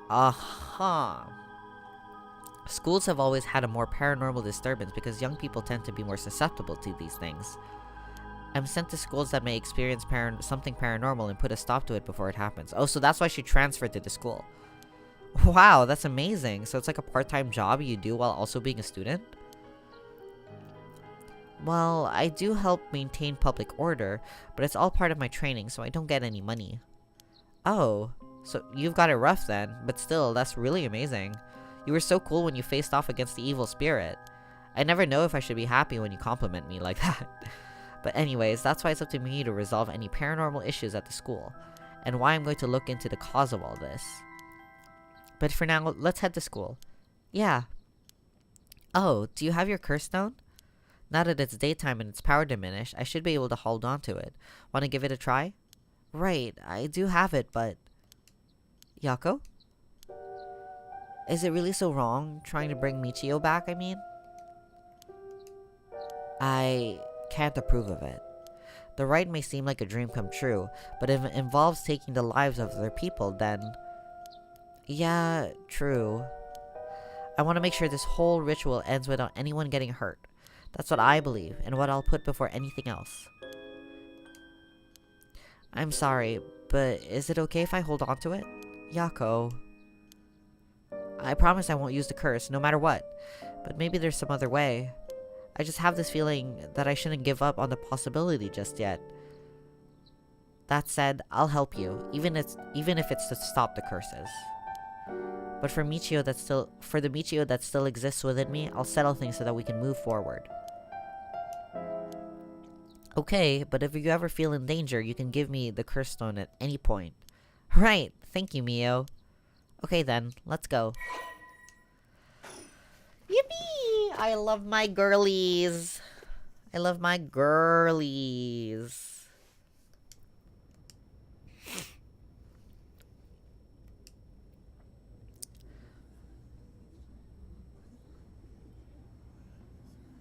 Aha! Schools have always had a more paranormal disturbance because young people tend to be more susceptible to these things. I'm sent to schools that may experience something paranormal and put a stop to it before it happens. Oh, so that's why she transferred to the school. Wow, that's amazing. So it's like a part-time job you do while also being a student? Well, I do help maintain public order, but it's all part of my training, so I don't get any money. Oh, so you've got it rough then, but still, that's really amazing. You were so cool when you faced off against the evil spirit. I never know if I should be happy when you compliment me like that. But anyways, that's why it's up to me to resolve any paranormal issues at the school, and why I'm going to look into the cause of all this. But for now, let's head to school. Yeah. Oh, do you have your curse stone? Now that it's daytime and its power diminished, I should be able to hold on to it. Want to give it a try? Right, I do have it, but... Yako? Is it really so wrong trying to bring Michio back, I mean? I can't approve of it. The rite may seem like a dream come true, but if it involves taking the lives of other people, then... Yeah, true. I want to make sure this whole ritual ends without anyone getting hurt. That's what I believe, and what I'll put before anything else. I'm sorry, but is it okay if I hold on to it? Yako. I promise I won't use the curse, no matter what. But maybe there's some other way. I just have this feeling that I shouldn't give up on the possibility just yet. That said, I'll help you, even if it's to stop the curses. But for the Michio that still exists within me, I'll settle things so that we can move forward. Okay, but if you ever feel in danger, you can give me the curse stone at any point. Right, thank you, Mio. Okay then, let's go. Yippee! I love my girlies. I love my girlies.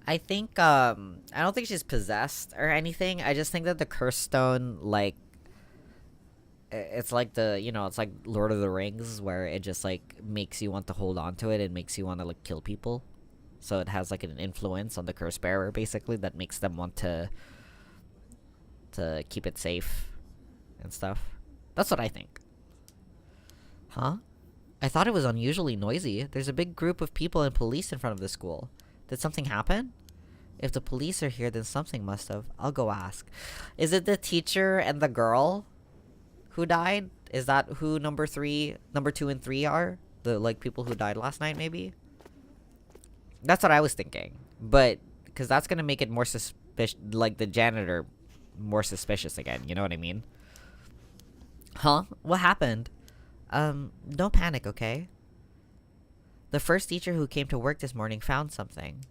I think, I don't think she's possessed or anything. I just think that the curse stone, like, it's like it's like Lord of the Rings, where it just, like, makes you want to hold on to it and makes you want to, like, kill people. So it has, like, an influence on the curse bearer, basically, that makes them want to keep it safe and stuff. That's what I think. Huh? I thought it was unusually noisy. There's a big group of people and police in front of the school. Did something happen? If the police are here, then something must have. I'll go ask. Is it the teacher and the girl who died? Is that who number 2 and 3 are? The, like, people who died last night, maybe? That's what I was thinking. But, because that's going to make it more suspicious, like, the janitor more suspicious again. You know what I mean? Huh? What happened? Don't panic, okay? The first teacher who came to work this morning found something.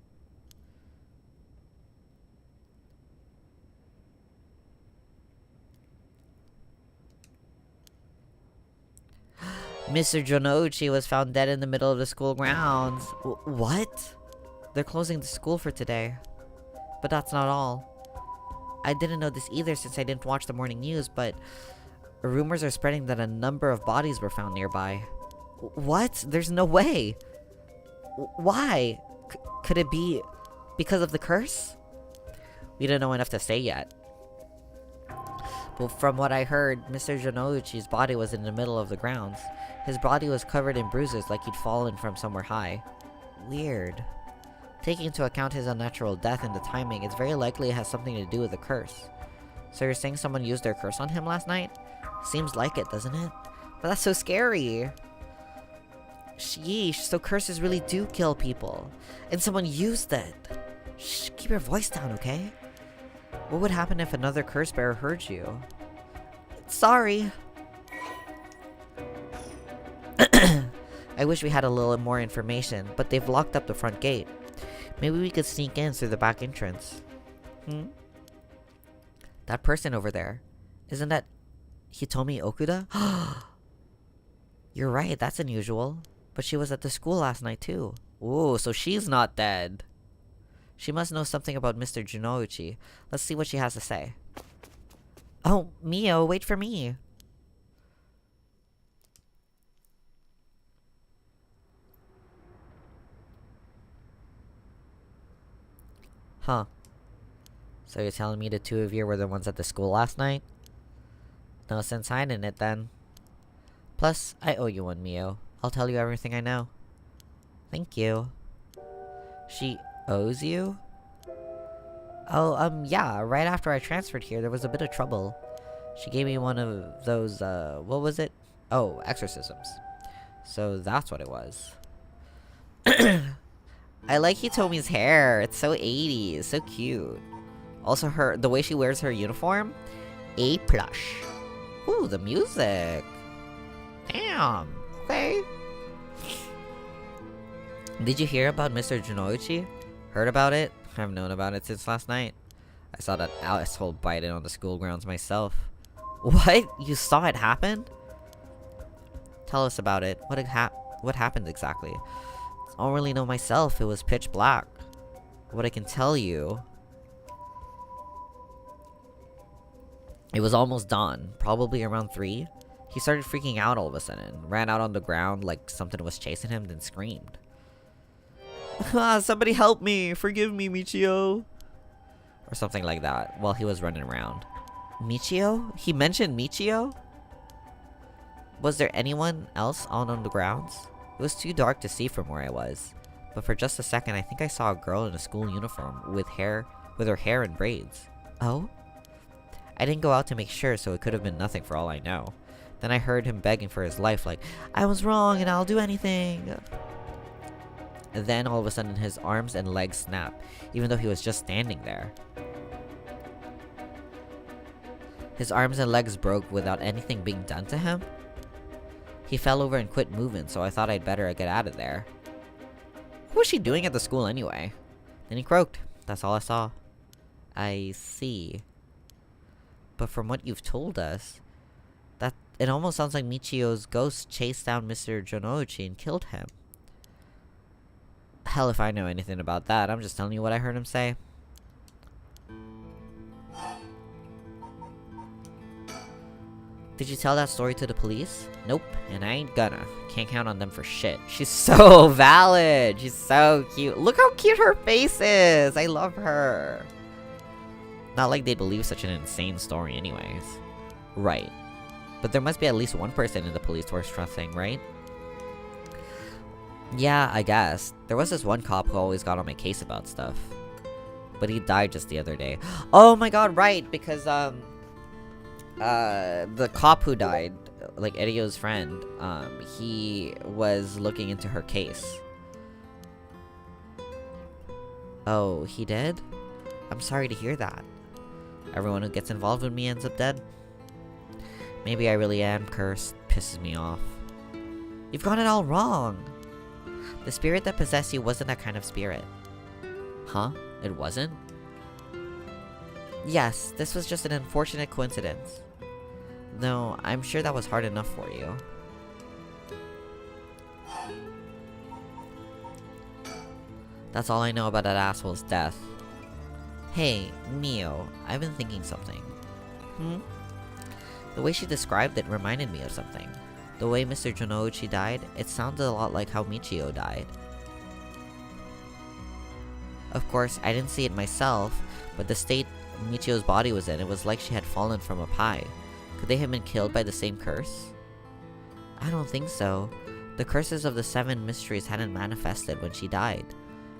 Mr. Jonouchi was found dead in the middle of the school grounds. What? They're closing the school for today. But that's not all. I didn't know this either since I didn't watch the morning news, but rumors are spreading that a number of bodies were found nearby. What? There's no way. Why? Could it be because of the curse? We don't know enough to say yet. But from what I heard, Mr. Jonouchi's body was in the middle of the grounds. His body was covered in bruises like he'd fallen from somewhere high. Weird. Taking into account his unnatural death and the timing, it's very likely it has something to do with the curse. So you're saying someone used their curse on him last night? Seems like it, doesn't it? But that's so scary. Sheesh, so curses really do kill people. And someone used it. Shh, keep your voice down, okay? What would happen if another curse bearer heard you? Sorry. I wish we had a little more information, but they've locked up the front gate. Maybe we could sneak in through the back entrance. Hmm? That person over there. Isn't that Hitomi Okuda? You're right, that's unusual. But she was at the school last night too. Ooh, so she's not dead. She must know something about Mr. Junouchi. Let's see what she has to say. Oh, Mio, wait for me. Huh. So you're telling me the two of you were the ones at the school last night? No sense hiding it then. Plus, I owe you one, Mio. I'll tell you everything I know. Thank you. She owes you? Oh, yeah, right after I transferred here, there was a bit of trouble. She gave me one of those, what was it? Oh, exorcisms. So that's what it was. I like Hitomi's hair. It's so 80s, so cute. Also, the way she wears her uniform, A+. Ooh, the music. Damn. Okay. Did you hear about Mr. Junouchi? Heard about it? I've known about it since last night. I saw that asshole bite it on the school grounds myself. What? You saw it happen? Tell us about it. What happened exactly? I don't really know myself. It was pitch black. What I can tell you... It was almost dawn, probably around 3. He started freaking out all of a sudden, ran out on the ground like something was chasing him, then screamed. Somebody help me! Forgive me, Michio! Or something like that, while he was running around. Michio? He mentioned Michio? Was there anyone else on the grounds? It was too dark to see from where I was, but for just a second I think I saw a girl in a school uniform with her hair in braids. Oh? I didn't go out to make sure, so it could have been nothing for all I know. Then I heard him begging for his life like, I was wrong and I'll do anything. And then all of a sudden his arms and legs snapped, even though he was just standing there. His arms and legs broke without anything being done to him. He fell over and quit moving, so I thought I'd better get out of there. What was she doing at the school anyway? Then he croaked. That's all I saw. I see. But from what you've told us, it almost sounds like Michio's ghost chased down Mr. Junouchi and killed him. Hell if I know anything about that. I'm just telling you what I heard him say. Did you tell that story to the police? Nope, and I ain't gonna. Can't count on them for shit. She's so valid. She's so cute. Look how cute her face is. I love her. Not like they believe such an insane story anyways. Right. But there must be at least one person in the police force trusting, right? Yeah, I guess. There was this one cop who always got on my case about stuff. But he died just the other day. Oh my god, right, because, the cop who died, like Erio's friend, he was looking into her case. Oh, he did? I'm sorry to hear that. Everyone who gets involved with me ends up dead. Maybe I really am cursed. Pisses me off. You've got it all wrong. The spirit that possessed you wasn't that kind of spirit. Huh? It wasn't? Yes, this was just an unfortunate coincidence. No, I'm sure that was hard enough for you. That's all I know about that asshole's death. Hey, Mio, I've been thinking something. The way she described it reminded me of something. The way Mr. Junouchi died, it sounded a lot like how Michio died. Of course, I didn't see it myself, but the state Michio's body was in, it was like she had fallen from up high. Could they have been killed by the same curse? I don't think so. The curses of the 7 mysteries hadn't manifested when she died.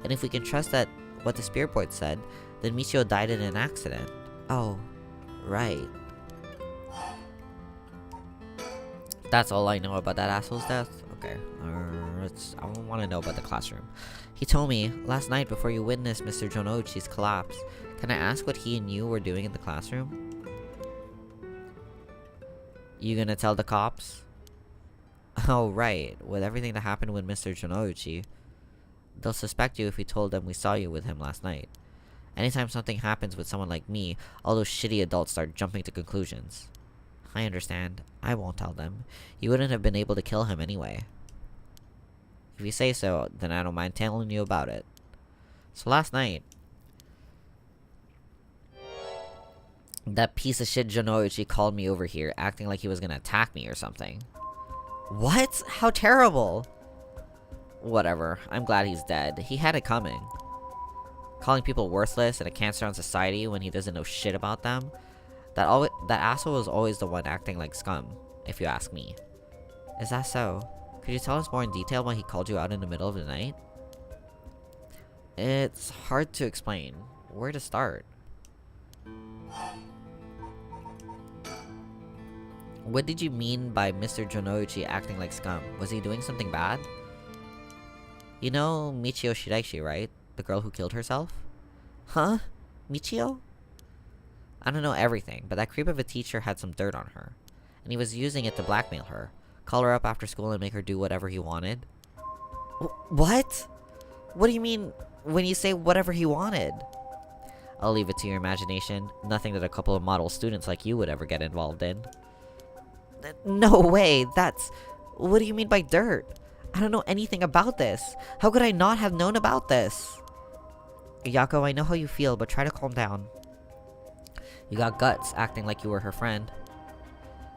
And if we can trust that what the spirit board said, then Michio died in an accident. Oh, right. That's all I know about that asshole's death? Okay, I want to know about the classroom. He told me, last night before you witnessed Mr. Junouchi's collapse, can I ask what he and you were doing in the classroom? You gonna tell the cops? Oh, right. With everything that happened with Mr. Junouchi, they'll suspect you if we told them we saw you with him last night. Anytime something happens with someone like me, all those shitty adults start jumping to conclusions. I understand. I won't tell them. You wouldn't have been able to kill him anyway. If you say so, then I don't mind telling you about it. So last night, that piece of shit Jonoichi called me over here, acting like he was gonna attack me or something. What? How terrible! Whatever. I'm glad he's dead. He had it coming. Calling people worthless and a cancer on society when he doesn't know shit about them. That asshole was always the one acting like scum, if you ask me. Is that so? Could you tell us more in detail why he called you out in the middle of the night? It's hard to explain. Where to start? What did you mean by Mr. Jonoichi acting like scum? Was he doing something bad? You know Michio Shiraishi, right? The girl who killed herself? Huh? Michio? I don't know everything, but that creep of a teacher had some dirt on her. And he was using it to blackmail her. Call her up after school and make her do whatever he wanted. What? What do you mean when you say whatever he wanted? I'll leave it to your imagination. Nothing that a couple of model students like you would ever get involved in. No way, what do you mean by dirt? I don't know anything about this. How could I not have known about this? Yako, I know how you feel, but try to calm down. You got guts, acting like you were her friend.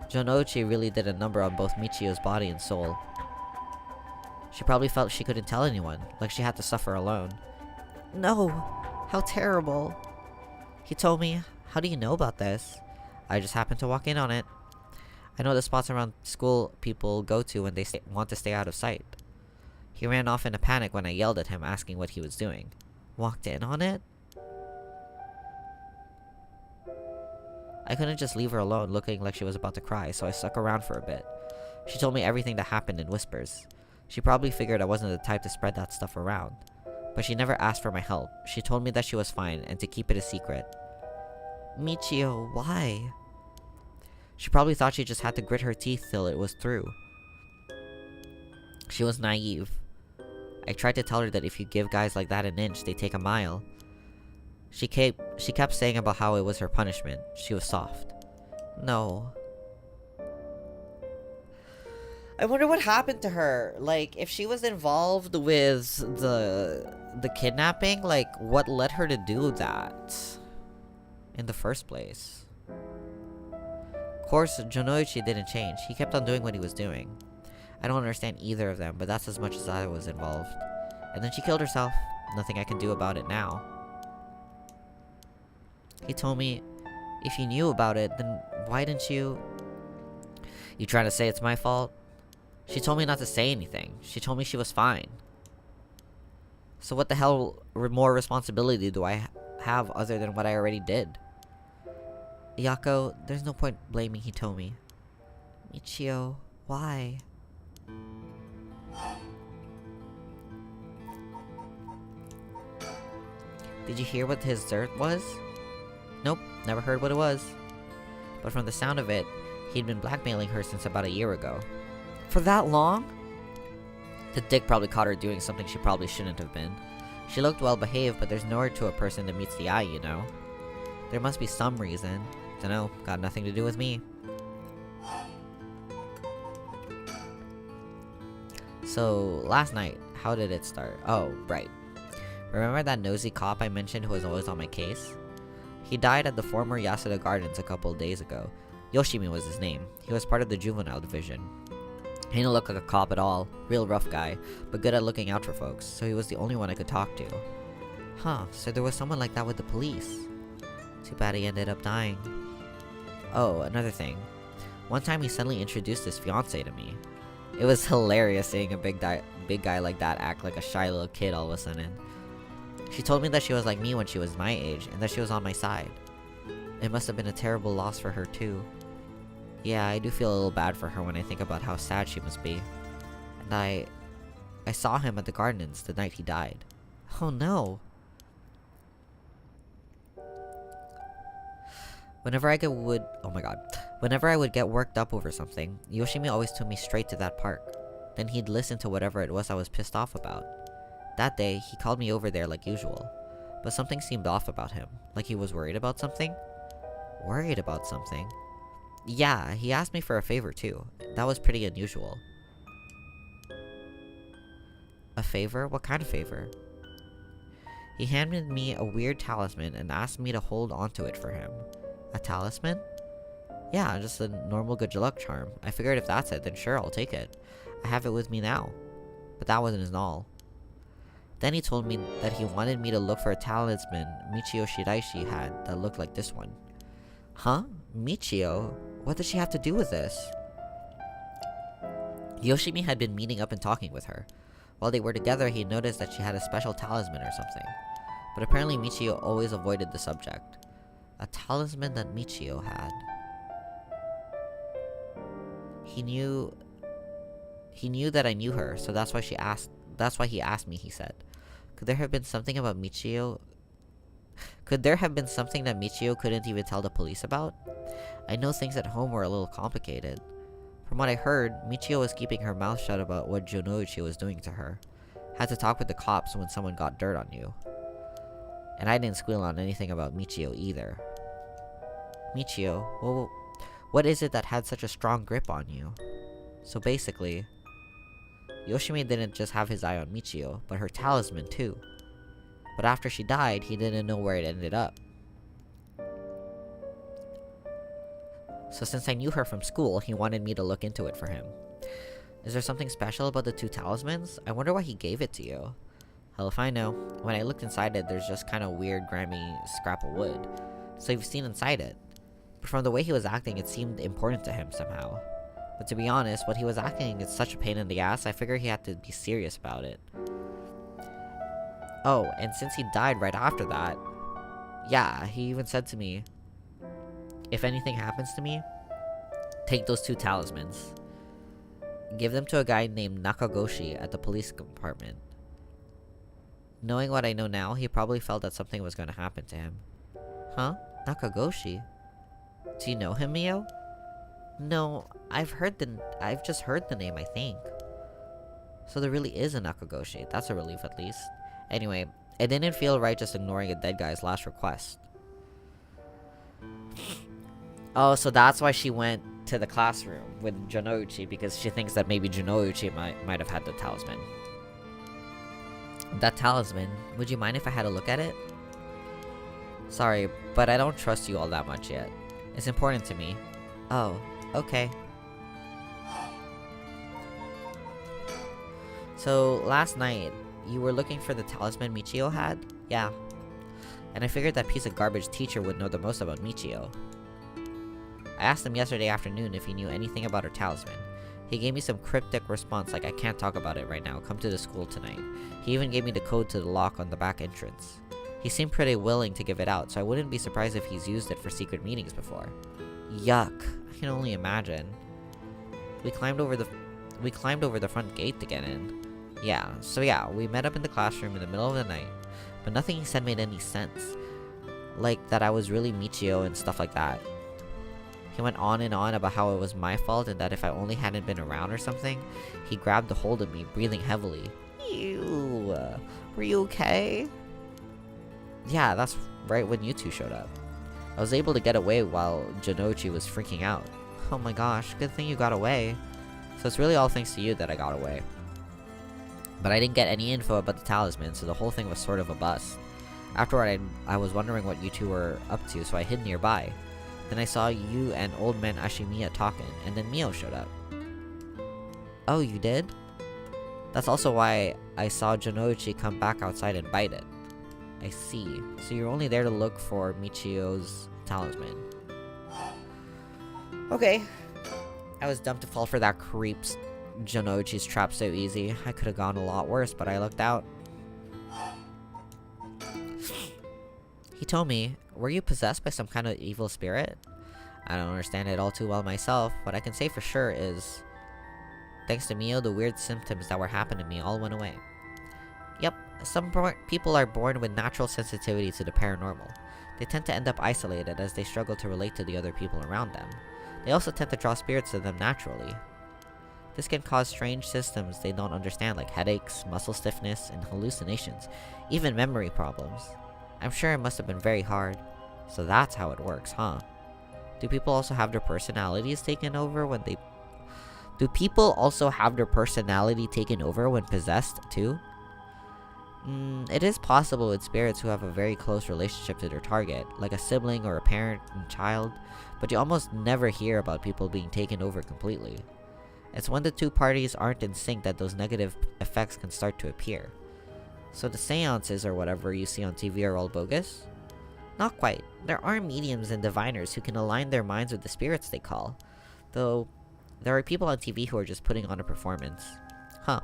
Jonoichi really did a number on both Michio's body and soul. She probably felt she couldn't tell anyone, like she had to suffer alone. No! How terrible! He told me, how do you know about this? I just happened to walk in on it. I know the spots around school people go to when they want to stay out of sight. He ran off in a panic when I yelled at him asking what he was doing. Walked in on it? I couldn't just leave her alone looking like she was about to cry, so I stuck around for a bit. She told me everything that happened in whispers. She probably figured I wasn't the type to spread that stuff around. But she never asked for my help. She told me that she was fine and to keep it a secret. Michio, why? She probably thought she just had to grit her teeth till it was through. She was naive. I tried to tell her that if you give guys like that an inch, they take a mile. She kept saying about how it was her punishment. She was soft. No. I wonder what happened to her. Like, if she was involved with the kidnapping, like, what led her to do that in the first place? Of course, Jonoichi didn't change. He kept on doing what he was doing. I don't understand either of them, but that's as much as I was involved. And then she killed herself. Nothing I can do about it now. He told me, if you knew about it, then why didn't you... You trying to say it's my fault? She told me not to say anything. She told me she was fine. So what the hell more responsibility do I have other than what I already did? Yako, there's no point blaming Hitomi. Michio, why? Did you hear what his dirt was? Nope, never heard what it was. But from the sound of it, he'd been blackmailing her since about a year ago. For that long? The dick probably caught her doing something she probably shouldn't have been. She looked well behaved, but there's nowhere to a person that meets the eye, you know. There must be some reason. Dunno, got nothing to do with me. So, last night, how did it start? Oh, right. Remember that nosy cop I mentioned who was always on my case? He died at the former Yasuda Gardens a couple of days ago. Yoshimi was his name. He was part of the juvenile division. He didn't look like a cop at all. Real rough guy, but good at looking out for folks, so he was the only one I could talk to. Huh, so there was someone like that with the police. Too bad he ended up dying. Oh, another thing. One time he suddenly introduced his fiancée to me. It was hilarious seeing a big guy like that act like a shy little kid all of a sudden. She told me that she was like me when she was my age, and that she was on my side. It must have been a terrible loss for her too. Yeah, I do feel a little bad for her when I think about how sad she must be. And I saw him at the gardens the night he died. Oh no! Whenever I would get worked up over something, Yoshimi always took me straight to that park. Then he'd listen to whatever it was I was pissed off about. That day, he called me over there like usual. but something seemed off about him, like he was worried about something. Worried about something? Yeah, he asked me for a favor too. That was pretty unusual. A favor? What kind of favor? He handed me a weird talisman and asked me to hold onto it for him. A talisman? Yeah, just a normal good luck charm. I figured if that's it, then sure, I'll take it. I have it with me now. But that wasn't all. Then he told me that he wanted me to look for a talisman Michio Shiraishi had that looked like this one. Huh? Michio? What does she have to do with this? Yoshimi had been meeting up and talking with her. While they were together, he noticed that she had a special talisman or something. But apparently Michio always avoided the subject. A talisman that Michio had. He knew that I knew her, so that's why he asked me, he said. Could there have been something that Michio couldn't even tell the police about? I know things at home were a little complicated. From what I heard, Michio was keeping her mouth shut about what Jonouchi was doing to her. Had to talk with the cops when someone got dirt on you. And I didn't squeal on anything about Michio either. Michio? Well, what is it that had such a strong grip on you? So basically, Yoshimi didn't just have his eye on Michio, but her talisman too. But after she died, he didn't know where it ended up. So since I knew her from school, he wanted me to look into it for him. Is there something special about the two talismans? I wonder why he gave it to you. Hell if I know. When I looked inside it, there's just kind of weird, grimy scrap of wood. So you've seen inside it. But from the way he was acting, it seemed important to him somehow. But to be honest, what he was acting is such a pain in the ass, I figured he had to be serious about it. Oh, and since he died right after that, yeah, he even said to me, if anything happens to me, take those two talismans. Give them to a guy named Nakagoshi at the police department. Knowing what I know now, he probably felt that something was going to happen to him. Huh? Nakagoshi? Do you know him, Mio? No, I've just heard the name, I think. So there really is a Nakagoshi. That's a relief at least. Anyway, it didn't feel right just ignoring a dead guy's last request. Oh, so that's why she went to the classroom with Jonouchi, because she thinks that maybe Jonouchi might have had the talisman. That talisman, would you mind if I had a look at it? Sorry, but I don't trust you all that much yet. It's important to me. Oh, okay. So, last night, you were looking for the talisman Michio had? Yeah. And I figured that piece of garbage teacher would know the most about Michio. I asked him yesterday afternoon if he knew anything about her talisman. He gave me some cryptic response like, I can't talk about it right now, come to the school tonight. He even gave me the code to the lock on the back entrance. He seemed pretty willing to give it out, so I wouldn't be surprised if he's used it for secret meetings before. Yuck. I can only imagine. We climbed over the front gate to get in. Yeah, we met up in the classroom in the middle of the night, but nothing he said made any sense. Like that I was really Michio and stuff like that. He went on and on about how it was my fault and that if I only hadn't been around or something. He grabbed a hold of me, breathing heavily. Ew, were you okay? Yeah, that's right when you two showed up. I was able to get away while Jonouchi was freaking out. Oh my gosh, good thing you got away. So it's really all thanks to you that I got away. But I didn't get any info about the talisman, so the whole thing was sort of a bust. Afterward, I was wondering what you two were up to, so I hid nearby. Then I saw you and old man Ashimiya talking, and then Mio showed up. Oh, you did? That's also why I saw Jonouchi come back outside and bite it. I see. So you're only there to look for Michio's talisman. Okay. I was dumb to fall for that creep's Jonouchi's trap so easy. I could have gone a lot worse, but I looked out. He told me, were you possessed by some kind of evil spirit? I don't understand it all too well myself. What I can say for sure is, thanks to Mio, the weird symptoms that were happening to me all went away. Yep, some people are born with natural sensitivity to the paranormal. They tend to end up isolated as they struggle to relate to the other people around them. They also tend to draw spirits to them naturally. This can cause strange symptoms they don't understand, like headaches, muscle stiffness, and hallucinations, even memory problems. I'm sure it must have been very hard. So that's how it works, huh? Do people also have their personalities taken over when they... Do people also have their personality taken over when possessed, too? It is possible with spirits who have a very close relationship to their target, like a sibling or a parent and child, but you almost never hear about people being taken over completely. It's when the two parties aren't in sync that those negative effects can start to appear. So the seances or whatever you see on TV are all bogus? Not quite. There are mediums and diviners who can align their minds with the spirits they call, though there are people on TV who are just putting on a performance. Huh.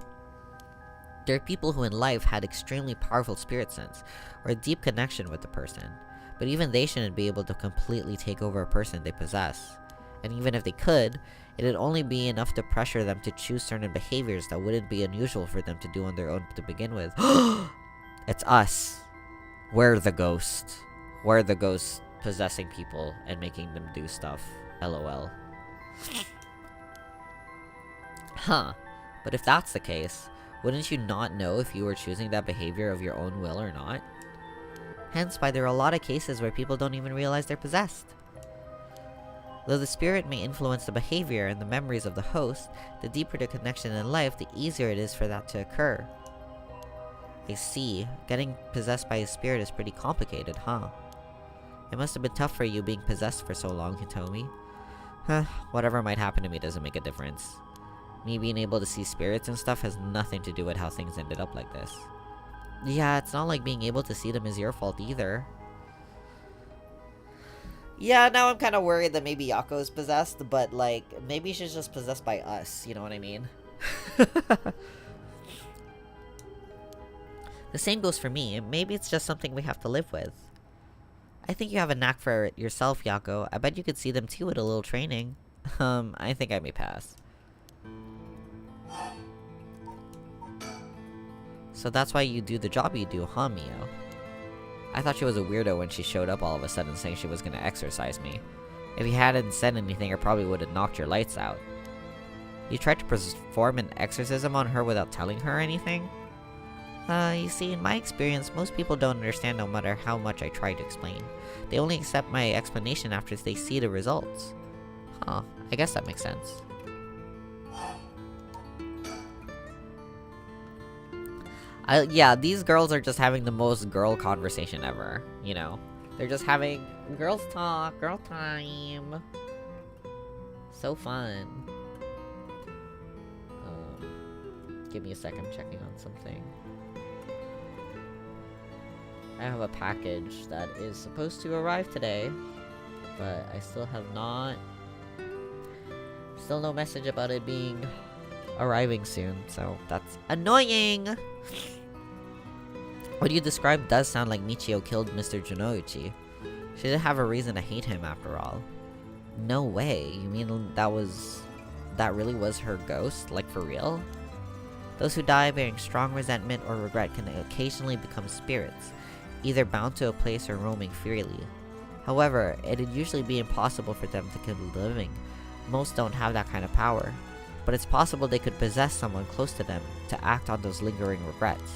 There are people who in life had extremely powerful spirit sense, or a deep connection with the person, but even they shouldn't be able to completely take over a person they possess. And even if they could, it'd only be enough to pressure them to choose certain behaviors that wouldn't be unusual for them to do on their own to begin with. It's us. We're the ghost. We're the ghost possessing people and making them do stuff. LOL. Huh. But if that's the case, wouldn't you not know if you were choosing that behavior of your own will or not? Hence why there are a lot of cases where people don't even realize they're possessed. Though the spirit may influence the behavior and the memories of the host, the deeper the connection in life, the easier it is for that to occur. I see. Getting possessed by a spirit is pretty complicated, huh? It must have been tough for you being possessed for so long, Hitomi. Whatever might happen to me doesn't make a difference. Me being able to see spirits and stuff has nothing to do with how things ended up like this. Yeah, it's not like being able to see them is your fault either. Yeah, now I'm kind of worried that maybe Yako is possessed, but like, maybe she's just possessed by us, you know what I mean? The same goes for me. Maybe it's just something we have to live with. I think you have a knack for it yourself, Yako. I bet you could see them too with a little training. I think I may pass. So that's why you do the job you do, huh, Mio? I thought she was a weirdo when she showed up all of a sudden saying she was gonna exorcise me. If you hadn't said anything, I probably would have knocked your lights out. You tried to perform an exorcism on her without telling her anything? You see, in my experience, most people don't understand no matter how much I try to explain. They only accept my explanation after they see the results. Huh, I guess that makes sense. Yeah, these girls are just having the most girl conversation ever, you know? They're just having girls talk, girl time. So fun. Give me a sec, I'm checking on something. I have a package that is supposed to arrive today, but I still have not... Still no message about it being... arriving soon, so that's annoying! What you described does sound like Michio killed Mr. Junouchi. She didn't have a reason to hate him after all. No way, you mean that really was her ghost? Like for real? Those who die bearing strong resentment or regret can occasionally become spirits, either bound to a place or roaming freely. However, it'd usually be impossible for them to keep living. Most don't have that kind of power. But it's possible they could possess someone close to them to act on those lingering regrets.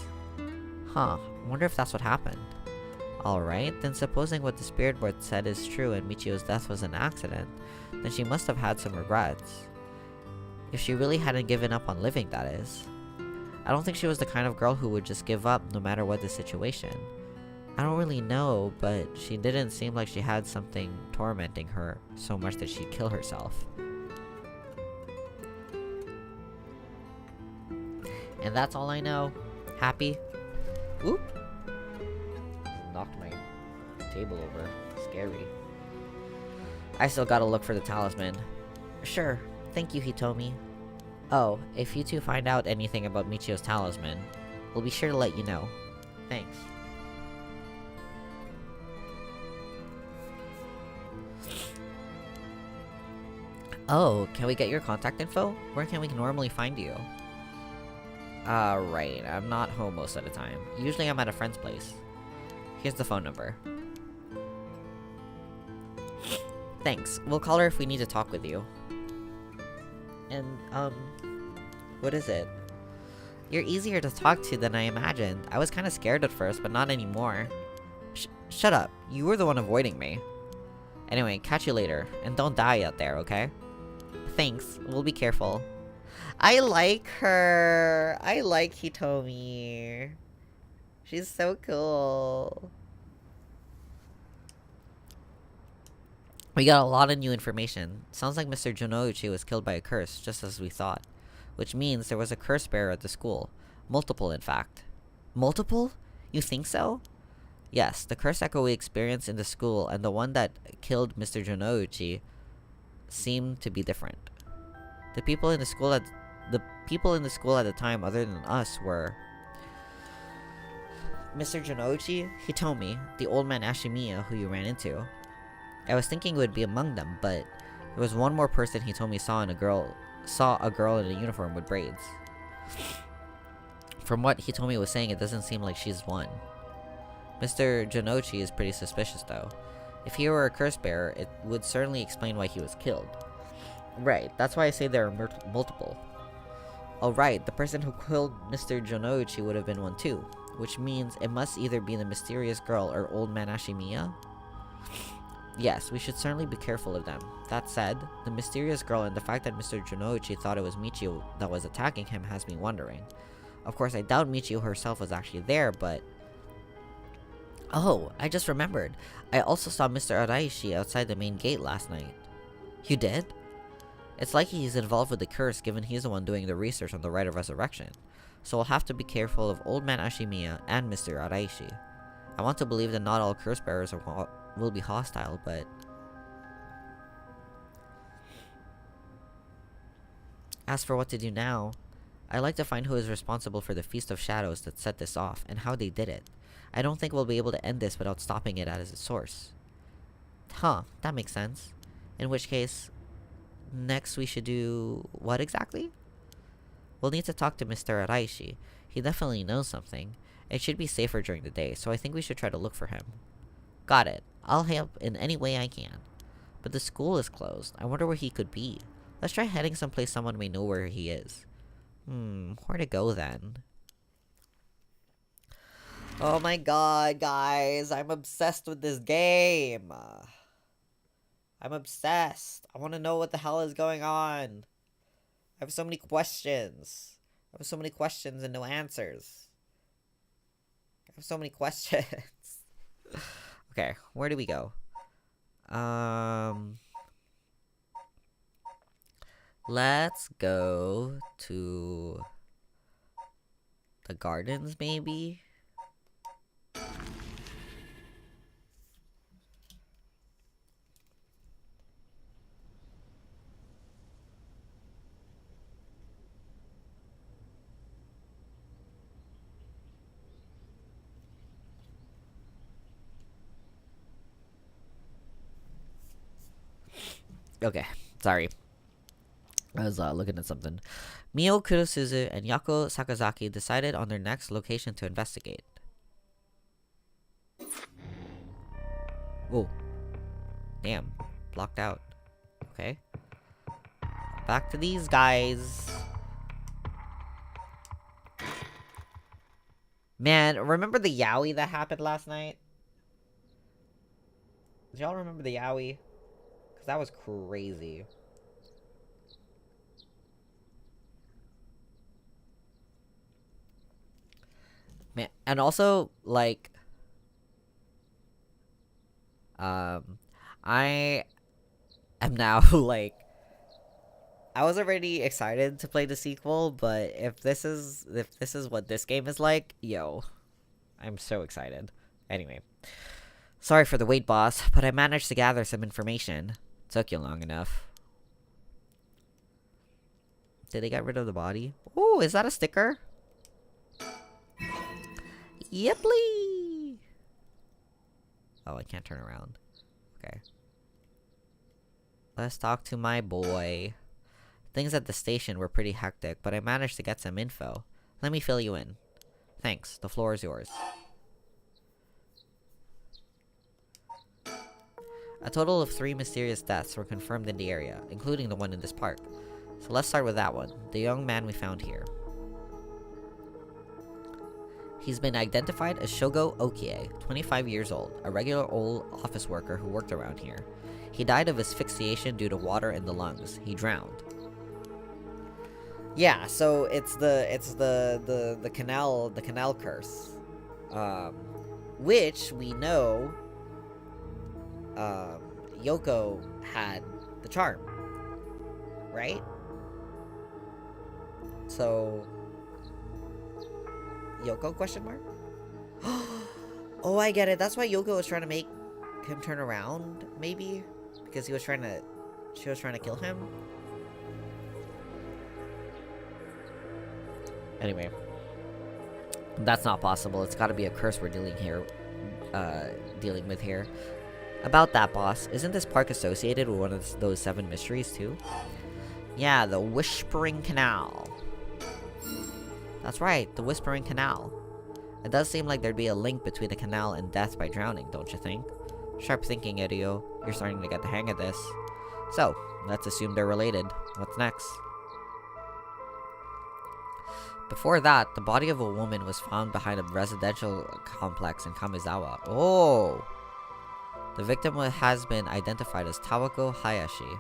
Huh, I wonder if that's what happened. Alright, then supposing what the spirit board said is true and Michio's death was an accident, then she must have had some regrets. If she really hadn't given up on living, that is. I don't think she was the kind of girl who would just give up no matter what the situation. I don't really know, but she didn't seem like she had something tormenting her so much that she'd kill herself. And that's all I know. Happy? Oop! Knocked my table over. Scary. I still gotta look for the talisman. Sure. Thank you, Hitomi. Oh, if you two find out anything about Michio's talisman, we'll be sure to let you know. Thanks. Oh, can we get your contact info? Where can we normally find you? Right. I'm not home most of the time. Usually I'm at a friend's place. Here's the phone number. Thanks. We'll call her if we need to talk with you. And, what is it? You're easier to talk to than I imagined. I was kinda scared at first, but not anymore. Shut up. You were the one avoiding me. Anyway, catch you later. And don't die out there, okay? Thanks. We'll be careful. I like her. I like Hitomi. She's so cool. We got a lot of new information. Sounds like Mr. Jonouchi was killed by a curse, just as we thought. Which means there was a curse bearer at the school. Multiple, in fact. Multiple? You think so? Yes, the curse echo we experienced in the school and the one that killed Mr. Jonouchi seem to be different. The people in the school at the time, other than us, were Mr. Jonouchi, Hitomi, the old man Ashimiya who you ran into. I was thinking it would be among them, but there was one more person Hitomi saw a girl in a uniform with braids. From what Hitomi was saying, it doesn't seem like she's one. Mr. Jonouchi is pretty suspicious, though. If he were a curse bearer, it would certainly explain why he was killed. Right, that's why I say there are multiple. Oh right, the person who killed Mr. Jonouchi would have been one too, which means it must either be the mysterious girl or old man Ashimiya. Yes, we should certainly be careful of them. That said, the mysterious girl and the fact that Mr. Jonouchi thought it was Michio that was attacking him has me wondering. Of course, I doubt Michio herself was actually there, but... Oh, I just remembered. I also saw Mr. Araishi outside the main gate last night. You did? It's likely he's involved with the curse, given he's the one doing the research on the Rite of Resurrection. So we'll have to be careful of Old Man Ashimiya and Mr. Araishi. I want to believe that not all curse bearers will be hostile, but... As for what to do now, I'd like to find who is responsible for the Feast of Shadows that set this off, and how they did it. I don't think we'll be able to end this without stopping it at its source. Huh, that makes sense. In which case, next we should do... what exactly? We'll need to talk to Mr. Araishi. He definitely knows something. It should be safer during the day, so I think we should try to look for him. Got it. I'll help in any way I can. But the school is closed. I wonder where he could be. Let's try heading someplace someone may know where he is. Where to go then? Oh my god, guys. I'm obsessed with this game. I'm obsessed. I want to know what the hell is going on. I have so many questions. I have so many questions and no answers. I have so many questions. Okay, where do we go? Let's go to the gardens, maybe? Okay, sorry. I was looking at something. Mio Kurosuzu and Yako Sakazaki decided on their next location to investigate. Whoa. Damn. Blocked out. Okay. Back to these guys. Man, remember the yaoi that happened last night? Did y'all remember the yaoi? Because that was crazy. Man, and also, like... I am now, like... I was already excited to play the sequel, but if this is what this game is like, yo, I'm so excited. Anyway, sorry for the wait, boss, but I managed to gather some information. Took you long enough. Did they get rid of the body? Ooh, is that a sticker? Yeply! Oh, I can't turn around. Okay. Let's talk to my boy. Things at the station were pretty hectic, but I managed to get some info. Let me fill you in. Thanks. The floor is yours. A total of 3 mysterious deaths were confirmed in the area, including the one in this park. So let's start with that one. The young man we found here. He's been identified as Shogo Okie, 25 years old, a regular old office worker who worked around here. He died of asphyxiation due to water in the lungs. He drowned. Yeah, so it's the canal curse, which we know Yoko had the charm, right? So Yoko question mark? Oh, I get it. That's why Yoko was trying to make him turn around, maybe? Because she was trying to kill him? Anyway. That's not possible. It's gotta be a curse we're dealing with here. About that, boss, isn't this park associated with one of those 7 mysteries, too? Yeah, the Whispering Canal. That's right, the Whispering Canal. It does seem like there'd be a link between the canal and death by drowning, don't you think? Sharp thinking, Irio. You're starting to get the hang of this. So, let's assume they're related. What's next? Before that, the body of a woman was found behind a residential complex in Kamizawa. Oh! The victim has been identified as Tawako Hayashi,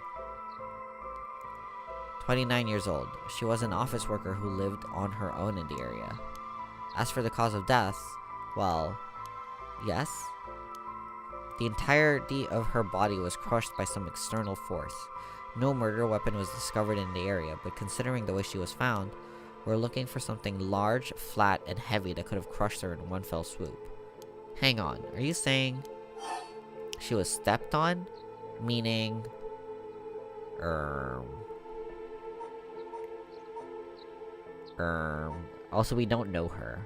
29 years old. She was an office worker who lived on her own in the area. As for the cause of death, well, yes. The entirety of her body was crushed by some external force. No murder weapon was discovered in the area, but considering the way she was found, we're looking for something large, flat, and heavy that could have crushed her in one fell swoop. Hang on, are you saying she was stepped on? Meaning, also we don't know her.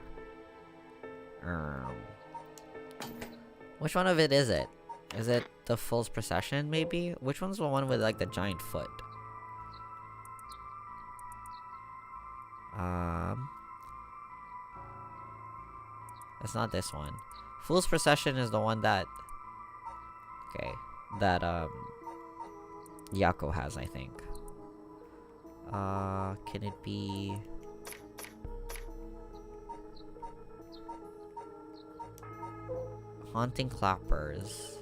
Which one of it is it? Is it the Fool's Procession, maybe? Which one's the one with, like, the giant foot? It's not this one. Fool's Procession is the one that... Okay. That, Yako has, I think. Can it be... Haunting Clappers.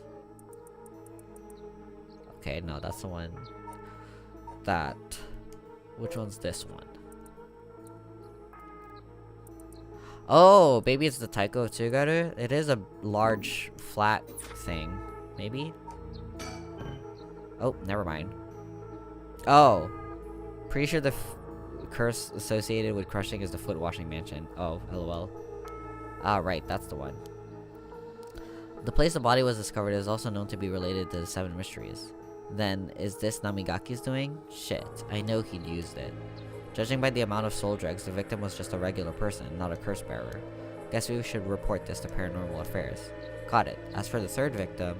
Okay, no, that's the one. That. Which one's this one? Oh, maybe it's the Taiko Tsugaru? It is a large, flat thing. Maybe? Oh, never mind. Oh. Pretty sure the curse associated with crushing is the foot washing mansion. Oh, lol. Ah, right, that's the one. The place the body was discovered is also known to be related to the 7 mysteries. Then, is this Namigaki's doing? Shit, I know he'd used it. Judging by the amount of soul dregs, the victim was just a regular person, not a curse bearer. Guess we should report this to Paranormal Affairs. Got it. As for the 3rd victim,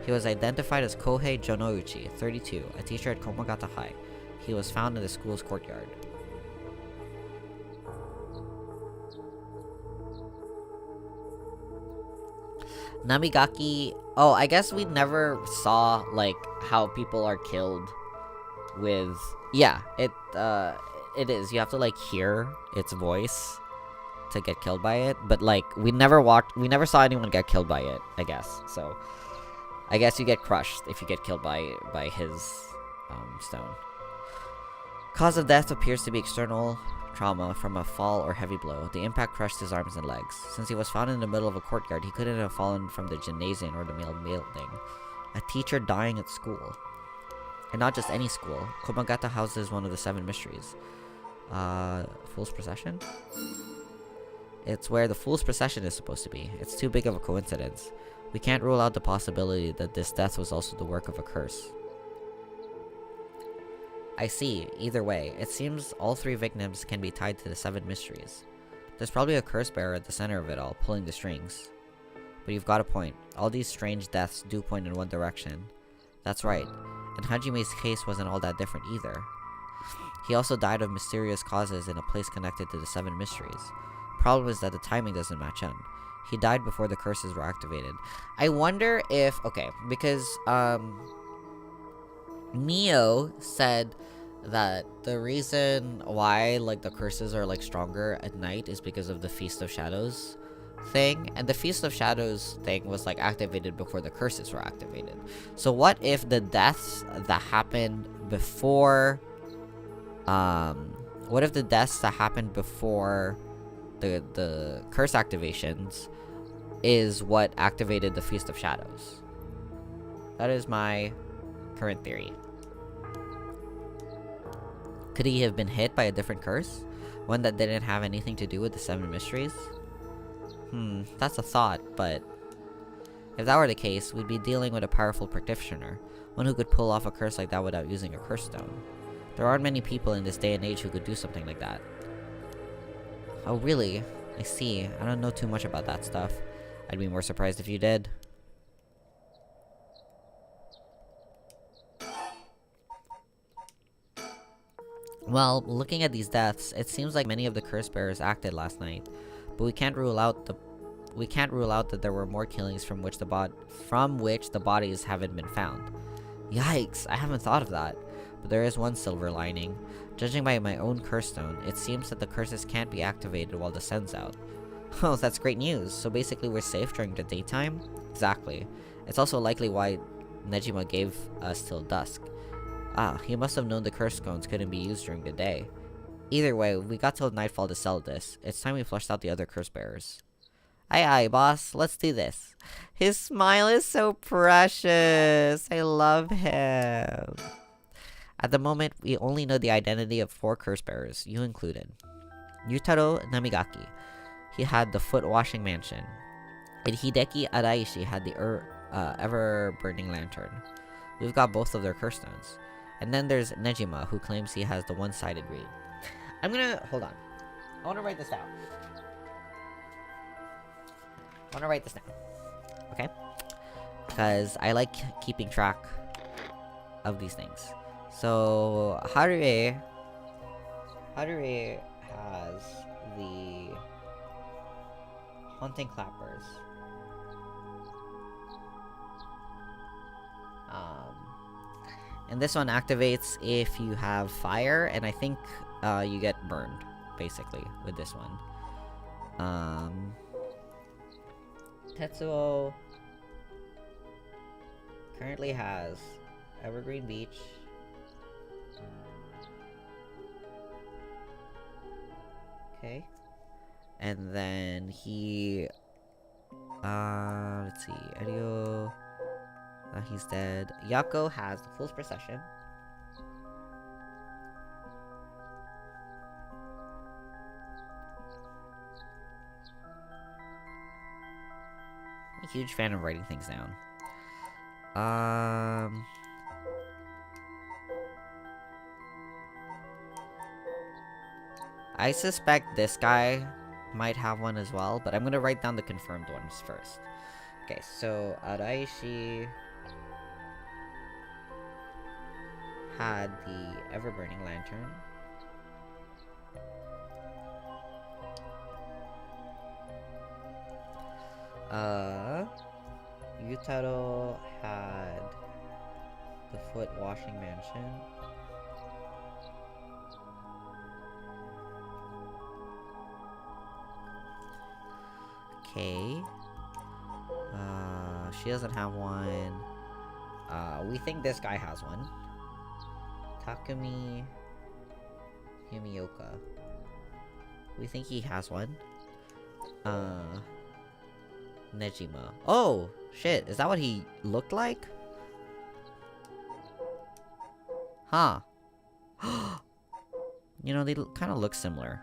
he was identified as Kohei Jonouchi, 32, a teacher at Komagata High. He was found in the school's courtyard. Namigaki... Oh, I guess we never saw, like, how people are killed with... Yeah, it is. You have to, like, hear its voice to get killed by it. But, like, we never saw anyone get killed by it, I guess. So, I guess you get crushed if you get killed by his stone. Cause of death appears to be external trauma from a fall or heavy blow. The impact crushed his arms and legs. Since he was found in the middle of a courtyard, he couldn't have fallen from the gymnasium or the main building. A teacher dying at school. And not just any school. Komagata houses one of the 7 mysteries. Fool's Procession? It's where the Fool's Procession is supposed to be. It's too big of a coincidence. We can't rule out the possibility that this death was also the work of a curse. I see. Either way, it seems all 3 victims can be tied to the 7 mysteries. There's probably a curse bearer at the center of it all, pulling the strings. But you've got a point. All these strange deaths do point in one direction. That's right. And Hajime's case wasn't all that different either. He also died of mysterious causes in a place connected to the 7 mysteries. Problem is that the timing doesn't match up. He died before the curses were activated. I wonder if... Okay, because, Mio said that the reason why like the curses are like stronger at night is because of the Feast of Shadows thing, and the Feast of Shadows thing was like activated before the curses were activated. So what if the deaths that happened before what if the deaths that happened before the curse activations is what activated the Feast of Shadows? That is my current theory. Could he have been hit by a different curse? One that didn't have anything to do with the 7 mysteries? That's a thought, but if that were the case, we'd be dealing with a powerful practitioner, one who could pull off a curse like that without using a curse stone. There aren't many people in this day and age who could do something like that. Oh, really? I see. I don't know too much about that stuff. I'd be more surprised if you did. Well, looking at these deaths, it seems like many of the curse bearers acted last night, but we can't rule out that there were more killings from which the bodies haven't been found. Yikes! I haven't thought of that. But there is one silver lining. Judging by my own curse stone, it seems that the curses can't be activated while the sun's out. Oh, that's great news. So basically we're safe during the daytime? Exactly. It's also likely why Nejima gave us till dusk. Ah, he must have known the curse stones couldn't be used during the day. Either way, we got till nightfall to sell this. It's time we flushed out the other curse bearers. Aye aye, boss. Let's do this. His smile is so precious. I love him. At the moment, we only know the identity of 4 curse bearers, you included. Yutaro Namigaki. He had the foot-washing mansion. And Hideki Araishi had the ever-burning lantern. We've got both of their curse stones. And then there's Nejima, who claims he has the one-sided read. Hold on. I wanna write this down. Okay? Because I like keeping track of these things. So, Harue has the Haunting Clappers. And this one activates if you have fire, and I think you get burned, basically, with this one. Tetsuo currently has Evergreen Beach, okay, and then he, let's see, Erio, he's dead. Yako has the Fool's Procession. I'm a huge fan of writing things down. I suspect this guy might have one as well, but I'm gonna write down the confirmed ones first. Okay, so Araishi had the ever-burning lantern. Yutaro had the foot-washing mansion. Okay. She doesn't have one. We think this guy has one. Takumi Yumioka. We think he has one. Nejima. Oh, shit. Is that what he looked like? Huh. You know, they kind of look similar.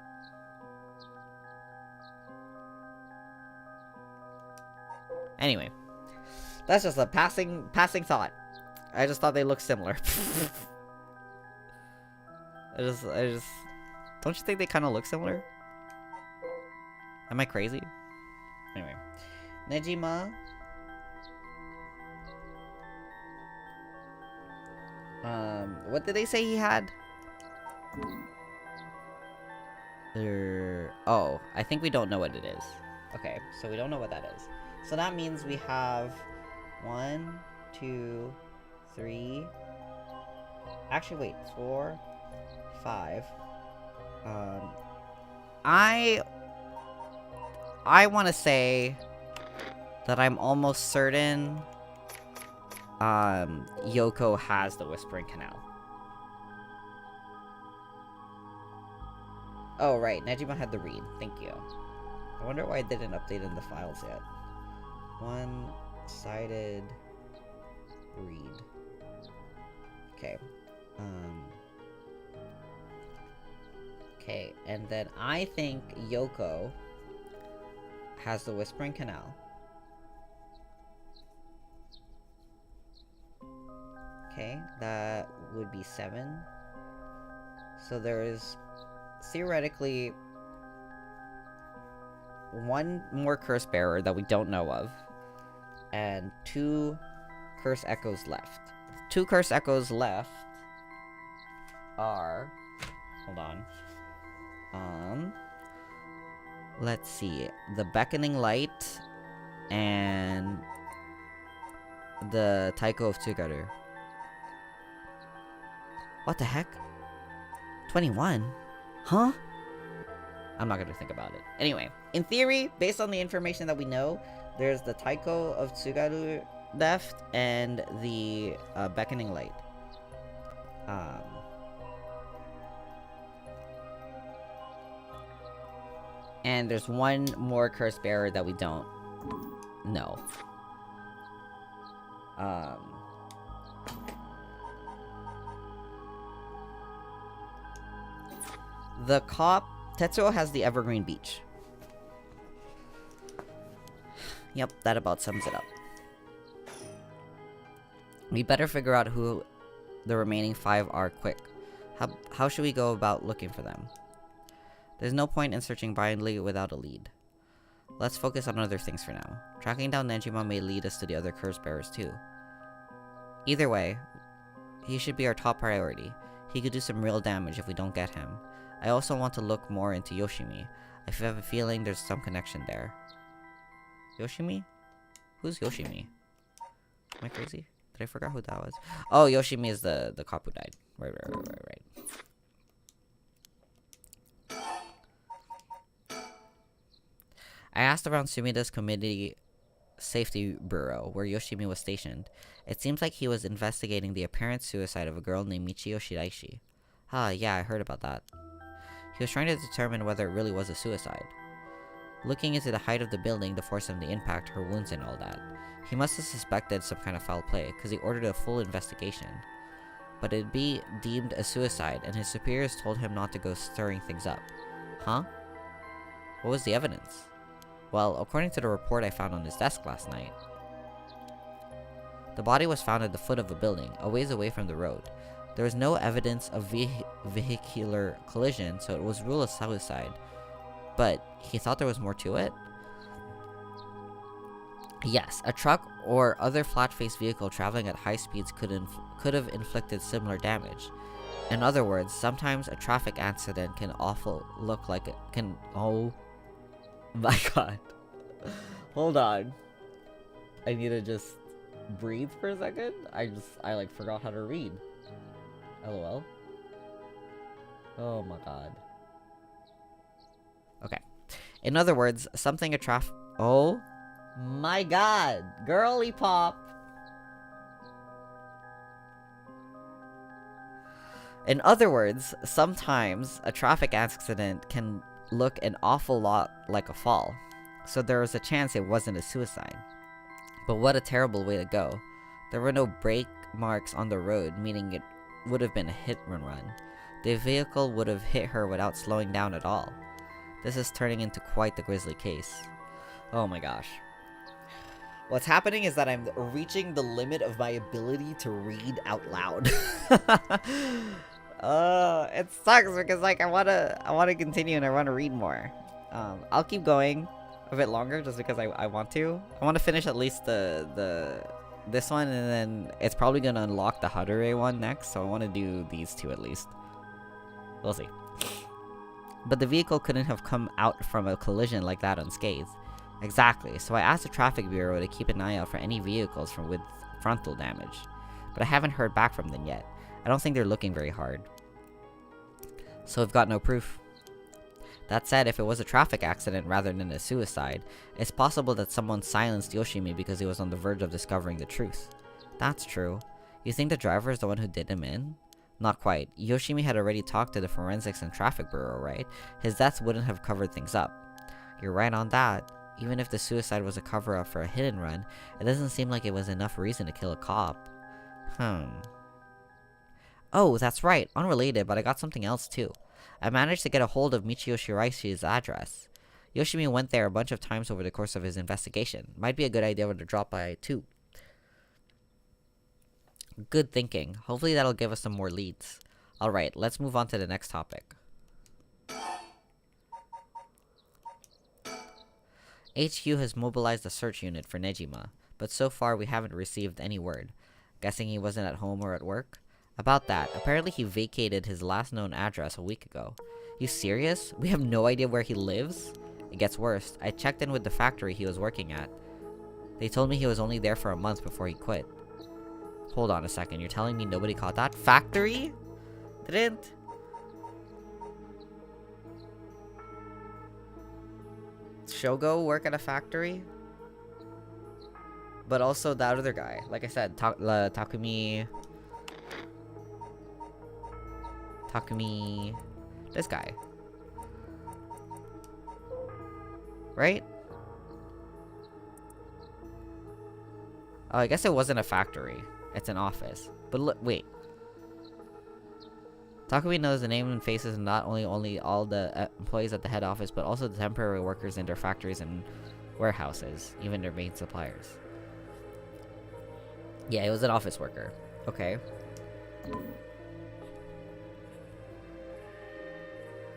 Anyway. That's just a passing thought. I just thought they looked similar. I just... Don't you think they kind of look similar? Am I crazy? Anyway. Nejima. What did they say he had? Oh, I think we don't know what it is. Okay, so we don't know what that is. So that means we have 1, 2, 3. Actually, wait, 4, 5. I want to say that I'm almost certain Yoko has the Whispering Canal. Oh, right. Nejima had the read. Thank you. I wonder why I didn't update in the files yet. One-sided read. Okay. Okay, and then I think Yoko has the Whispering Canal. Okay, that would be 7. So there is theoretically one more curse bearer that we don't know of, and 2 curse echoes left. 2 curse echoes left are, hold on, let's see, the Beckoning Light and the Taiko of Tsugaru. What the heck? 21? Huh? I'm not gonna think about it. Anyway, in theory, based on the information that we know, there's the Taiko of Tsugaru left and the Beckoning Light. And there's one more curse bearer that we don't know. The cop, Tetsuo has the Evergreen Beach. Yep, that about sums it up. We better figure out who the remaining 5 are quick. How should we go about looking for them? There's no point in searching blindly without a lead. Let's focus on other things for now. Tracking down Nejima may lead us to the other curse bearers too. Either way, he should be our top priority. He could do some real damage if we don't get him. I also want to look more into Yoshimi. I have a feeling there's some connection there. Yoshimi? Who's Yoshimi? Am I crazy? Did I forget who that was? Oh, Yoshimi is the cop who died. Right. I asked around Sumida's community safety bureau, where Yoshimi was stationed. It seems like he was investigating the apparent suicide of a girl named Michio Shiraishi. Yeah, I heard about that. He was trying to determine whether it really was a suicide. Looking into the height of the building, the force of the impact, her wounds and all that. He must have suspected some kind of foul play, because he ordered a full investigation. But it'd be deemed a suicide, and his superiors told him not to go stirring things up. Huh? What was the evidence? Well, according to the report I found on his desk last night, the body was found at the foot of a building, a ways away from the road. There was no evidence of vehicular collision, so it was ruled a suicide. But he thought there was more to it? Yes, a truck or other flat-faced vehicle traveling at high speeds could have inflicted similar damage. In other words, sometimes a traffic accident can look like it can. Oh my god. Hold on. I need to just breathe for a second. I like forgot how to read. LOL. Oh my god. Okay. In other words, something a oh my god. Girly pop. In other words, sometimes a traffic accident can look an awful lot like a fall. So there was a chance it wasn't a suicide. But what a terrible way to go. There were no brake marks on the road, meaning it would have been a hit-and-run. The vehicle would have hit her without slowing down at all. This is turning into quite the grisly case. Oh my gosh. What's happening is that I'm reaching the limit of my ability to read out loud. It sucks because like I wanna continue and I wanna read more. I'll keep going a bit longer just because I want to. I want to finish at least this one, and then it's probably gonna unlock the Hadare one next, so I want to do these two at least. We'll see. But the vehicle couldn't have come out from a collision like that unscathed. Exactly, so I asked the traffic bureau to keep an eye out for any vehicles with frontal damage. But I haven't heard back from them yet. I don't think they're looking very hard. So we've got no proof. That said, if it was a traffic accident rather than a suicide, it's possible that someone silenced Yoshimi because he was on the verge of discovering the truth. That's true. You think the driver is the one who did him in? Not quite. Yoshimi had already talked to the Forensics and Traffic Bureau, right? His death wouldn't have covered things up. You're right on that. Even if the suicide was a cover-up for a hit-and-run, it doesn't seem like it was enough reason to kill a cop. Oh, that's right. Unrelated, but I got something else too. I managed to get a hold of Michio Shiraishi's address. Yoshimi went there a bunch of times over the course of his investigation. Might be a good idea to drop by too. Good thinking. Hopefully that'll give us some more leads. Alright, let's move on to the next topic. HQ has mobilized a search unit for Nejima, but so far we haven't received any word. Guessing he wasn't at home or at work? About that, apparently he vacated his last known address a week ago. You serious? We have no idea where he lives? It gets worse. I checked in with the factory he was working at. They told me he was only there for a month before he quit. Hold on a second, you're telling me nobody caught that? Factory? Didn't Shogo work at a factory? But also that other guy. Like I said, Takumi... This guy. Right? Oh, I guess it wasn't a factory. It's an office. But look, wait. Takumi knows the name and faces of not only all the employees at the head office, but also the temporary workers in their factories and warehouses, even their main suppliers. Yeah, he was an office worker. Okay.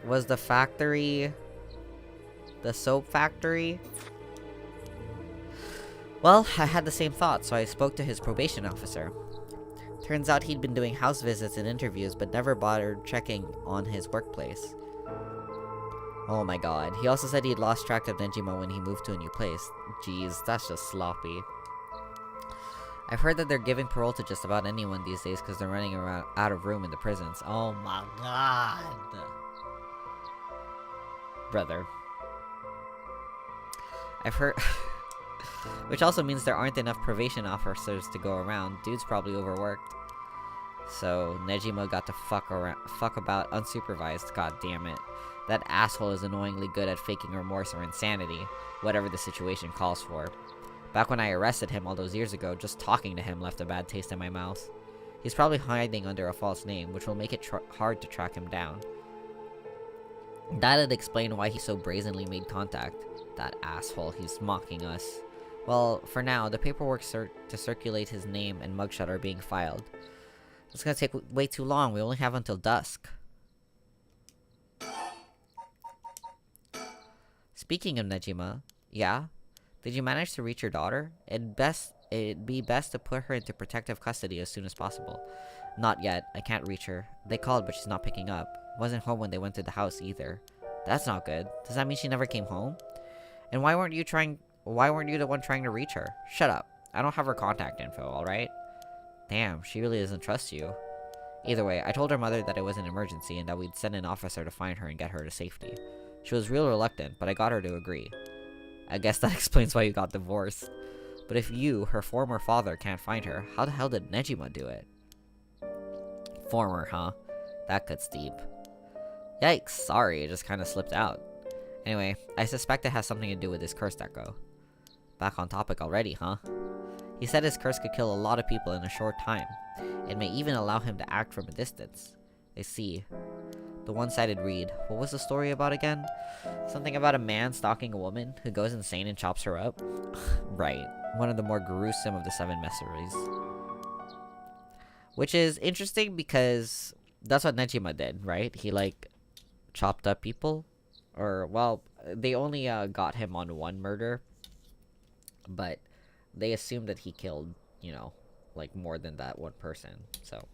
Was the factory the soap factory? Well, I had the same thought, so I spoke to his probation officer. Turns out he'd been doing house visits and interviews, but never bothered checking on his workplace. Oh my god. He also said he'd lost track of Nejima when he moved to a new place. Jeez, that's just sloppy. I've heard that they're giving parole to just about anyone these days because they're running around out of room in the prisons. Oh my god. Brother. I've heard... Which also means there aren't enough probation officers to go around. Dude's probably overworked. So, Nejima got to fuck about unsupervised. God damn it. That asshole is annoyingly good at faking remorse or insanity, whatever the situation calls for. Back when I arrested him all those years ago, just talking to him left a bad taste in my mouth. He's probably hiding under a false name, which will make it hard to track him down. That'd explain why he so brazenly made contact. That asshole, he's mocking us. Well, for now, the paperwork to circulate his name and mugshot are being filed. It's gonna take way too long. We only have until dusk. Speaking of Nejima, yeah? Did you manage to reach your daughter? It'd be best to put her into protective custody as soon as possible. Not yet. I can't reach her. They called, but she's not picking up. Wasn't home when they went to the house either. That's not good. Does that mean she never came home? And why weren't you the one trying to reach her? Shut up. I don't have her contact info, alright? Damn, she really doesn't trust you. Either way, I told her mother that it was an emergency and that we'd send an officer to find her and get her to safety. She was real reluctant, but I got her to agree. I guess that explains why you got divorced. But if you, her former father, can't find her, how the hell did Nejima do it? Former, huh? That cuts deep. Yikes, sorry, it just kinda slipped out. Anyway, I suspect it has something to do with his curse deco. Back on topic already, huh? He said his curse could kill a lot of people in a short time. It may even allow him to act from a distance. I see. The one-sided read. What was the story about again? Something about a man stalking a woman who goes insane and chops her up? Right. One of the more gruesome of the 7 mysteries. Which is interesting because that's what Nejima did, right? He, like, chopped up people. Or, well, they only got him on one murder. But they assumed that he killed, you know, like, more than that one person. So...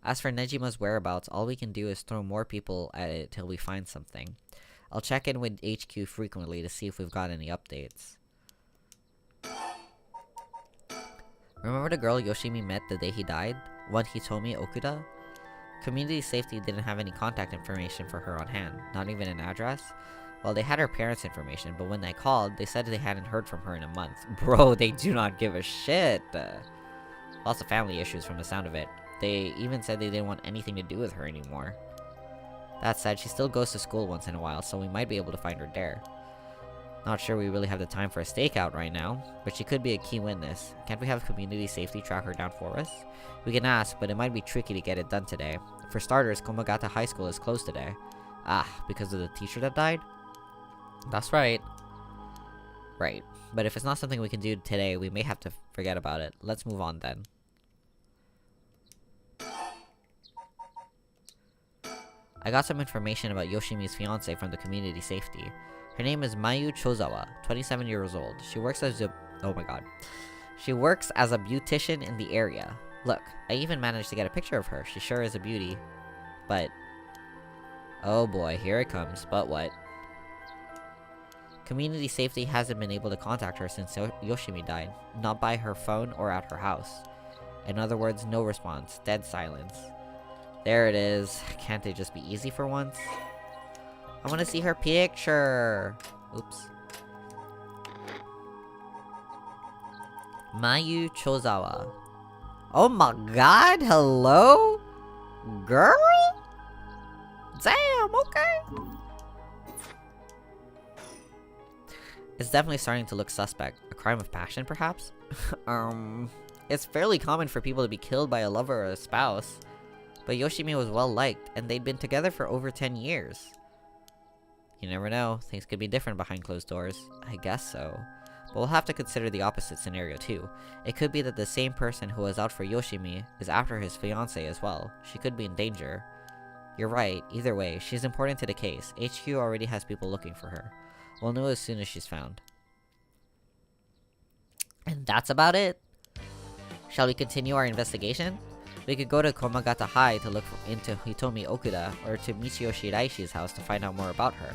As for Nejima's whereabouts, all we can do is throw more people at it till we find something. I'll check in with HQ frequently to see if we've got any updates. Remember the girl Yoshimi met the day he died? One Hitomi Okuda? Community safety didn't have any contact information for her on hand, not even an address. Well, they had her parents' information, but when they called, they said they hadn't heard from her in a month. Bro, they do not give a shit. Lots of family issues from the sound of it. They even said they didn't want anything to do with her anymore. That said, she still goes to school once in a while, so we might be able to find her there. Not sure we really have the time for a stakeout right now, but she could be a key witness. Can't we have community safety track her down for us? We can ask, but it might be tricky to get it done today. For starters, Komagata High School is closed today. Ah, because of the teacher that died? That's right. Right. But if it's not something we can do today, we may have to forget about it. Let's move on then. I got some information about Yoshimi's fiance from the community safety. Her name is Mayu Chozawa, 27 years old. She works as a... Oh my god. She works as a beautician in the area. Look, I even managed to get a picture of her. She sure is a beauty. But... oh boy, here it comes. But what? Community safety hasn't been able to contact her since Yoshimi died. Not by her phone or at her house. In other words, no response. Dead silence. There it is. Can't it just be easy for once? I want to see her picture. Oops. Mayu Chozawa. Oh my god, hello? Girl? Damn, okay. It's definitely starting to look suspect. A crime of passion, perhaps? It's fairly common for people to be killed by a lover or a spouse. But Yoshimi was well liked, and they'd been together for over 10 years. You never know, things could be different behind closed doors. I guess so. But we'll have to consider the opposite scenario too. It could be that the same person who was out for Yoshimi is after his fiancé as well. She could be in danger. You're right, either way, she's important to the case. HQ already has people looking for her. We'll know as soon as she's found. And that's about it? Shall we continue our investigation? We could go to Komagata High to look into Hitomi Okuda, or to Michio Shiraishi's house to find out more about her.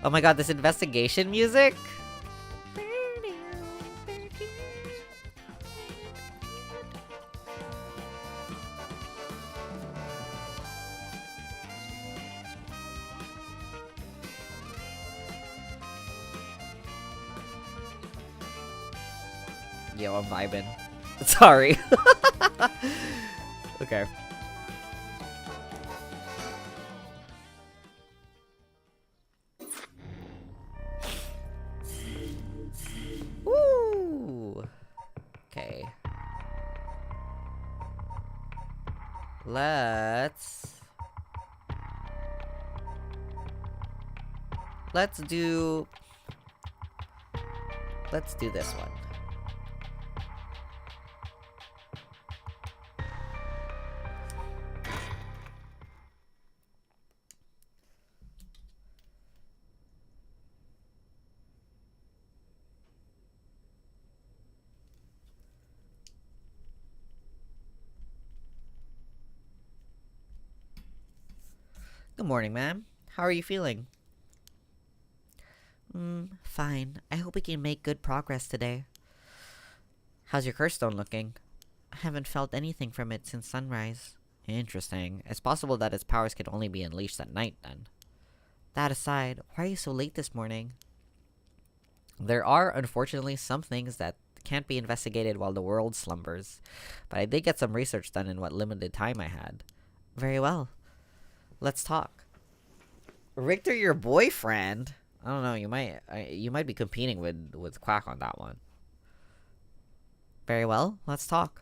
Oh my god, this investigation music? Yo, I'm vibing. Sorry. Okay. Woo! Okay. Let's do this one. Good morning, ma'am. How are you feeling? Fine. I hope we can make good progress today. How's your curse stone looking? I haven't felt anything from it since sunrise. Interesting. It's possible that its powers could only be unleashed at night, then. That aside, why are you so late this morning? There are, unfortunately, some things that can't be investigated while the world slumbers. But I did get some research done in what limited time I had. Very well. Let's talk. Richter, your boyfriend? I don't know, you might be competing with Quack on that one. Very well, let's talk.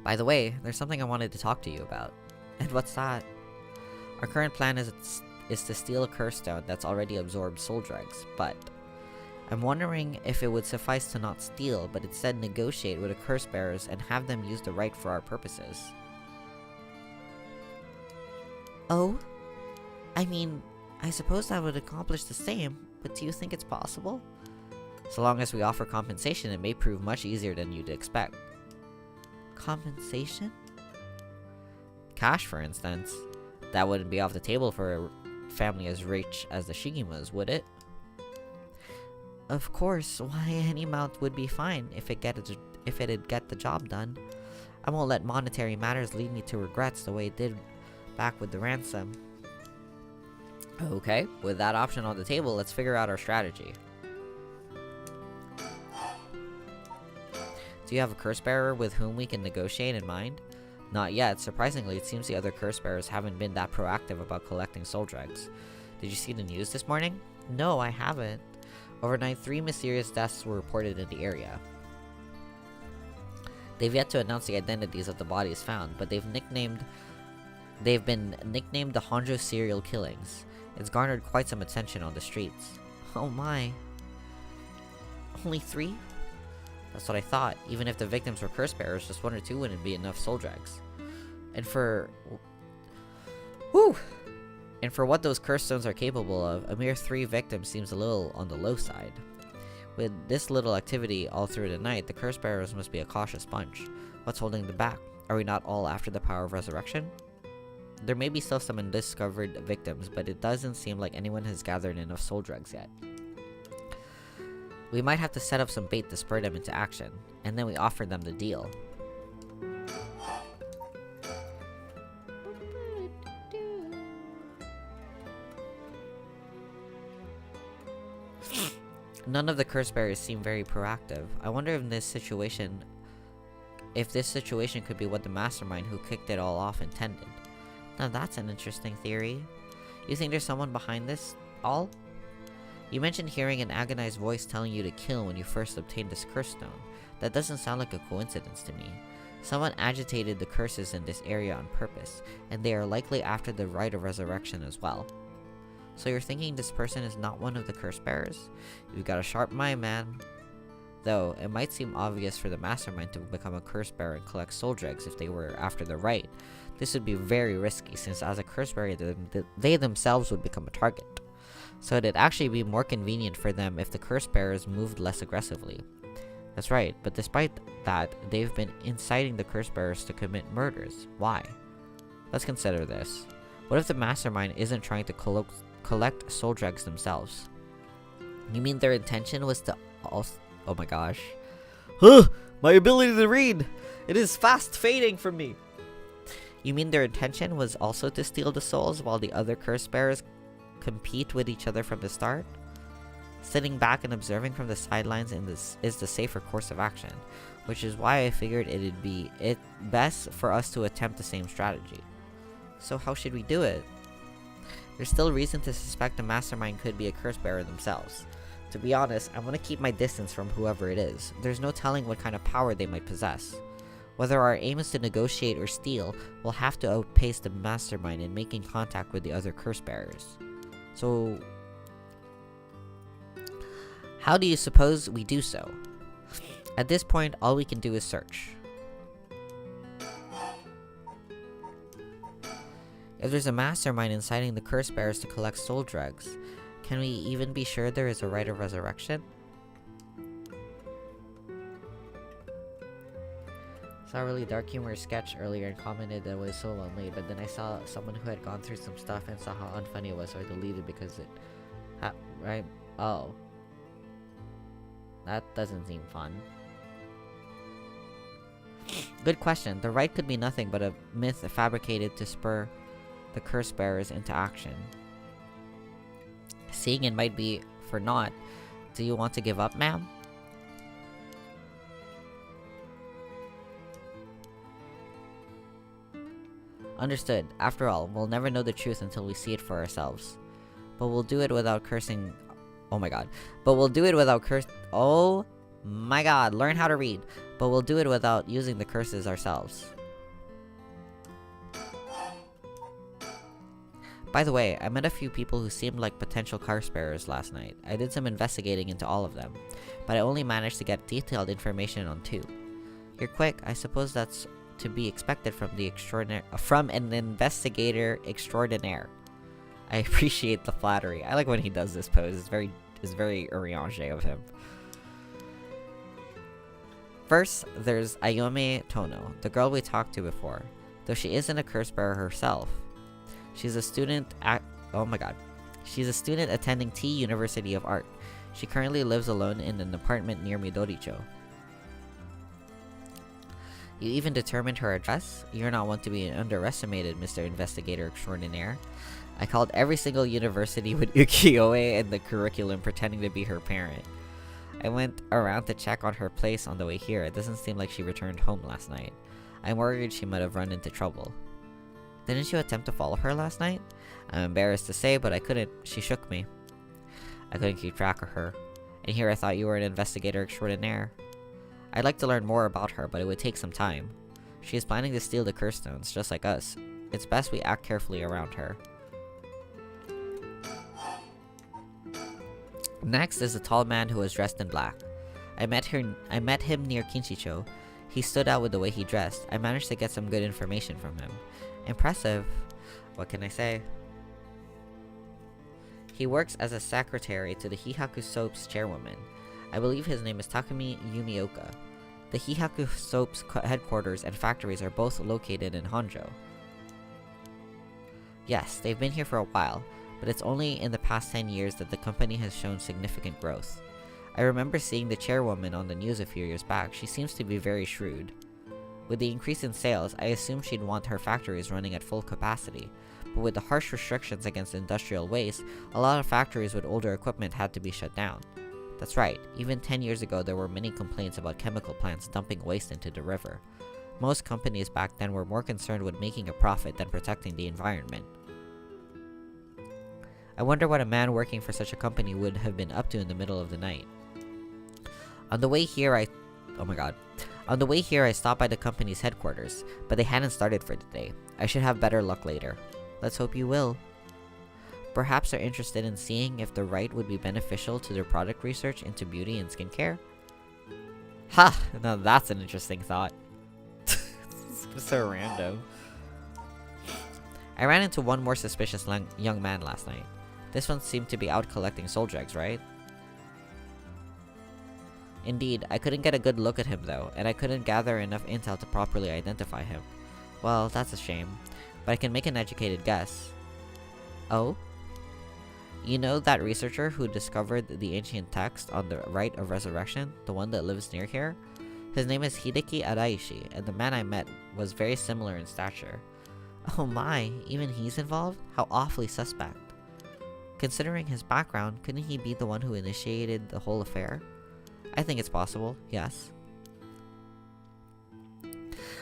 By the way, there's something I wanted to talk to you about. And what's that? Our current plan is to steal a curse stone that's already absorbed soul dregs, but I'm wondering if it would suffice to not steal, but instead negotiate with the curse bearers and have them use the right for our purposes. Oh? I mean, I suppose that would accomplish the same, but do you think it's possible? So long as we offer compensation, it may prove much easier than you'd expect. Compensation? Cash, for instance. That wouldn't be off the table for a family as rich as the Shigimas, would it? Of course, why any amount would be fine if it'd get the job done. I won't let monetary matters lead me to regrets the way it did back with the ransom. Okay, with that option on the table, let's figure out our strategy. Do you have a curse bearer with whom we can negotiate in mind? Not yet. Surprisingly, it seems the other curse bearers haven't been that proactive about collecting soul dregs. Did you see the news this morning? No, I haven't. Overnight, 3 mysterious deaths were reported in the area. They've yet to announce the identities of the bodies found, but they've been nicknamed the Honjo serial killings. It's garnered quite some attention on the streets. Oh my. Only 3? That's what I thought. Even if the victims were curse bearers, just 1 or 2 wouldn't be enough soul dregs. And for what those curse stones are capable of, a mere 3 victims seems a little on the low side. With this little activity all through the night, the curse bearers must be a cautious bunch. What's holding them back? Are we not all after the power of resurrection? There may be still some undiscovered victims, but it doesn't seem like anyone has gathered enough soul drugs yet. We might have to set up some bait to spur them into action, and then we offer them the deal. None of the curse bearers seem very proactive. I wonder if this situation could be what the mastermind who kicked it all off intended. Now that's an interesting theory. You think there's someone behind this all? You mentioned hearing an agonized voice telling you to kill when you first obtained this curse stone. That doesn't sound like a coincidence to me. Someone agitated the curses in this area on purpose, and they are likely after the rite of resurrection as well. So you're thinking this person is not one of the curse bearers? You've got a sharp mind, man. Though, it might seem obvious for the mastermind to become a curse bearer and collect soul dregs if they were after the rite. This would be very risky, since as a curse bearer, they themselves would become a target. So it'd actually be more convenient for them if the curse bearers moved less aggressively. That's right, but despite that, they've been inciting the curse bearers to commit murders. Why? Let's consider this. What if the mastermind isn't trying to collect soul dregs themselves? You mean their intention was to also... Oh my gosh. My ability to read! It is fast fading from me! You mean their intention was also to steal the souls while the other curse bearers compete with each other from the start? Sitting back and observing from the sidelines is the safer course of action, which is why I figured it'd be best for us to attempt the same strategy. So how should we do it? There's still reason to suspect the mastermind could be a curse bearer themselves. To be honest, I want to keep my distance from whoever it is. There's no telling what kind of power they might possess. Whether our aim is to negotiate or steal, we'll have to outpace the mastermind in making contact with the other curse bearers. So, how do you suppose we do so? At this point, all we can do is search. If there's a mastermind inciting the curse bearers to collect soul dregs, can we even be sure there is a rite of resurrection? Saw a really dark humor sketch earlier and commented that it was so well made, but then I saw someone who had gone through some stuff and saw how unfunny it was, so I deleted because it... right? Oh. That doesn't seem fun. Good question. The rite could be nothing but a myth fabricated to spur the curse bearers into action. Seeing it might be for naught. Do you want to give up, ma'am? Understood. After all, we'll never know the truth until we see it for ourselves. But we'll do it without cursing... Oh my god. But we'll do it without Oh my god. Learn how to read. But we'll do it without using the curses ourselves. By the way, I met a few people who seemed like potential curse bearers last night. I did some investigating into all of them, but I only managed to get detailed information on 2. You're quick. I suppose that's to be expected from an investigator extraordinaire. I appreciate the flattery. I like when he does this pose. It's very Uriange of him. First, there's Ayome Tono, the girl we talked to before. Though she isn't a curse bearer herself, she's a student She's a student attending T University of Art. She currently lives alone in an apartment near Midoricho. You even determined her address? You're not one to be underestimated, Mr. Investigator Extraordinaire. I called every single university with ukiyo-e in the curriculum pretending to be her parent. I went around to check on her place on the way here. It doesn't seem like she returned home last night. I'm worried she might have run into trouble. Didn't you attempt to follow her last night? I'm embarrassed to say, but I couldn't. She shook me. I couldn't keep track of her. And here I thought you were an investigator extraordinaire. I'd like to learn more about her, but it would take some time. She is planning to steal the curse stones, just like us. It's best we act carefully around her. Next is a tall man who was dressed in black. I met him near Kinshicho. He stood out with the way he dressed. I managed to get some good information from him. Impressive. What can I say? He works as a secretary to the Hihaku Soap's chairwoman. I believe his name is Takumi Yumioka. The Hihaku Soap's headquarters and factories are both located in Honjo. Yes, they've been here for a while, but it's only in the past 10 years that the company has shown significant growth. I remember seeing the chairwoman on the news a few years back. She seems to be very shrewd. With the increase in sales, I assumed she'd want her factories running at full capacity, but with the harsh restrictions against industrial waste, a lot of factories with older equipment had to be shut down. That's right, even 10 years ago there were many complaints about chemical plants dumping waste into the river. Most companies back then were more concerned with making a profit than protecting the environment. I wonder what a man working for such a company would have been up to in the middle of the night. On the way here I stopped by the company's headquarters, but they hadn't started for the day. I should have better luck later. Let's hope you will. Perhaps they're interested in seeing if the right would be beneficial to their product research into beauty and skincare? Ha! Now that's an interesting thought. It's so random. I ran into one more suspicious young man last night. This one seemed to be out collecting soul dregs, right? Indeed, I couldn't get a good look at him though, and I couldn't gather enough intel to properly identify him. Well, that's a shame, but I can make an educated guess. Oh? You know that researcher who discovered the ancient text on the rite of resurrection, the one that lives near here? His name is Hideki Araishi, and the man I met was very similar in stature. Oh my, even he's involved? How awfully suspect. Considering his background, couldn't he be the one who initiated the whole affair? I think it's possible, yes.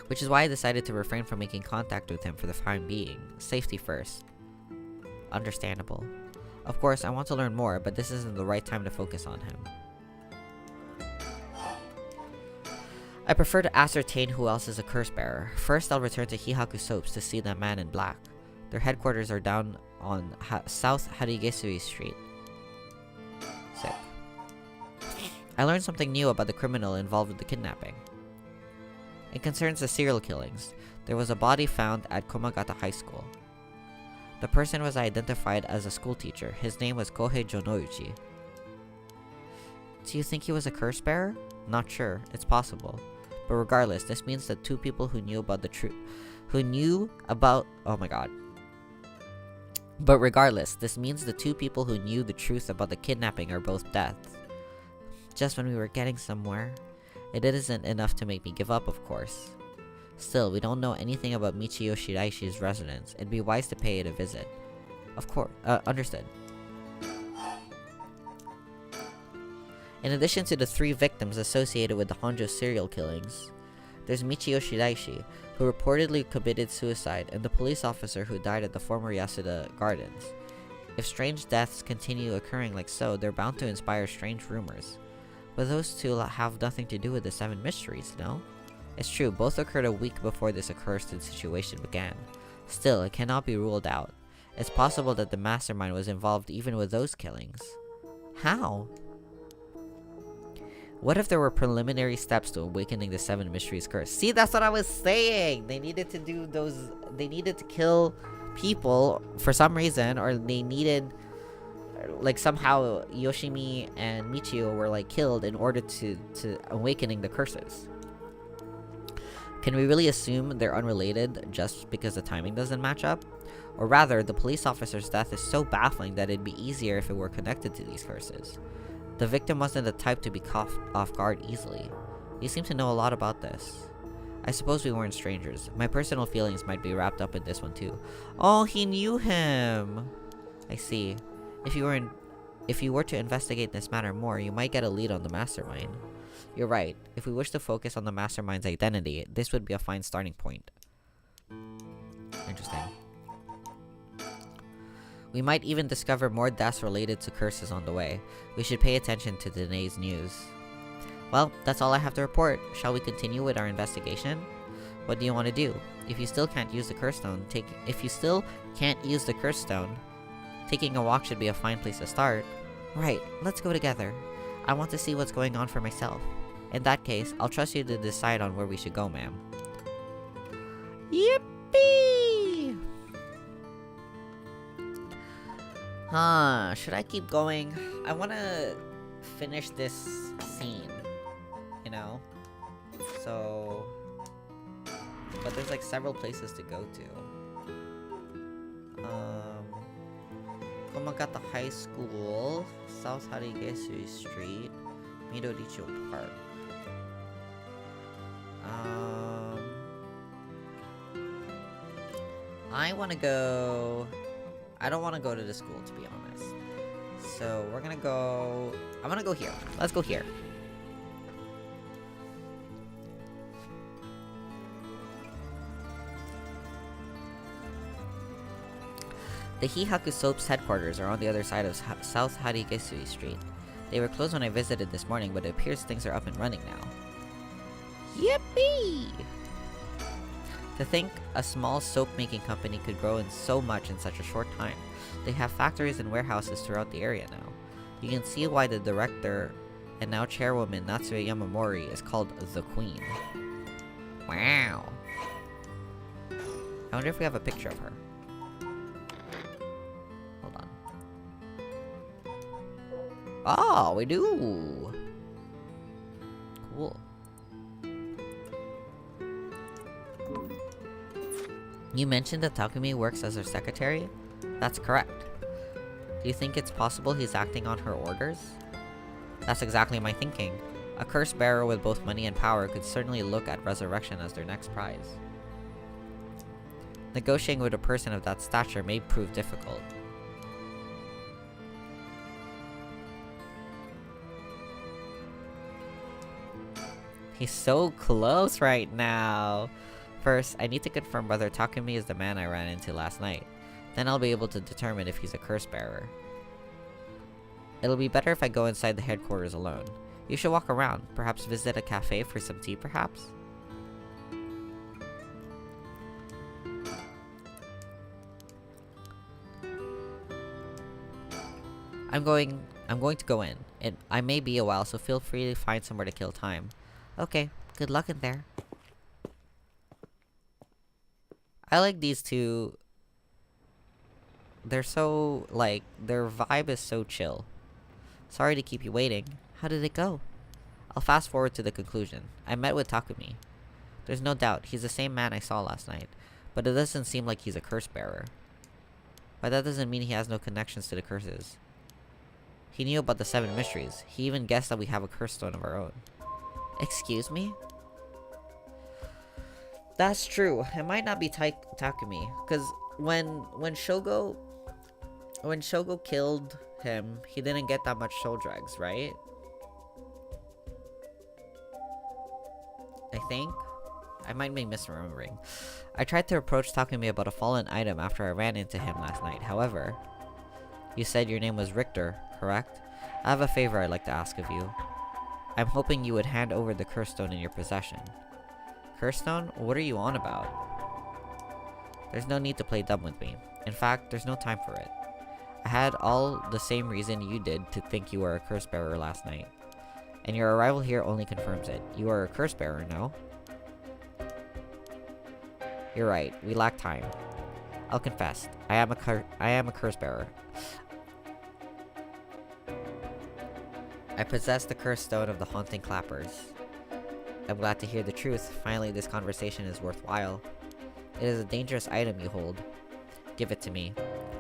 Which is why I decided to refrain from making contact with him for the time being. Safety first. Understandable. Of course, I want to learn more, but this isn't the right time to focus on him. I prefer to ascertain who else is a curse bearer. First, I'll return to Hihaku Soaps to see that man in black. Their headquarters are down on South Harigesui Street. Sick. I learned something new about the criminal involved with the kidnapping. It concerns the serial killings. There was a body found at Komagata High School. The person was identified as a schoolteacher. His name was Kohei Jonoichi. Do you think he was a curse bearer? Not sure. It's possible. But regardless, this means that two people who knew about the truth... But regardless, this means the two people who knew the truth about the kidnapping are both dead. Just when we were getting somewhere. It isn't enough to make me give up, of course. Still, we don't know anything about Michio Shiraishi's residence. It'd be wise to pay it a visit. Of course, understood. In addition to the 3 victims associated with the Honjo serial killings, there's Michio Shiraishi, who reportedly committed suicide, and the police officer who died at the former Yasuda Gardens. If strange deaths continue occurring like so, they're bound to inspire strange rumors. But those two have nothing to do with the 7 mysteries, no? It's true, both occurred a week before this accursed situation began. Still, it cannot be ruled out. It's possible that the mastermind was involved even with those killings. How? What if there were preliminary steps to awakening the 7 mysteries curse? See, that's what I was saying! They needed to do those... They needed to kill people for some reason, or they needed... Like, somehow Yoshimi and Michio were, like, killed in order to awakening the curses. Can we really assume they're unrelated just because the timing doesn't match up? Or rather, the police officer's death is so baffling that it'd be easier if it were connected to these curses. The victim wasn't the type to be caught off guard easily. You seem to know a lot about this. I suppose we weren't strangers. My personal feelings might be wrapped up in this one too. Oh, he knew him! I see. If you were to investigate this matter more, you might get a lead on the mastermind. You're right. If we wish to focus on the mastermind's identity, this would be a fine starting point. Interesting. We might even discover more deaths related to curses on the way. We should pay attention to today's news. Well, that's all I have to report. Shall we continue with our investigation? What do you want to do? If you still can't use the curse stone, taking a walk should be a fine place to start. Right, let's go together. I want to see what's going on for myself. In that case, I'll trust you to decide on where we should go, ma'am. Yippee! Should I keep going? I want to finish this scene, you know? So... But there's like several places to go to. Komagata High School, South Harigesu Street, Midoricho Park. I want to go... I don't want to go to the school, to be honest. So, we're gonna go... I'm gonna go here. Let's go here. The Hihaku Soap's headquarters are on the other side of South Harigesui Street. They were closed when I visited this morning, but it appears things are up and running now. Yippee! To think a small soap-making company could grow in so much in such a short time. They have factories and warehouses throughout the area now. You can see why the director and now chairwoman Natsuya Yamamori is called the Queen. Wow. I wonder if we have a picture of her. Hold on. Oh, we do! Cool. You mentioned that Takumi works as her secretary? That's correct. Do you think it's possible he's acting on her orders? That's exactly my thinking. A curse bearer with both money and power could certainly look at resurrection as their next prize. Negotiating with a person of that stature may prove difficult. He's so close right now! First, I need to confirm whether Takumi is the man I ran into last night. Then I'll be able to determine if he's a curse bearer. It'll be better if I go inside the headquarters alone. You should walk around, perhaps visit a cafe for some tea perhaps? I'm going to go in. I may be a while, so feel free to find somewhere to kill time. Okay, good luck in there. I like these two. They're so, like, their vibe is so chill. Sorry to keep you waiting. How did it go? I'll fast forward to the conclusion. I met with Takumi. There's no doubt, he's the same man I saw last night. But it doesn't seem like he's a curse bearer. But that doesn't mean he has no connections to the curses. He knew about the 7 mysteries. He even guessed that we have a curse stone of our own. Excuse me? That's true. It might not be Takumi, because when Shogo killed him, he didn't get that much soul dregs, right? I think. I might be misremembering. I tried to approach Takumi about a fallen item after I ran into him last night. However, you said your name was Richter, correct? I have a favor I'd like to ask of you. I'm hoping you would hand over the curse stone in your possession. Curse stone? What are you on about? There's no need to play dumb with me. In fact, there's no time for it. I had all the same reason you did to think you were a curse bearer last night. And your arrival here only confirms it. You are a curse bearer, no? You're right, we lack time. I'll confess, I am a curse bearer. I possess the curse stone of the haunting clappers. I'm glad to hear the truth. Finally, this conversation is worthwhile. It is a dangerous item you hold. Give it to me.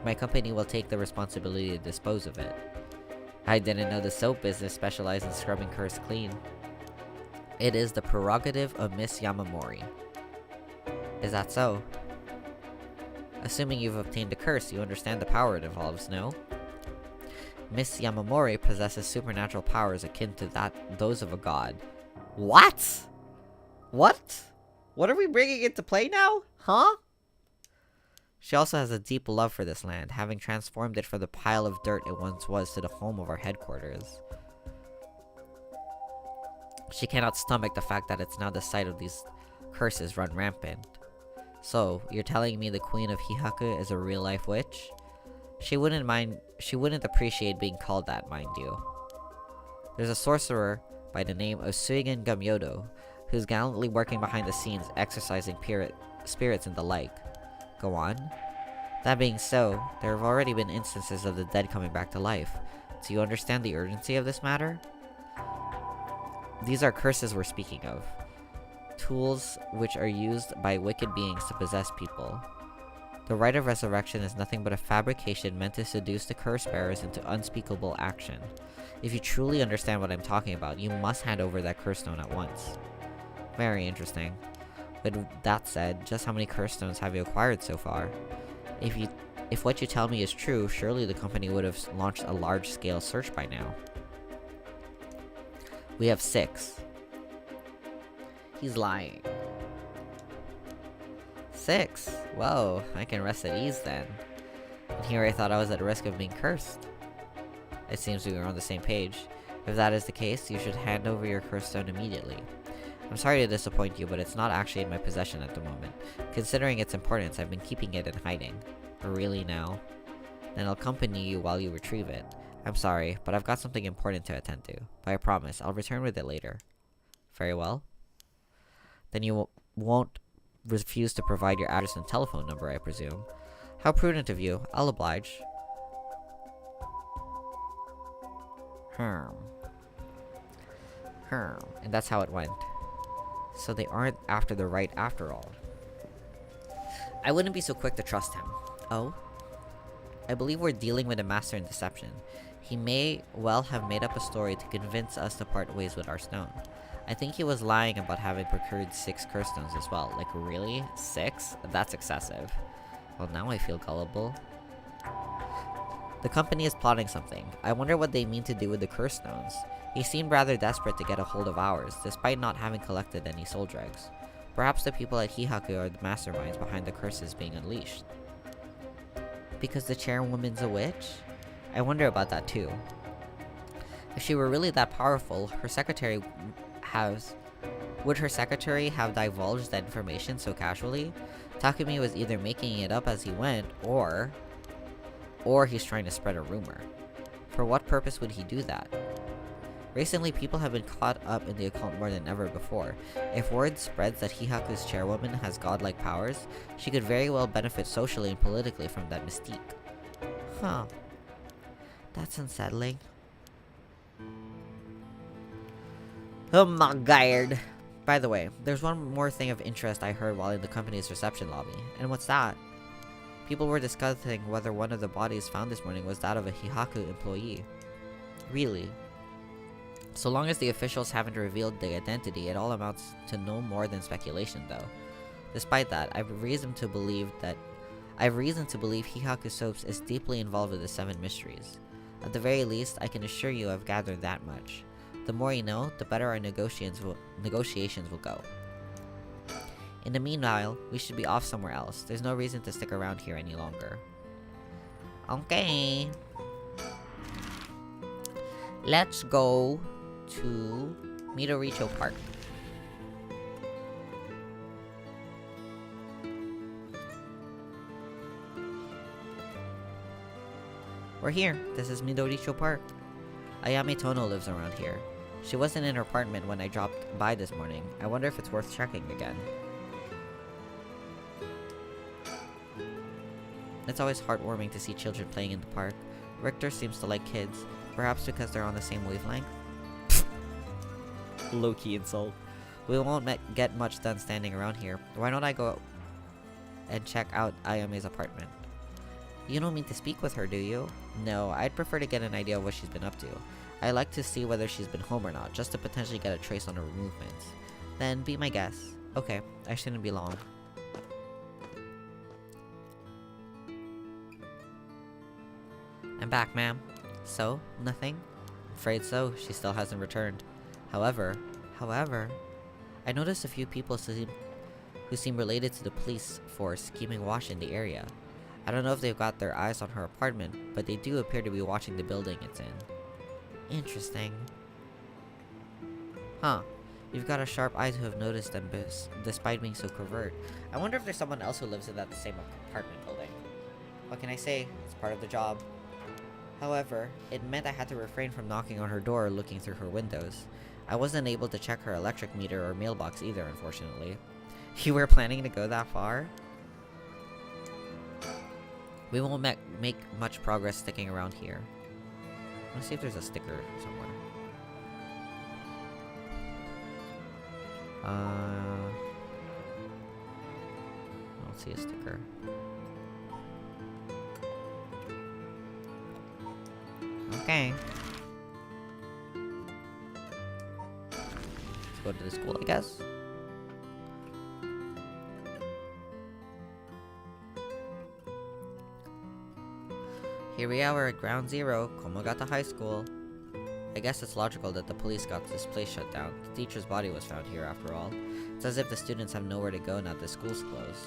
My company will take the responsibility to dispose of it. I didn't know the soap business specialized in scrubbing curse clean. It is the prerogative of Miss Yamamori. Is that so? Assuming you've obtained a curse, you understand the power it involves, no? Miss Yamamori possesses supernatural powers akin to those of a god. What? What? What are we bringing into play now? Huh? She also has a deep love for this land, having transformed it from the pile of dirt it once was to the home of our headquarters. She cannot stomach the fact that it's now the site of these curses run rampant. So, you're telling me the Queen of Hihaku is a real-life witch? She wouldn't appreciate being called that, mind you. There's a sorcerer by the name of Suigen Gamyodo, who's gallantly working behind the scenes, exorcising spirits and the like. Go on. That being so, there have already been instances of the dead coming back to life. Do you understand the urgency of this matter? These are curses we're speaking of. Tools which are used by wicked beings to possess people. The rite of resurrection is nothing but a fabrication meant to seduce the curse bearers into unspeakable action. If you truly understand what I'm talking about, you must hand over that curse stone at once. Very interesting. With that said, just how many curse stones have you acquired so far? If what you tell me is true, surely the company would have launched a large-scale search by now. We have 6. He's lying. 6? Whoa, I can rest at ease then. And here I thought I was at risk of being cursed. It seems we were on the same page. If that is the case, you should hand over your curse stone immediately. I'm sorry to disappoint you, but it's not actually in my possession at the moment. Considering its importance, I've been keeping it in hiding. Really now? Then I'll accompany you while you retrieve it. I'm sorry, but I've got something important to attend to. But I promise, I'll return with it later. Very well. Then you won't refuse to provide your address and telephone number, I presume. How prudent of you. I'll oblige. And that's how it went. So they aren't after the right after all. I wouldn't be so quick to trust him. Oh? I believe we're dealing with a master in deception. He may well have made up a story to convince us to part ways with our stone. I think he was lying about having procured 6 curse stones as well. Like, really? 6? That's excessive. Well, now I feel gullible. The company is plotting something. I wonder what they mean to do with the curse stones. He seemed rather desperate to get a hold of ours, despite not having collected any soul dregs. Perhaps the people at Hihaku are the masterminds behind the curses being unleashed. Because the chairwoman's a witch? I wonder about that too. If she were really that powerful, would her secretary have divulged that information so casually? Takumi was either making it up as he went, or he's trying to spread a rumor. For what purpose would he do that? Recently, people have been caught up in the occult more than ever before. If word spreads that Hihaku's chairwoman has godlike powers, she could very well benefit socially and politically from that mystique. Huh. That's unsettling. Oh my god. By the way, there's one more thing of interest I heard while in the company's reception lobby. And what's that? People were discussing whether one of the bodies found this morning was that of a Hihaku employee. Really? So long as the officials haven't revealed the identity, it all amounts to no more than speculation, though. Despite that, I have reason to believe Hihaku Soaps is deeply involved with the 7 mysteries. At the very least, I can assure you I've gathered that much. The more you know, the better our negotiations will go. In the meanwhile, we should be off somewhere else. There's no reason to stick around here any longer. Okay. Let's go to Midoricho Park. We're here. This is Midoricho Park. Ayame Tono lives around here. She wasn't in her apartment when I dropped by this morning. I wonder if it's worth checking again. It's always heartwarming to see children playing in the park. Richter seems to like kids, perhaps because they're on the same wavelength. Low-key insult. We won't get much done standing around here. Why don't I go and check out Ayame's apartment? You don't mean to speak with her, do you? No, I'd prefer to get an idea of what she's been up to. I'd like to see whether she's been home or not, just to potentially get a trace on her movements. Then be my guest. Okay, I shouldn't be long. I'm back, ma'am. So? Nothing? Afraid so. She still hasn't returned. However, I noticed a few people who seem related to the police force keeping watch in the area. I don't know if they've got their eyes on her apartment, but they do appear to be watching the building it's in. Interesting. Huh. You've got a sharp eye to have noticed them despite being so covert. I wonder if there's someone else who lives in that same apartment building. What can I say? It's part of the job. However, it meant I had to refrain from knocking on her door or looking through her windows. I wasn't able to check her electric meter or mailbox either, unfortunately. You were planning to go that far? We won't make much progress sticking around here. Let's see if there's a sticker somewhere. I don't see a sticker. Okay. Let's go to the school, I guess. Here we are at Ground Zero, Komagata High School. I guess it's logical that the police got this place shut down. The teacher's body was found here after all. It's as if the students have nowhere to go now that school's closed.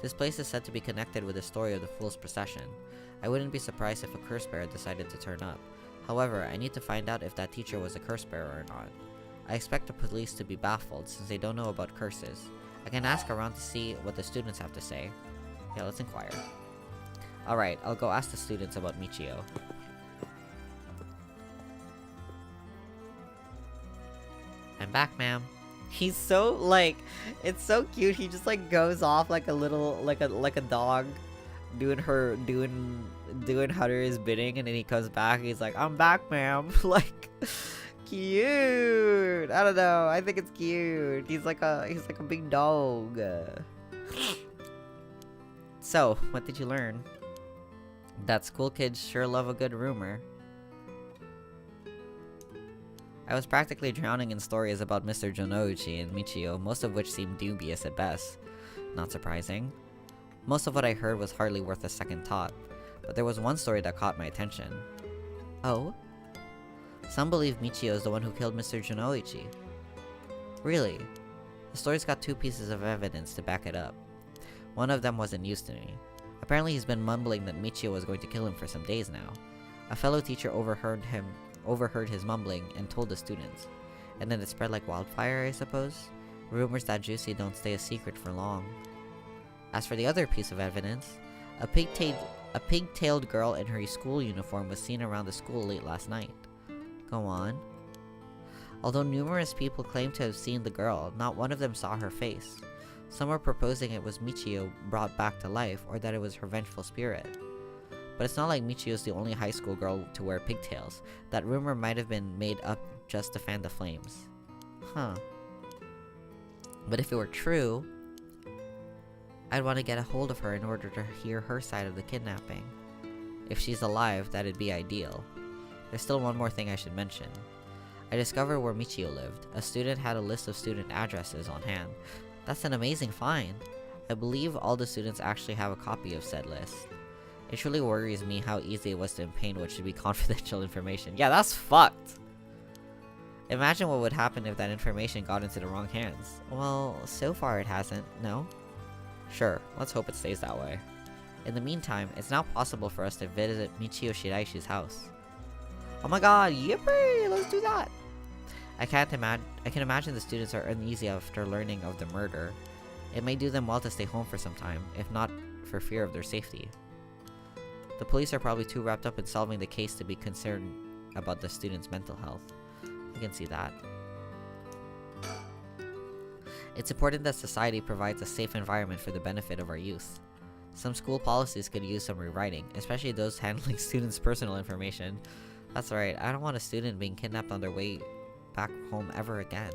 This place is said to be connected with the story of the Fool's Procession. I wouldn't be surprised if a curse bearer decided to turn up. However, I need to find out if that teacher was a curse bearer or not. I expect the police to be baffled since they don't know about curses. I can ask around to see what the students have to say. Yeah, let's inquire. Alright, I'll go ask the students about Michio. I'm back, ma'am. He's so, like, it's so cute. He just, like, goes off like a little, like a dog doing Hunter's bidding, and then he comes back and he's like, I'm back, ma'am. Like, cute. I don't know. I think it's cute. He's like a big dog. So, what did you learn? That school kids sure love a good rumor. I was practically drowning in stories about Mr. Jonouchi and Michio, most of which seemed dubious at best. Not surprising. Most of what I heard was hardly worth a second thought, but there was one story that caught my attention. Oh? Some believe Michio is the one who killed Mr. Jonouchi. Really? The story's got two pieces of evidence to back it up. One of them wasn't news to me. Apparently he's been mumbling that Michio was going to kill him for some days now. A fellow teacher overheard his mumbling and told the students. And then it spread like wildfire, I suppose? Rumors that juicy don't stay a secret for long. As for the other piece of evidence, a pig-tailed girl in her school uniform was seen around the school late last night. Go on. Although numerous people claim to have seen the girl, not one of them saw her face. Some were proposing it was Michio brought back to life, or that it was her vengeful spirit. But it's not like Michio's the only high school girl to wear pigtails. That rumor might have been made up just to fan the flames. Huh. But if it were true, I'd want to get a hold of her in order to hear her side of the kidnapping. If she's alive, that'd be ideal. There's still one more thing I should mention. I discovered where Michio lived. A student had a list of student addresses on hand. That's an amazing find. I believe all the students actually have a copy of said list. It truly worries me how easy it was to obtain what should be confidential information. Yeah, that's fucked! Imagine what would happen if that information got into the wrong hands. Well, so far it hasn't, no? Sure, let's hope it stays that way. In the meantime, it's now possible for us to visit Michio Shiraishi's house. Oh my god, yippee! Let's do that! I can imagine the students are uneasy after learning of the murder. It may do them well to stay home for some time, if not for fear of their safety. The police are probably too wrapped up in solving the case to be concerned about the students' mental health. I can see that. It's important that society provides a safe environment for the benefit of our youth. Some school policies could use some rewriting, especially those handling students' personal information. That's right, I don't want a student being kidnapped on their way back home ever again.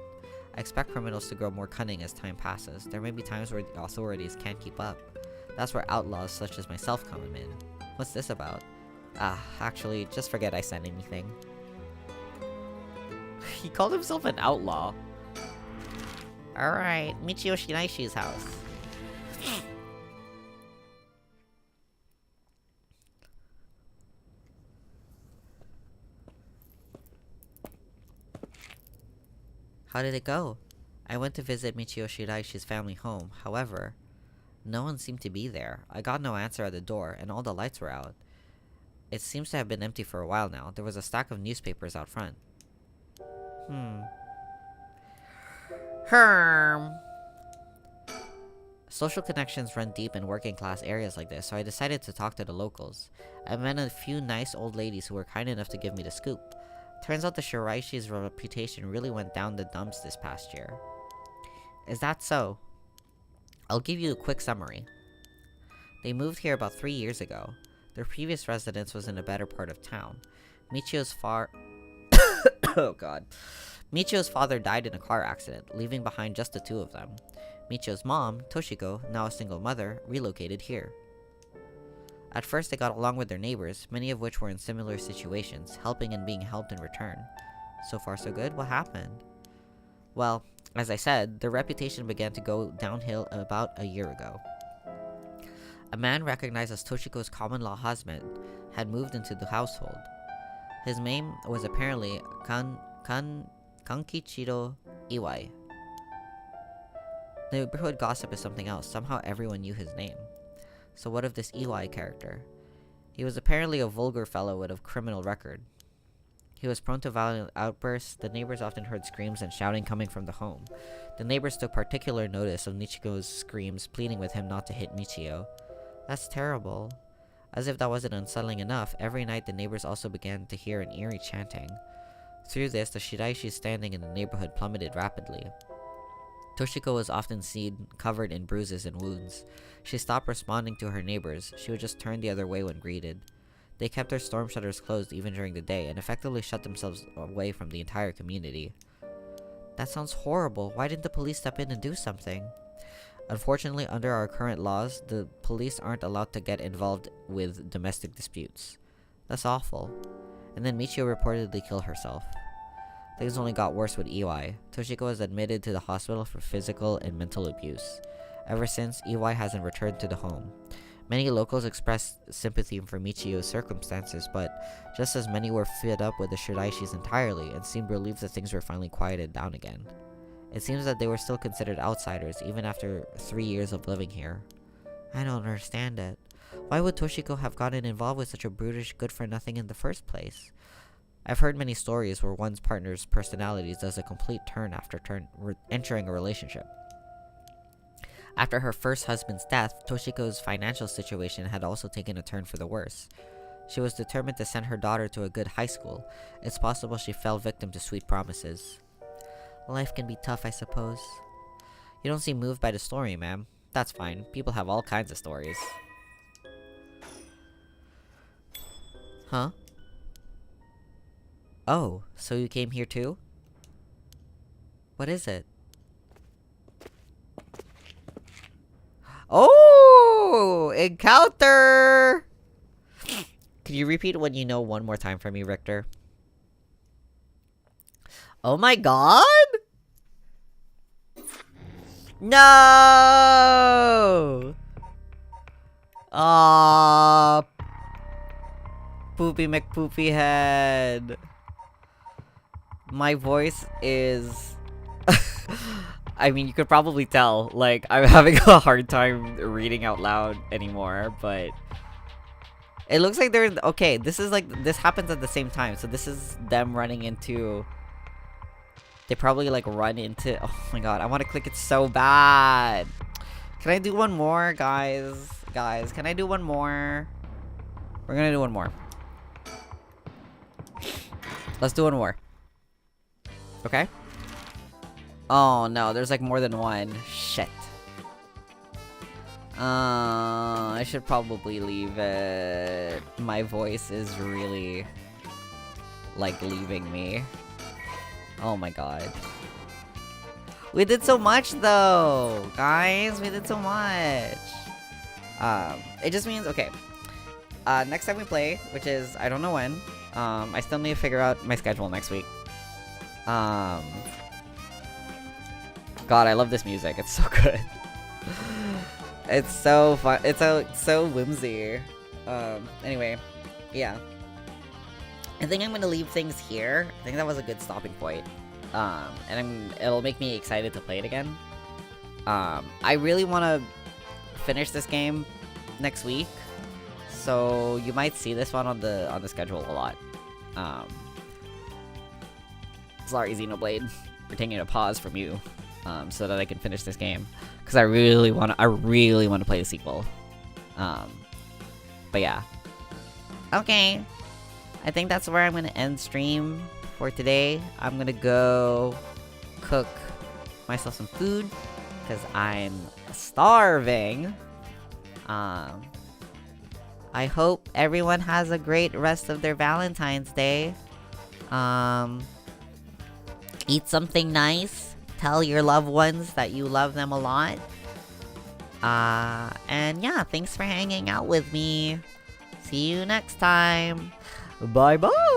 I expect criminals to grow more cunning as time passes. There may be times where the authorities can't keep up. That's where outlaws such as myself come in. What's this about? Actually, just forget I said anything. He called himself an outlaw. Alright, Michio Shinaishi's house. How did it go? I went to visit Michio Shiraishi's family home. However, no one seemed to be there. I got no answer at the door, and all the lights were out. It seems to have been empty for a while now. There was a stack of newspapers out front. Social connections run deep in working class areas like this, so I decided to talk to the locals. I met a few nice old ladies who were kind enough to give me the scoop. Turns out the Shiraishi's reputation really went down the dumps this past year. Is that so? I'll give you a quick summary. They moved here about 3 years ago. Their previous residence was in a better part of town. Oh god. Michio's father died in a car accident, leaving behind just the two of them. Michio's mom, Toshiko, now a single mother, relocated here. At first they got along with their neighbors, many of which were in similar situations, helping and being helped in return. So far so good, what happened? Well, as I said, their reputation began to go downhill about a year ago. A man recognized as Toshiko's common-law husband had moved into the household. His name was apparently Kankichiro Iwai. Neighborhood gossip is something else. Somehow everyone knew his name. So what of this Iwai character? He was apparently a vulgar fellow with a criminal record. He was prone to violent outbursts. The neighbors often heard screams and shouting coming from the home. The neighbors took particular notice of Nichiko's screams, pleading with him not to hit Michio. That's terrible. As if that wasn't unsettling enough, every night the neighbors also began to hear an eerie chanting. Through this, the Shiraishi's standing in the neighborhood plummeted rapidly. Toshiko was often seen covered in bruises and wounds. She stopped responding to her neighbors. She would just turn the other way when greeted. They kept their storm shutters closed even during the day and effectively shut themselves away from the entire community. That sounds horrible. Why didn't the police step in and do something? Unfortunately, under our current laws, the police aren't allowed to get involved with domestic disputes. That's awful. And then Michio reportedly killed herself. Things only got worse with Iwai. Toshiko was admitted to the hospital for physical and mental abuse. Ever since, Iwai hasn't returned to the home. Many locals expressed sympathy for Michio's circumstances, but just as many were fed up with the Shiraishis entirely and seemed relieved that things were finally quieted down again. It seems that they were still considered outsiders even after 3 years of living here. I don't understand it. Why would Toshiko have gotten involved with such a brutish good-for-nothing in the first place? I've heard many stories where one's partner's personality does a complete turn after entering a relationship. After her first husband's death, Toshiko's financial situation had also taken a turn for the worse. She was determined to send her daughter to a good high school. It's possible she fell victim to sweet promises. Life can be tough, I suppose. You don't seem moved by the story, ma'am. That's fine. People have all kinds of stories. Huh? Oh, so you came here too? What is it? Oh! Encounter! Could you repeat what you know one more time for me, Richter? Oh my god! No! Ah, Poopy McPoopy head. My voice is... I mean, you could probably tell, like, I'm having a hard time reading out loud anymore, but... It looks like they're... Okay, this is like... This happens at the same time, so this is them running into... They probably, like, run into... Oh my god, I want to click it so bad! Can I do one more, guys? Guys, can I do one more? We're gonna do one more. Let's do one more. Okay? Oh no, there's like more than one. Shit. I should probably leave it. My voice is really like leaving me. Oh my god. We did so much though, guys. We did so much. It just means, okay. Next time we play, which is, I don't know when. I still need to figure out my schedule next week. God, I love this music. It's so good. It's so fun. It's so whimsy. Anyway, yeah. I think I'm gonna leave things here. I think that was a good stopping point. And it'll make me excited to play it again. I really want to finish this game next week, so you might see this one on the schedule a lot. Sorry, Xenoblade, for taking a pause from you, so that I can finish this game, because I really want to play the sequel. But yeah. Okay. I think that's where I'm gonna end stream for today. I'm gonna go cook myself some food, because I'm starving. I hope everyone has a great rest of their Valentine's Day. Eat something nice. Tell your loved ones that you love them a lot. And yeah, thanks for hanging out with me. See you next time. Bye-bye!